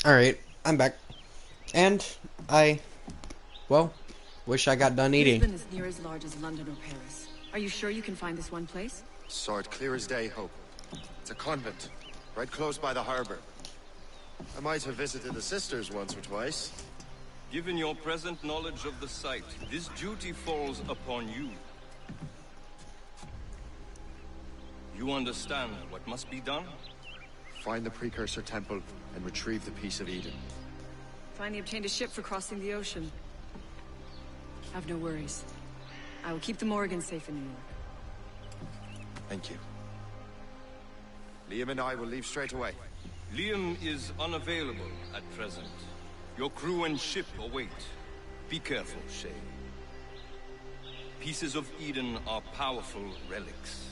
Speaker 1: Alright, I'm back. And I, well, wish I got done eating.
Speaker 9: Lisbon is near as large as London or Paris. Are you sure you can find this one place?
Speaker 20: Saw it clear as day, Hope. It's a convent, right close by the harbor. I might have visited the sisters once or twice.
Speaker 11: Given your present knowledge of the site, this duty falls upon you. You understand what must be done?
Speaker 20: Find the precursor temple and retrieve the piece of Eden.
Speaker 9: Finally obtained a ship for crossing the ocean. Have no worries. I will keep the Morrigan safe in New York.
Speaker 20: Thank you. Liam and I will leave straight away.
Speaker 11: Liam is unavailable at present. Your crew and ship await. Be careful, Shay. Pieces of Eden are powerful relics.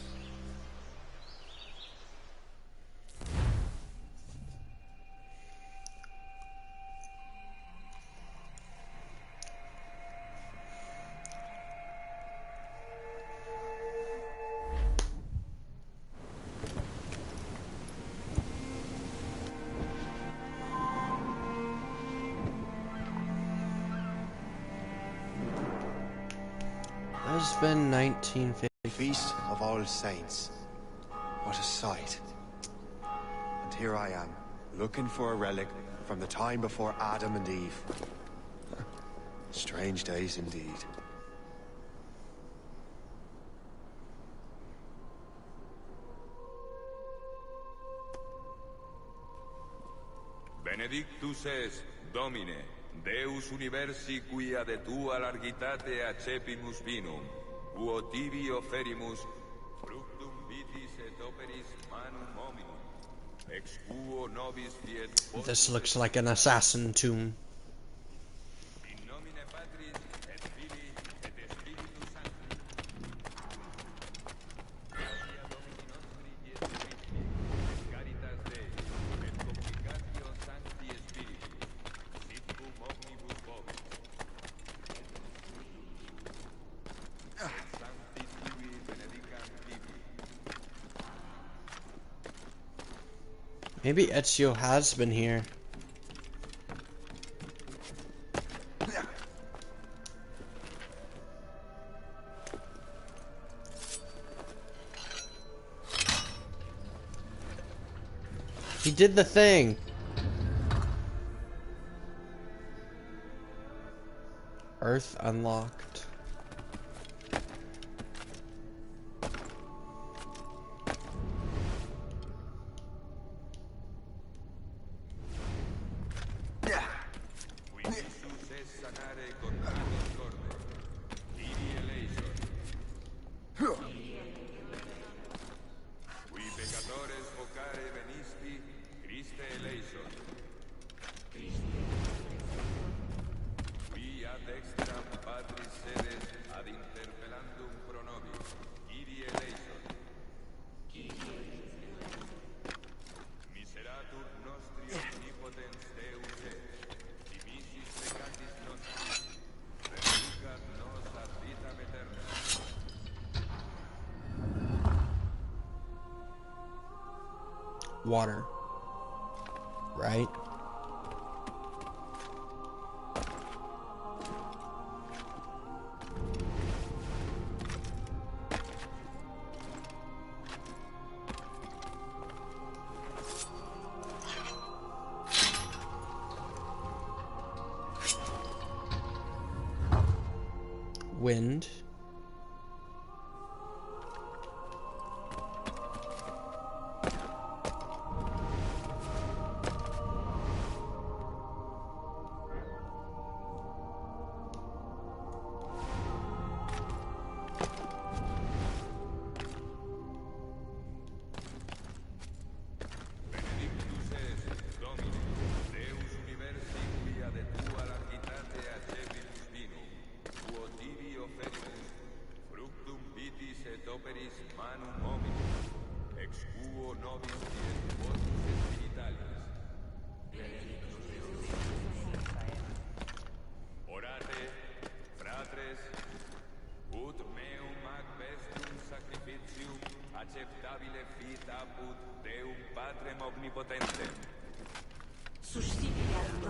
Speaker 1: Lisbon, 1950.
Speaker 20: Feast of All Saints. What a sight. And here I am, looking for a relic from the time before Adam and Eve. Strange days indeed.
Speaker 16: Benedictus es, Domine, Deus universi quia de tua largitate accepimus vinum, uo tibi offerimus, fructum vitis et operis manum hominum, ex quo nobis fiet.
Speaker 1: This looks like an assassin tomb.
Speaker 16: In nomine Patris et Filii et Spiritus Sancti. Gratia Domini nostri Iesu Christi, et caritas Dei, et communicatio Sancti Spiritus, sitcum omnibus vobis. Sancti tibi benedicam tibi.
Speaker 1: Maybe Ezio has been here. He did the thing. Earth unlocked.
Speaker 16: Qui Iesus es sanare contados corde, Kyrie eleison. Qui peccatores vocare venisti, Christe eleison. Qui ad extram Patris sedes ad interpellandum pro nobis, Kyrie eleison. Miseratur nostri omnipotens Deus et, dimisis peccatis nostri, reducat nos ad vitam aeterna.
Speaker 1: Water. Right? Wind.
Speaker 16: Benedictus es, Domine, Deus universi quia de tua largitate accepimus vinum, quo tibi offerimus, fructum vitis et operis manum hominum, ex quo nobis fiet votus spiritualis. Orate, fratres, ut meum ac vestum sacrificium acceptabile fit apud Deum Patrem omnipotentem.
Speaker 7: Suscipiat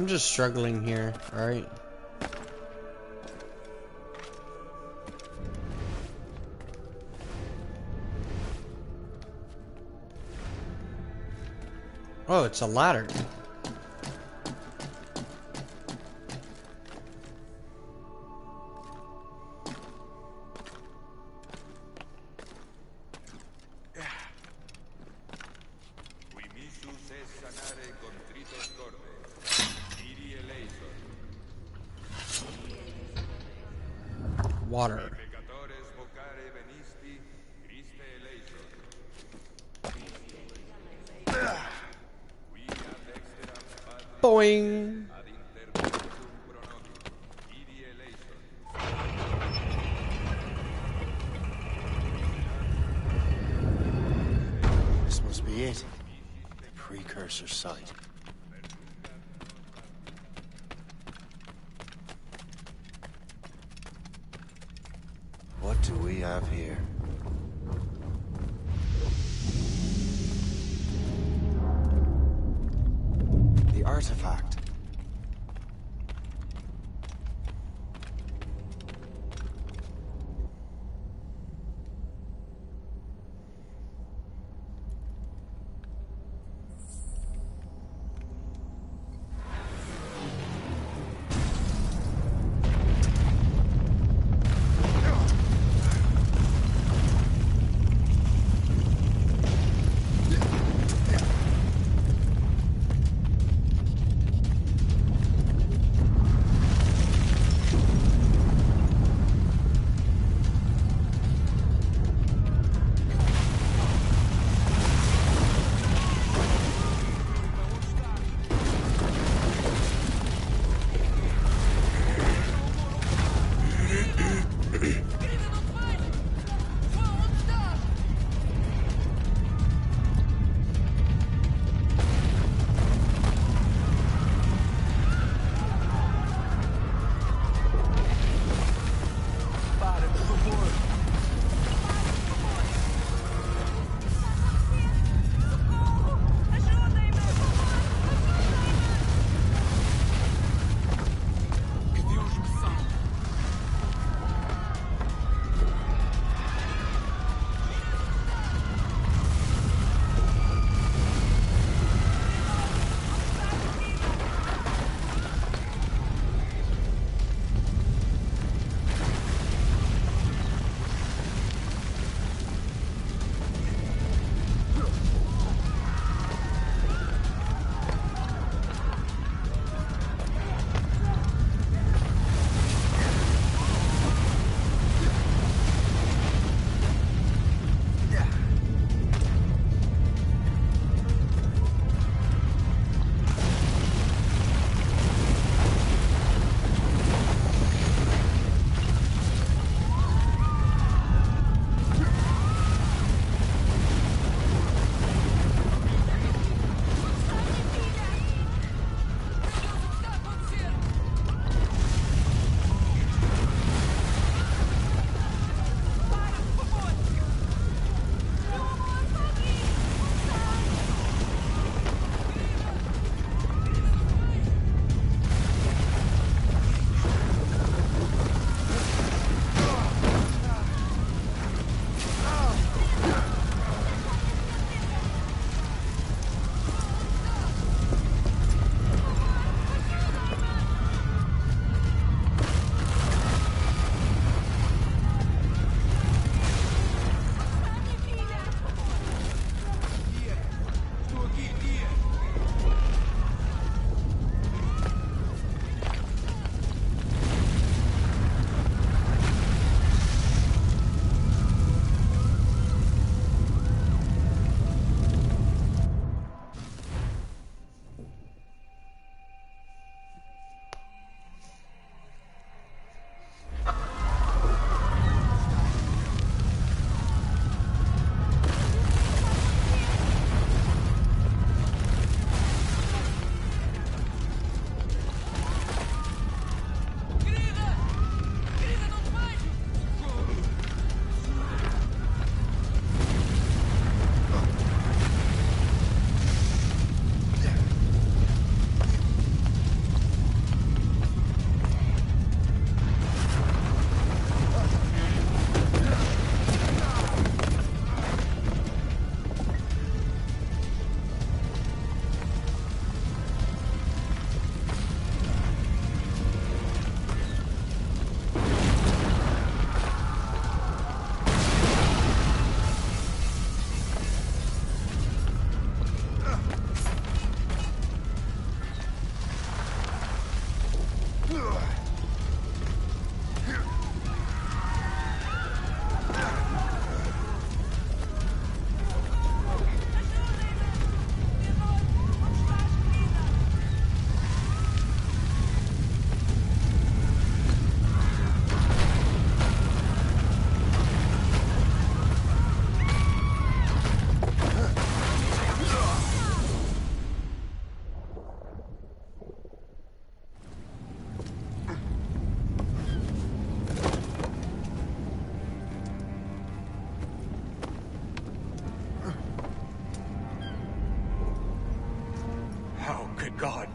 Speaker 1: I'm just struggling here, alright? Oh, it's a ladder. Water. Boing.
Speaker 20: This must be it. The precursor site. What do we have here? The artifact.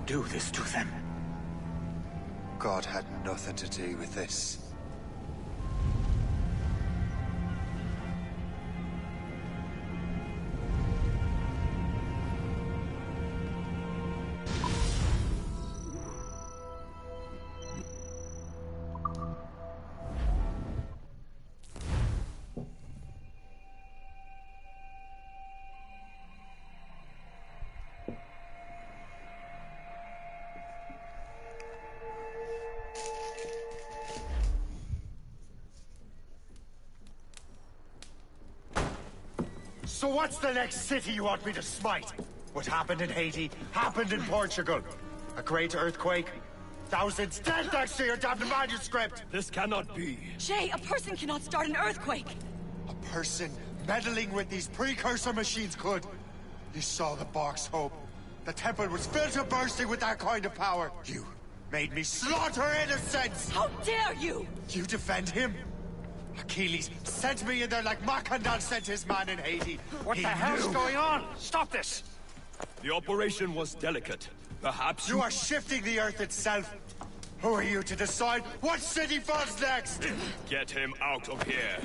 Speaker 8: do this to them. God had nothing to do with this.
Speaker 4: So what's the next city you want me to smite? What happened in Haiti happened in Portugal. A great earthquake. Thousands dead thanks to your damned manuscript!
Speaker 10: This cannot be.
Speaker 9: Shay, a person cannot start an earthquake!
Speaker 4: A person meddling with these precursor machines could. You saw the box, Hope. The temple was filled to bursting with that kind of power. You made me slaughter innocents!
Speaker 9: How dare you!
Speaker 4: You defend him? Achilles sent me in there like Macandal sent his man in Haiti.
Speaker 10: What the hell's going on? Stop this! The operation was delicate. Perhaps
Speaker 4: you are shifting the earth itself. Who are you to decide what city falls next?
Speaker 10: Get him out of here.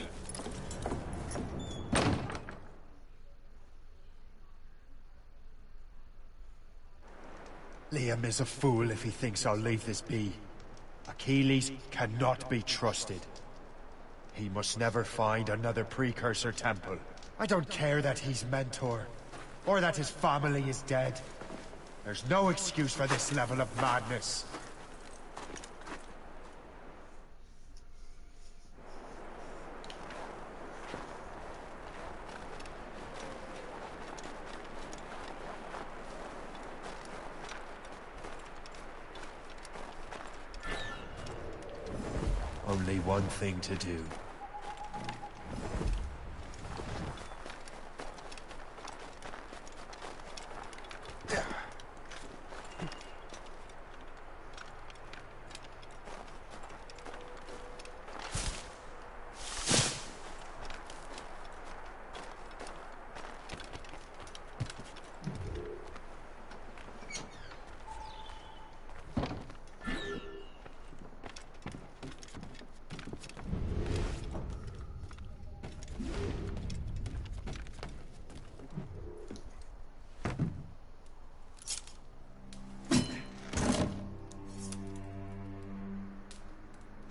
Speaker 4: Liam is a fool if he thinks I'll leave this be. Achilles cannot be trusted. He must never find another precursor temple. I don't care that he's mentor, or that his family is dead. There's no excuse for this level of madness. Only one thing to do.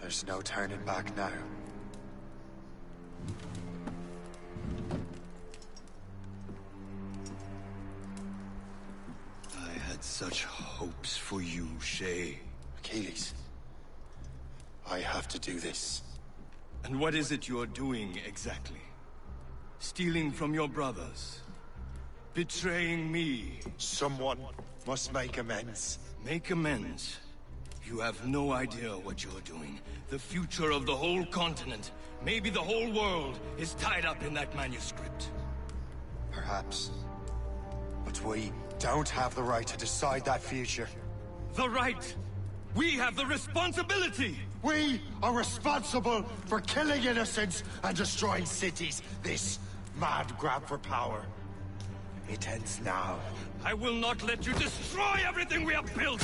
Speaker 4: There's no turning back now.
Speaker 11: I had such hopes for you, Shay.
Speaker 8: Achilles, I have to do this.
Speaker 11: And what is it you're doing exactly? Stealing from your brothers? Betraying me?
Speaker 4: Someone must make amends.
Speaker 11: Make amends? You have no idea what you're doing. The future of the whole continent, maybe the whole world, is tied up in that manuscript.
Speaker 8: Perhaps.
Speaker 4: But we don't have the right to decide that future.
Speaker 11: The right! We have the responsibility!
Speaker 4: We are responsible for killing innocents and destroying cities. This mad grab for power. It ends now.
Speaker 11: I will not let you destroy everything we have built!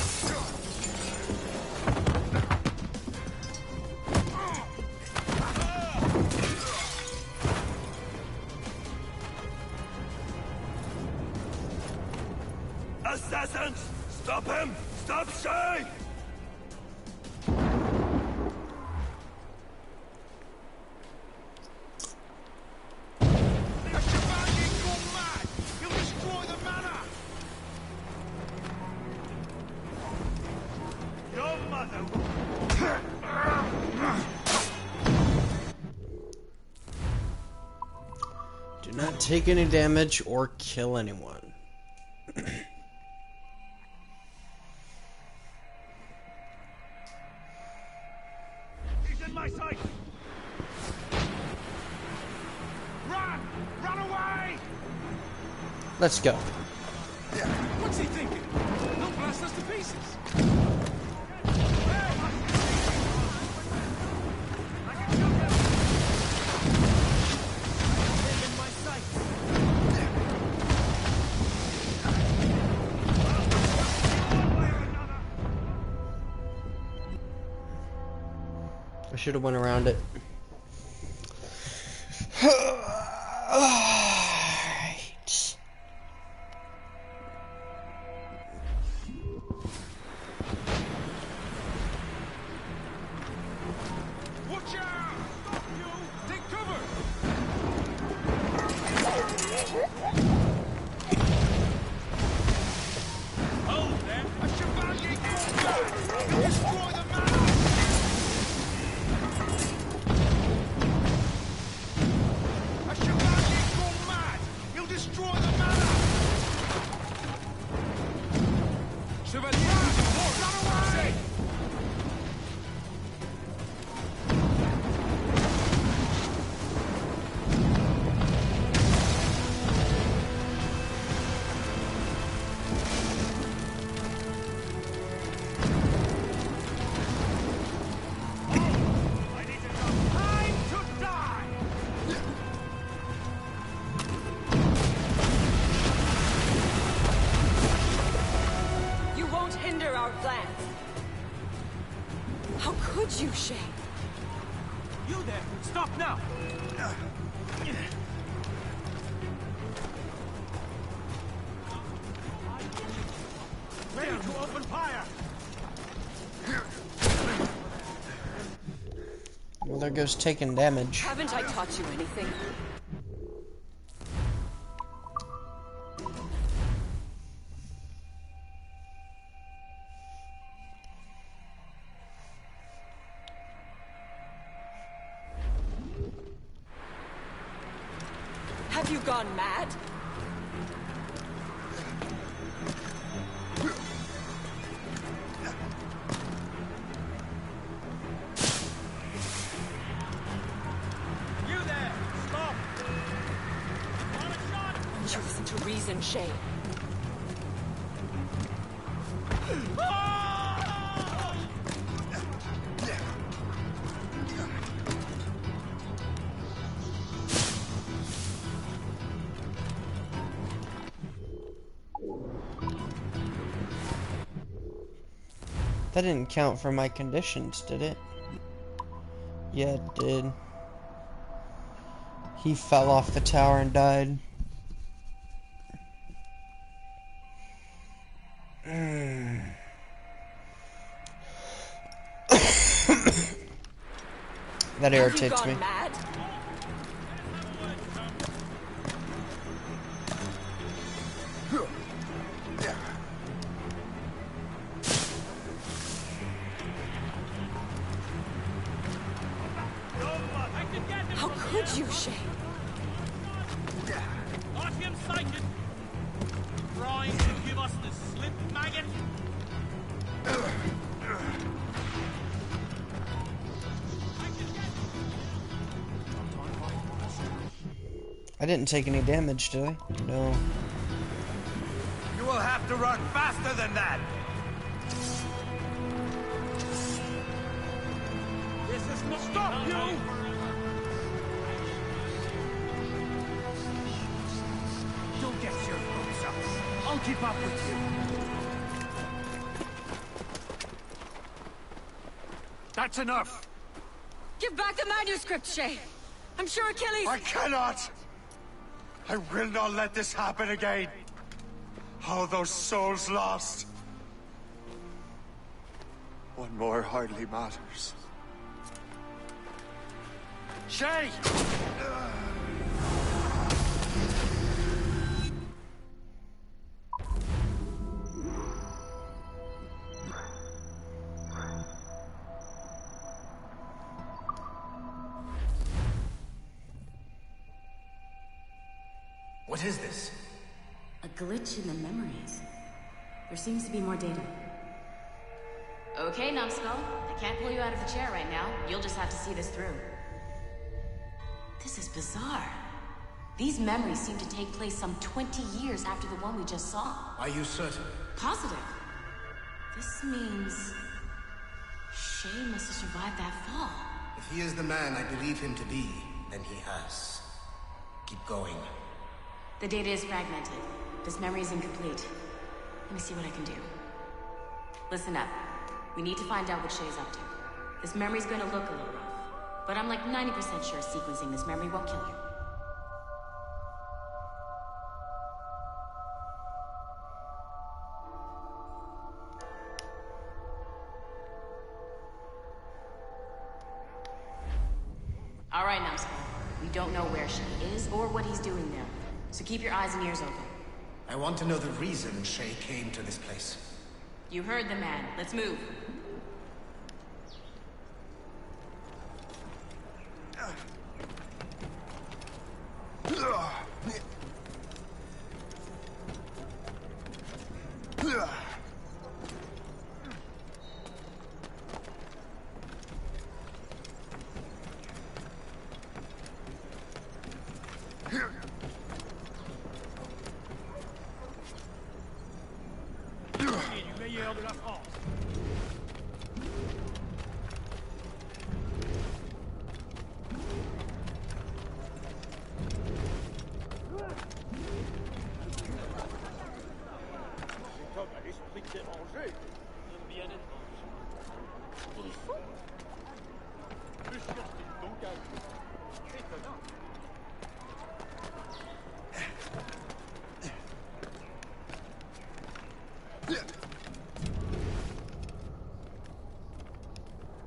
Speaker 10: Assassins! Stop him! Stop Shay!
Speaker 1: Do not take any damage or kill anyone.
Speaker 10: He's in my sight! Run! Run away!
Speaker 1: Let's go.
Speaker 10: What's he thinking? He'll blast us to pieces!
Speaker 1: Should have went around it. Alright.
Speaker 10: Watch out! Stop, you! Take cover! Hold them! A chevalier combat! He'll destroy the manor! A chevalier gone mad! He'll destroy the manor! Chevalier! Run away!
Speaker 9: You won't hinder our plans. How could you, Shay?
Speaker 10: You there! Stop now! Ready to open fire!
Speaker 1: Well, there goes taking damage.
Speaker 9: Haven't I taught you anything? Have you gone mad?
Speaker 10: You there! Stop! Want a shot?
Speaker 9: Won't you listen to reason, Shay?
Speaker 1: That didn't count for my conditions, did it? Yeah, it did. He fell off the tower and died. That irritates me.
Speaker 9: Mad? How could you, Shay?
Speaker 10: Got him sighted! Trying to give us the slip, maggot!
Speaker 1: I didn't take any damage, did I? No.
Speaker 10: You will have to run faster than that! This is not... Stop, you! Don't get your hopes up. I'll keep up with you. That's enough!
Speaker 9: Give back the manuscript, Shay! I'm sure Achilles...
Speaker 4: I cannot! I will not let this happen again! All those souls lost! One more hardly matters. Shay!
Speaker 7: What is this?
Speaker 13: A glitch in the memories. There seems to be more data. Okay, Numbskull. I can't pull you out of the chair right now. You'll just have to see this through. This is bizarre. These memories seem to take place some 20 years after the one we just saw.
Speaker 7: Are you certain?
Speaker 13: Positive. This means... Shay must have survived that fall.
Speaker 7: If he is the man I believe him to be, then he has. Keep going.
Speaker 13: The data is fragmented. This memory is incomplete. Let me see what I can do. Listen up. We need to find out what Shay's up to. This memory's gonna look a little rough. but I'm like 90% sure sequencing this memory won't kill you. All right, numbskull. We don't know where she is or what he's doing there, so keep your eyes and ears open.
Speaker 7: I want to know the reason Shay came to this place.
Speaker 13: You heard the man. Let's move.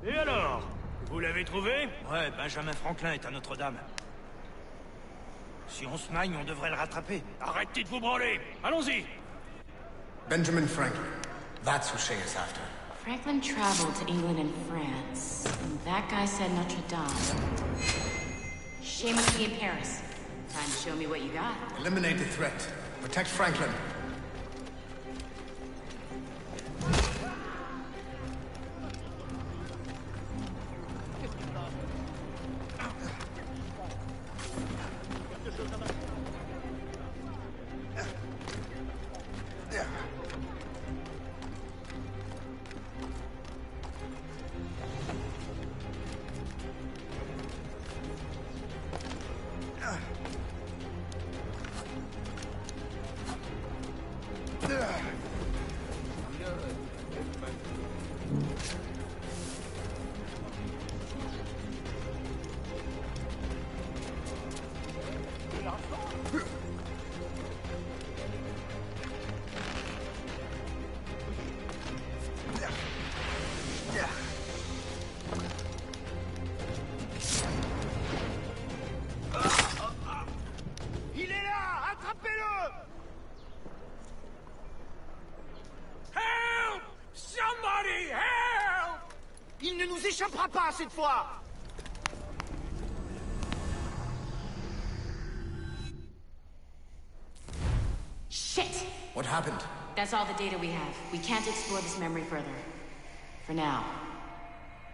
Speaker 3: Et alors? Vous l'avez trouvé? Ouais, Benjamin Franklin est à Notre-Dame. Si on se magne, on devrait le rattraper. Arrêtez de vous branler! Allons-y!
Speaker 7: Benjamin Franklin. That's who Shay is after.
Speaker 13: Franklin traveled to England and France, and that guy said Notre Dame. Shay must be in Paris. Time to show me what you got.
Speaker 7: Eliminate the threat. Protect Franklin.
Speaker 3: Échappera pas cette fois!
Speaker 13: Shit!
Speaker 7: What happened?
Speaker 13: That's all the data we have. We can't explore this memory further. For now.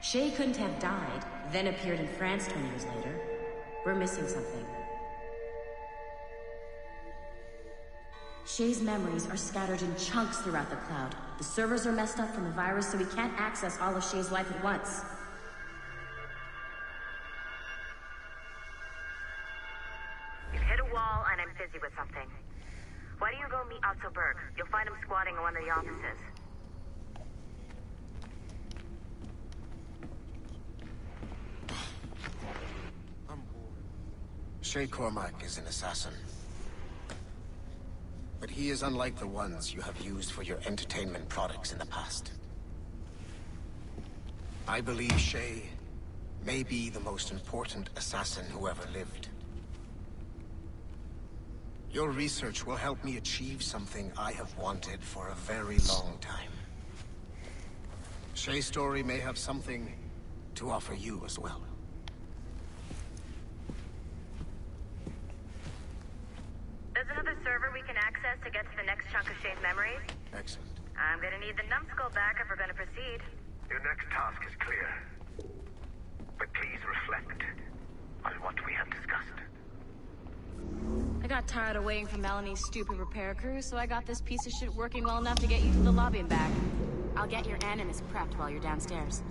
Speaker 13: Shay couldn't have died, then appeared in France 20 years later. We're missing something. Shay's memories are scattered in chunks throughout the cloud. The servers are messed up from the virus, so we can't access all of Shay's life at once.
Speaker 12: You've hit a wall, and I'm busy with something. Why don't you go meet Otto Berg? You'll find him squatting in one of the offices.
Speaker 7: Shay Cormac is an assassin. But he is unlike the ones you have used for your entertainment products in the past. I believe Shay may be the most important assassin who ever lived. Your research will help me achieve something I have wanted for a very long time. Shay's story may have something to offer you as well.
Speaker 12: There's another server we can access to get to the next chunk of Shay's memories.
Speaker 7: Excellent.
Speaker 12: I'm gonna need the numbskull back if we're gonna proceed.
Speaker 22: Your next task is clear. But please reflect on what we have discussed.
Speaker 13: I got tired of waiting for Melanie's stupid repair crew, so I got this piece of shit working well enough to get you to the lobby and back. I'll get your animus prepped while you're downstairs.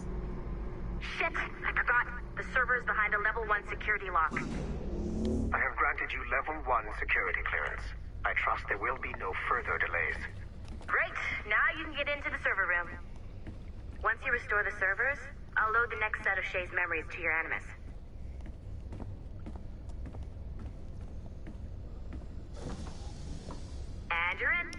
Speaker 12: Shit! I forgot. The server is behind a level 1 security lock.
Speaker 22: I have granted you level 1 security clearance. I trust there will be no further delays.
Speaker 12: Great! Now you can get into the server room. Once you restore the servers, I'll load the next set of Shay's memories to your animus. And you're in.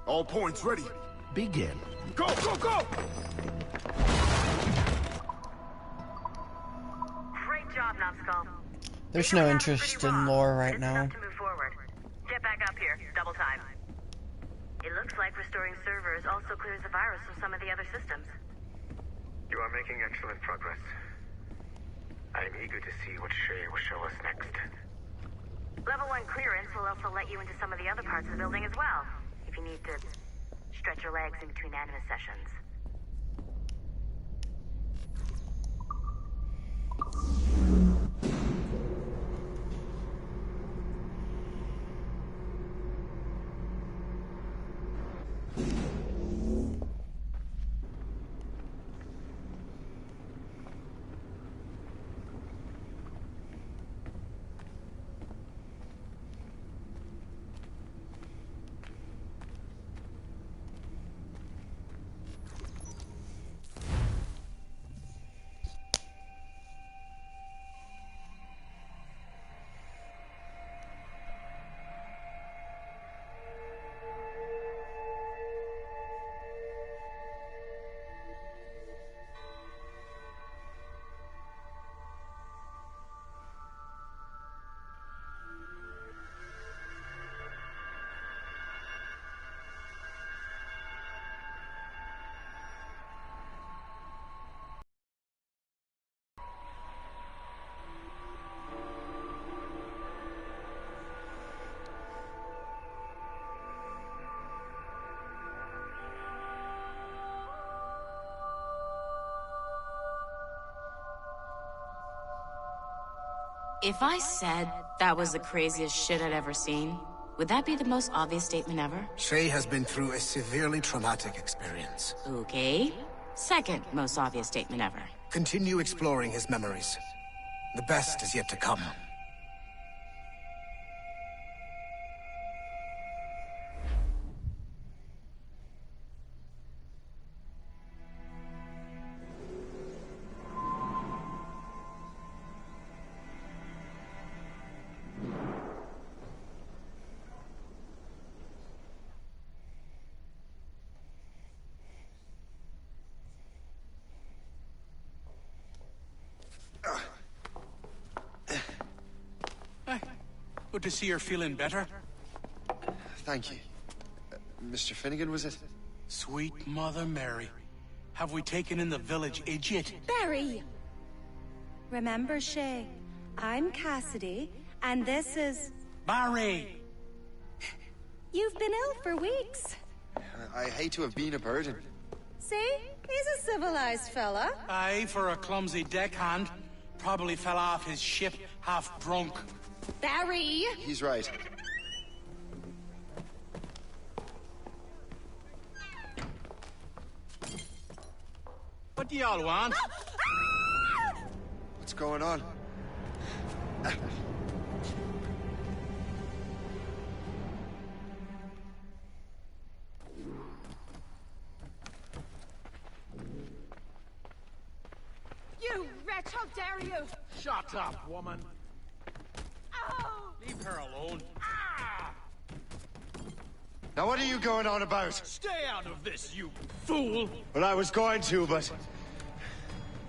Speaker 14: All points ready.
Speaker 2: Begin.
Speaker 14: Go, go, go!
Speaker 12: Great job, Numbskull.
Speaker 1: There's no interest in lore right now.
Speaker 12: To move forward. Get back up here. Double time. It looks like restoring servers also clears the virus from some of the other systems.
Speaker 22: You are making excellent progress. I am eager to see what Shay will show us next.
Speaker 12: Level 1 clearance will also let you into some of the other parts of the building as well, if you need to stretch your legs in between anima sessions.
Speaker 13: If I said that was the craziest shit I'd ever seen, would that be the most obvious statement ever?
Speaker 7: Shay has been through a severely traumatic experience.
Speaker 13: Okay. Second most obvious statement ever.
Speaker 7: Continue exploring his memories. The best is yet to come.
Speaker 2: Good to see you're feeling better.
Speaker 20: Thank you. Mr. Finnegan, was it?
Speaker 2: Sweet Mother Mary. Have we taken in the village idiot?
Speaker 18: Barry! Remember, Shay, I'm Cassidy, and this is...
Speaker 2: Barry!
Speaker 18: You've been ill for weeks.
Speaker 20: I hate to have been a burden.
Speaker 18: See? He's a civilized fella.
Speaker 2: Aye, for a clumsy deckhand. Probably fell off his ship half drunk.
Speaker 18: Barry!
Speaker 20: He's right.
Speaker 2: What do y'all want?
Speaker 20: What's going on?
Speaker 18: You wretch, how dare you!
Speaker 2: Shut up, woman. Leave her alone.
Speaker 20: Now what are you going on about?
Speaker 10: Stay out of this, you fool!
Speaker 20: Well, I was going to, but...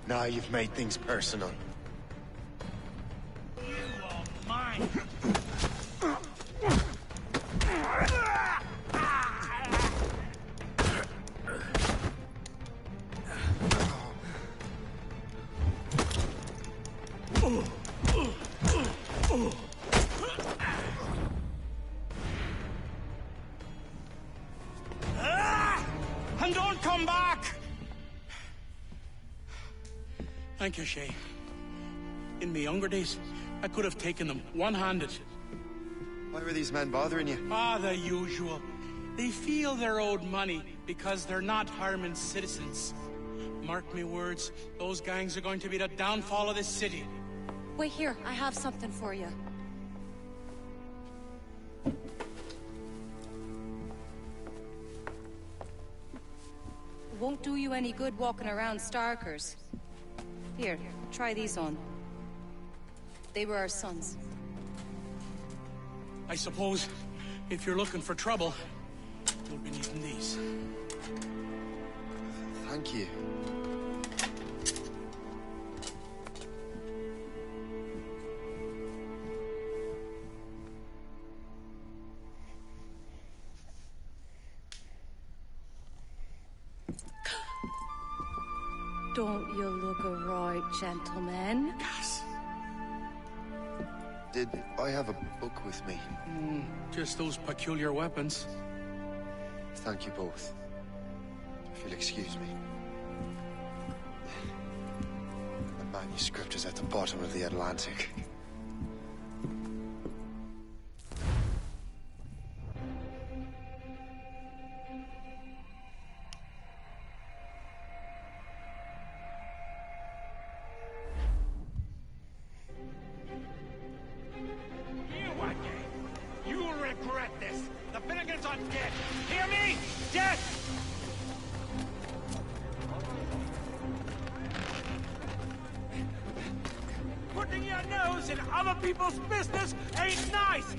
Speaker 20: Now you've made things personal.
Speaker 10: You are mine!
Speaker 2: And don't come back! Thank you, Shay. In my younger days, I could have taken them one-handed.
Speaker 20: Why were these men bothering you?
Speaker 2: Ah, the usual. They feel they're owed money because they're not harming citizens. Mark me words, those gangs are going to be the downfall of this city.
Speaker 18: Wait here, I have something for you. Won't do you any good walking around Starkers. Here, try these on. They were our sons.
Speaker 2: I suppose, if you're looking for trouble, you'll be needing these.
Speaker 20: Thank you.
Speaker 18: Don't you look a right gentleman?
Speaker 2: Yes.
Speaker 20: Did I have a book with me?
Speaker 2: Just those peculiar weapons.
Speaker 20: Thank you both. If you'll excuse me. The manuscript is at the bottom of the Atlantic.
Speaker 3: You'll regret this. The Finnegans are dead. Hear me? Dead! Putting your nose in other people's business ain't nice!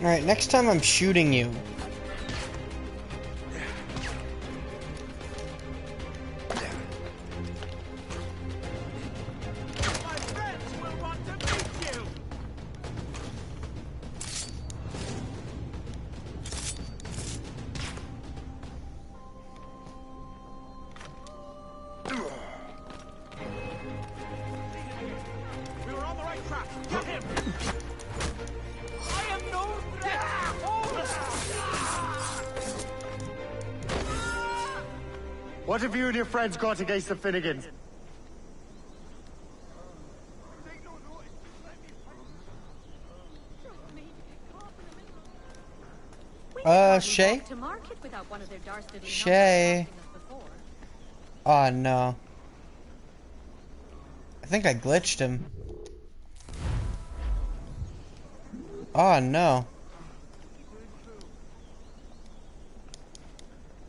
Speaker 1: Alright, next time I'm shooting you.
Speaker 3: We were on the right track. Get him! I am no threat!
Speaker 4: What have you and your friends got against the Finnegans?
Speaker 1: Shay?
Speaker 18: To market without one of their dastardly
Speaker 1: Shay.
Speaker 18: numbers costing us before.
Speaker 1: Oh no. I think I glitched him. Oh no.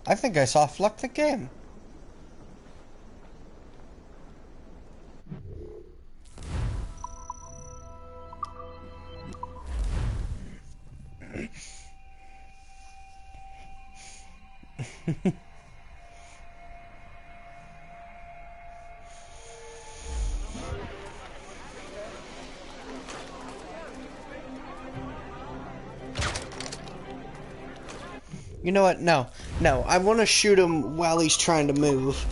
Speaker 1: I think I soft locked the game. You know what? No. No, I want to shoot him while he's trying to move.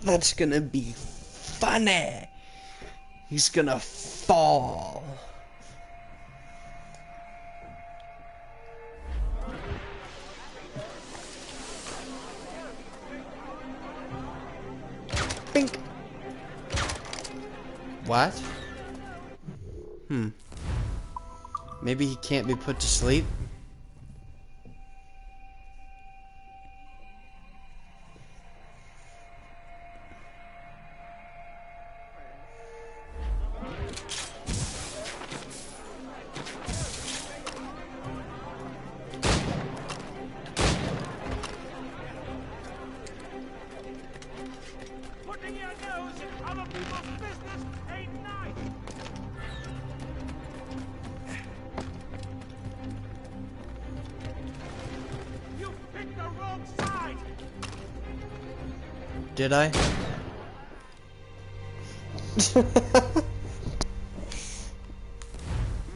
Speaker 1: That's gonna be funny. He's gonna fall. Bink. What? Maybe he can't be put to sleep?
Speaker 3: Putting your nose in other people's business ain't nice! You picked the wrong side!
Speaker 1: Did I?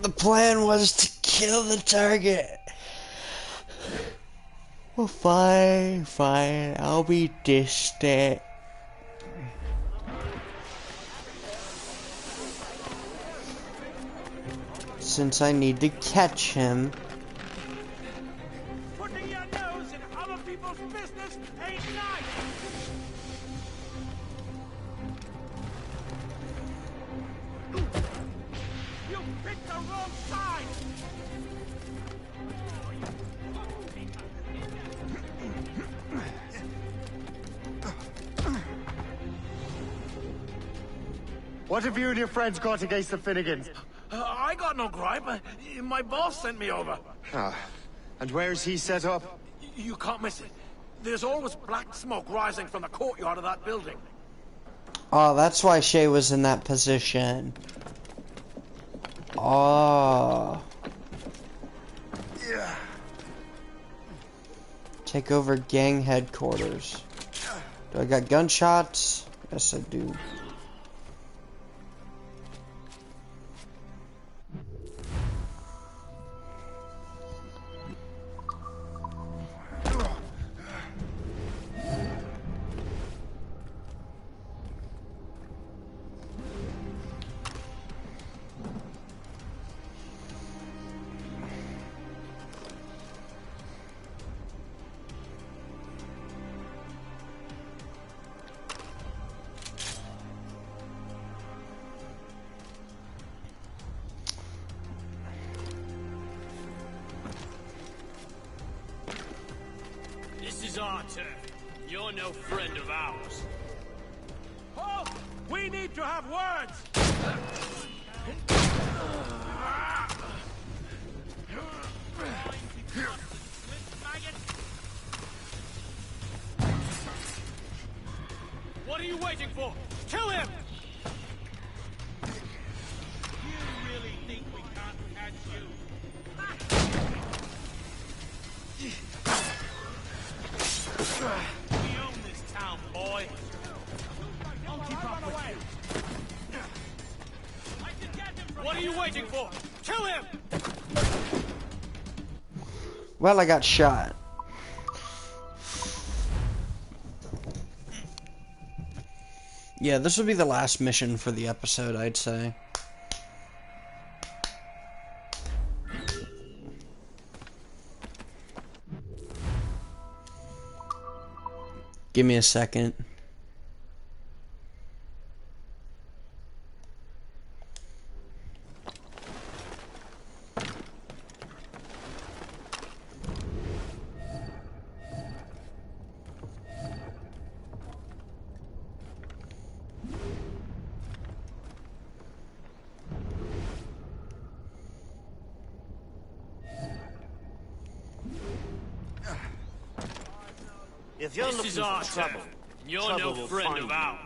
Speaker 1: The plan was to kill the target. Well, fine, fine. I'll be distant. Since I need to catch him.
Speaker 21: Putting your nose in other people's business ain't nice. You picked the wrong side.
Speaker 4: What have you and your friends got against the Finnegans?
Speaker 21: I got no gripe. My boss sent me over.
Speaker 4: Ah, and where's he set up?
Speaker 21: You can't miss it. There's always black smoke rising from the courtyard of that building.
Speaker 1: Oh, that's why Shay was in that position. Oh.
Speaker 4: Yeah.
Speaker 1: Take over gang headquarters. Do I got gunshots? Yes, I do.
Speaker 3: This is our turn. You're no friend of ours.
Speaker 21: Halt! We need to have words!
Speaker 3: What are you waiting for? Kill him!
Speaker 21: You really think we can't catch you?
Speaker 3: We own this town, boy.
Speaker 21: I'll keep up with you.
Speaker 3: What are you waiting for? Kill him!
Speaker 1: Well, I got shot. Yeah, this will be the last mission for the episode, I'd say. Give me a second.
Speaker 21: If you're looking for trouble,
Speaker 3: You're no
Speaker 21: will
Speaker 3: friend
Speaker 21: find
Speaker 3: of
Speaker 21: you.
Speaker 3: ours.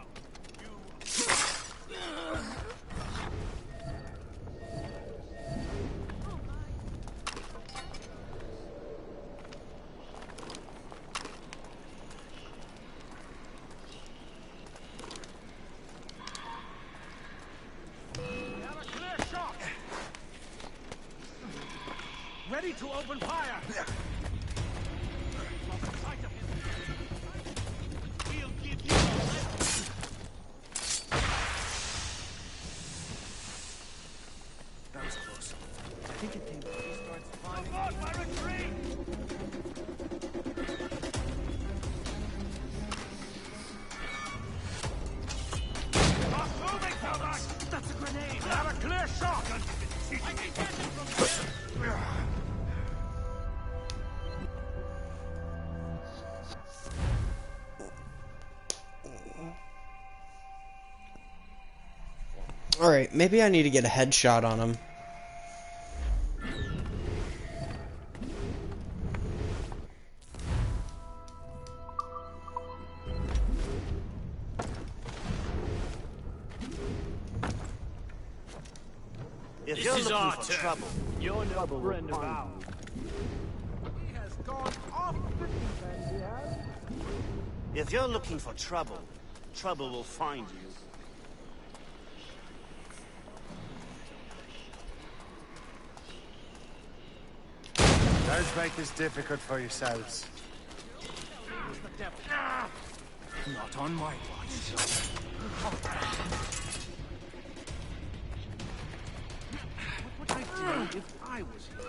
Speaker 21: Ready to open fire! We'll give you a lesson.
Speaker 4: That was close. I think it came when he starts firing.
Speaker 21: Abort my retreat! Not moving so much! That's a grenade! Have a clear shot! I can get him from here!
Speaker 1: Alright, maybe I need to get a headshot on him.
Speaker 21: If
Speaker 3: This
Speaker 21: you're
Speaker 3: is
Speaker 21: looking
Speaker 3: our
Speaker 21: for
Speaker 3: turn.
Speaker 21: trouble,
Speaker 3: You're no friend of ours.
Speaker 21: he has gone off the deep end, he has. If you're looking for trouble, trouble will find you.
Speaker 4: Don't make this difficult for yourselves.
Speaker 3: devil. Not on my watch. What would I do if I was here?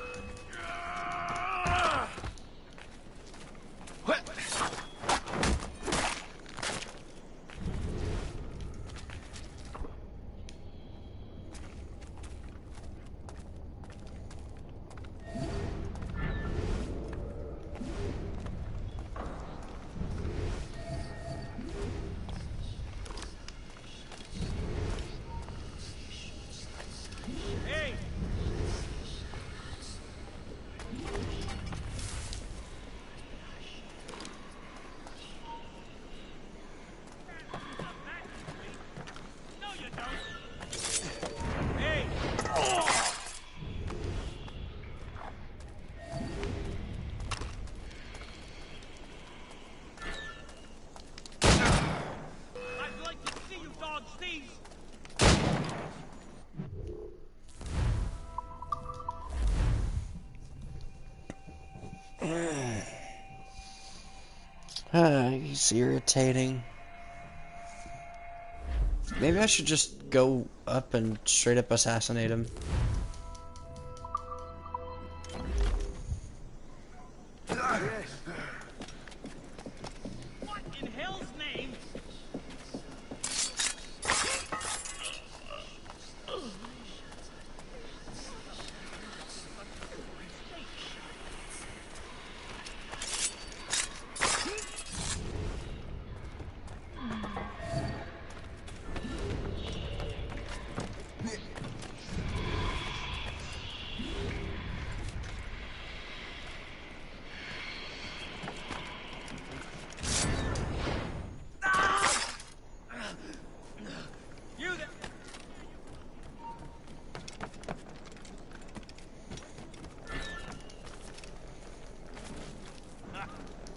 Speaker 1: He's irritating. Maybe I should just go up and straight up assassinate him.
Speaker 3: What in hell's name?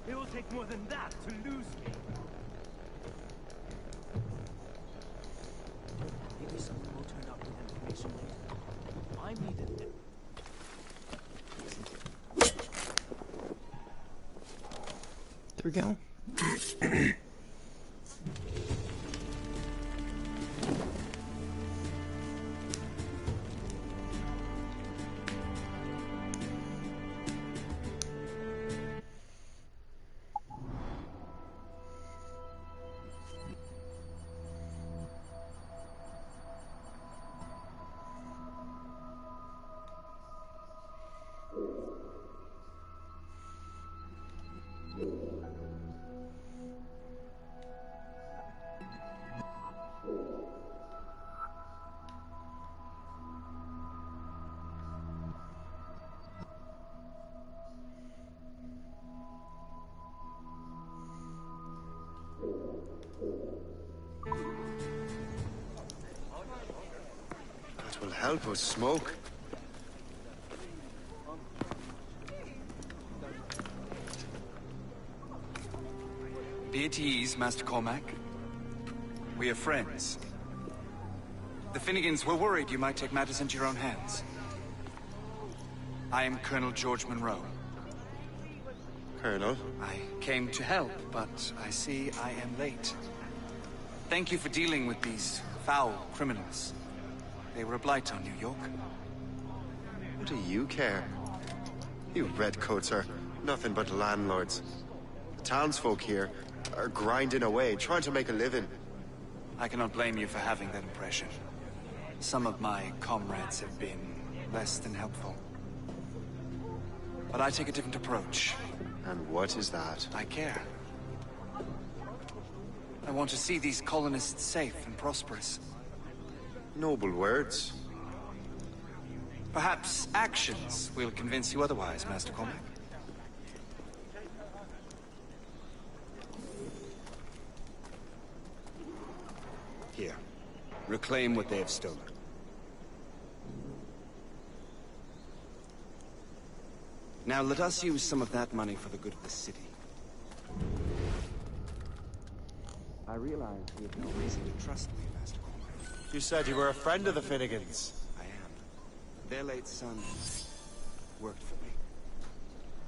Speaker 3: It will take more than that to lose me. Maybe someone will turn up with information later. I needed them.
Speaker 1: There we go.
Speaker 4: That will help us smoke.
Speaker 5: Be at ease, Master Cormac. We are friends. The Finnegans were worried you might take matters into your own hands. I am Colonel George Monroe.
Speaker 4: Colonel?
Speaker 5: I came to help, but I see I am late. Thank you for dealing with these foul criminals. They were a blight on New York.
Speaker 4: What do you care? You redcoats are nothing but landlords. The townsfolk here are grinding away, trying to make a living.
Speaker 5: I cannot blame you for having that impression. Some of my comrades have been less than helpful. But I take a different approach.
Speaker 4: And what is that?
Speaker 5: I care. I want to see these colonists safe and prosperous.
Speaker 4: Noble words.
Speaker 5: Perhaps actions will convince you otherwise, Master Cormac.
Speaker 19: Here. Reclaim what they have stolen. Now let us use some of that money for the good of the city. I realize we have no reason to trust me, Master Cormac.
Speaker 4: You said you were a friend of the Finnegans.
Speaker 19: I am. Their late son worked for me.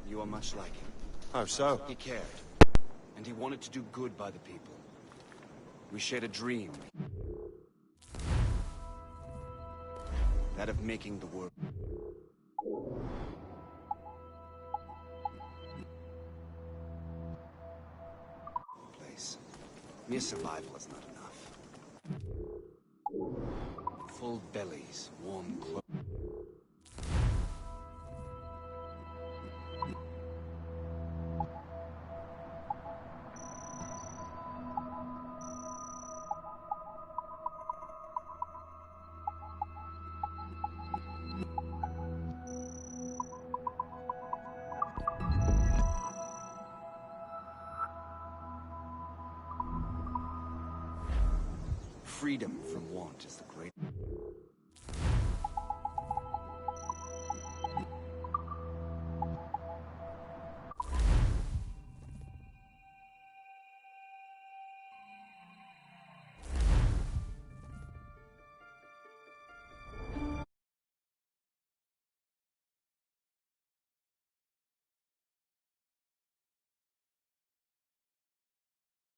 Speaker 19: You are much like him.
Speaker 4: How so?
Speaker 19: He cared.
Speaker 5: And he wanted to do good by the people. We shared a dream. That of making the world... place. Mere survival is not enough. Full bellies, warm clothes. Freedom from want is the great...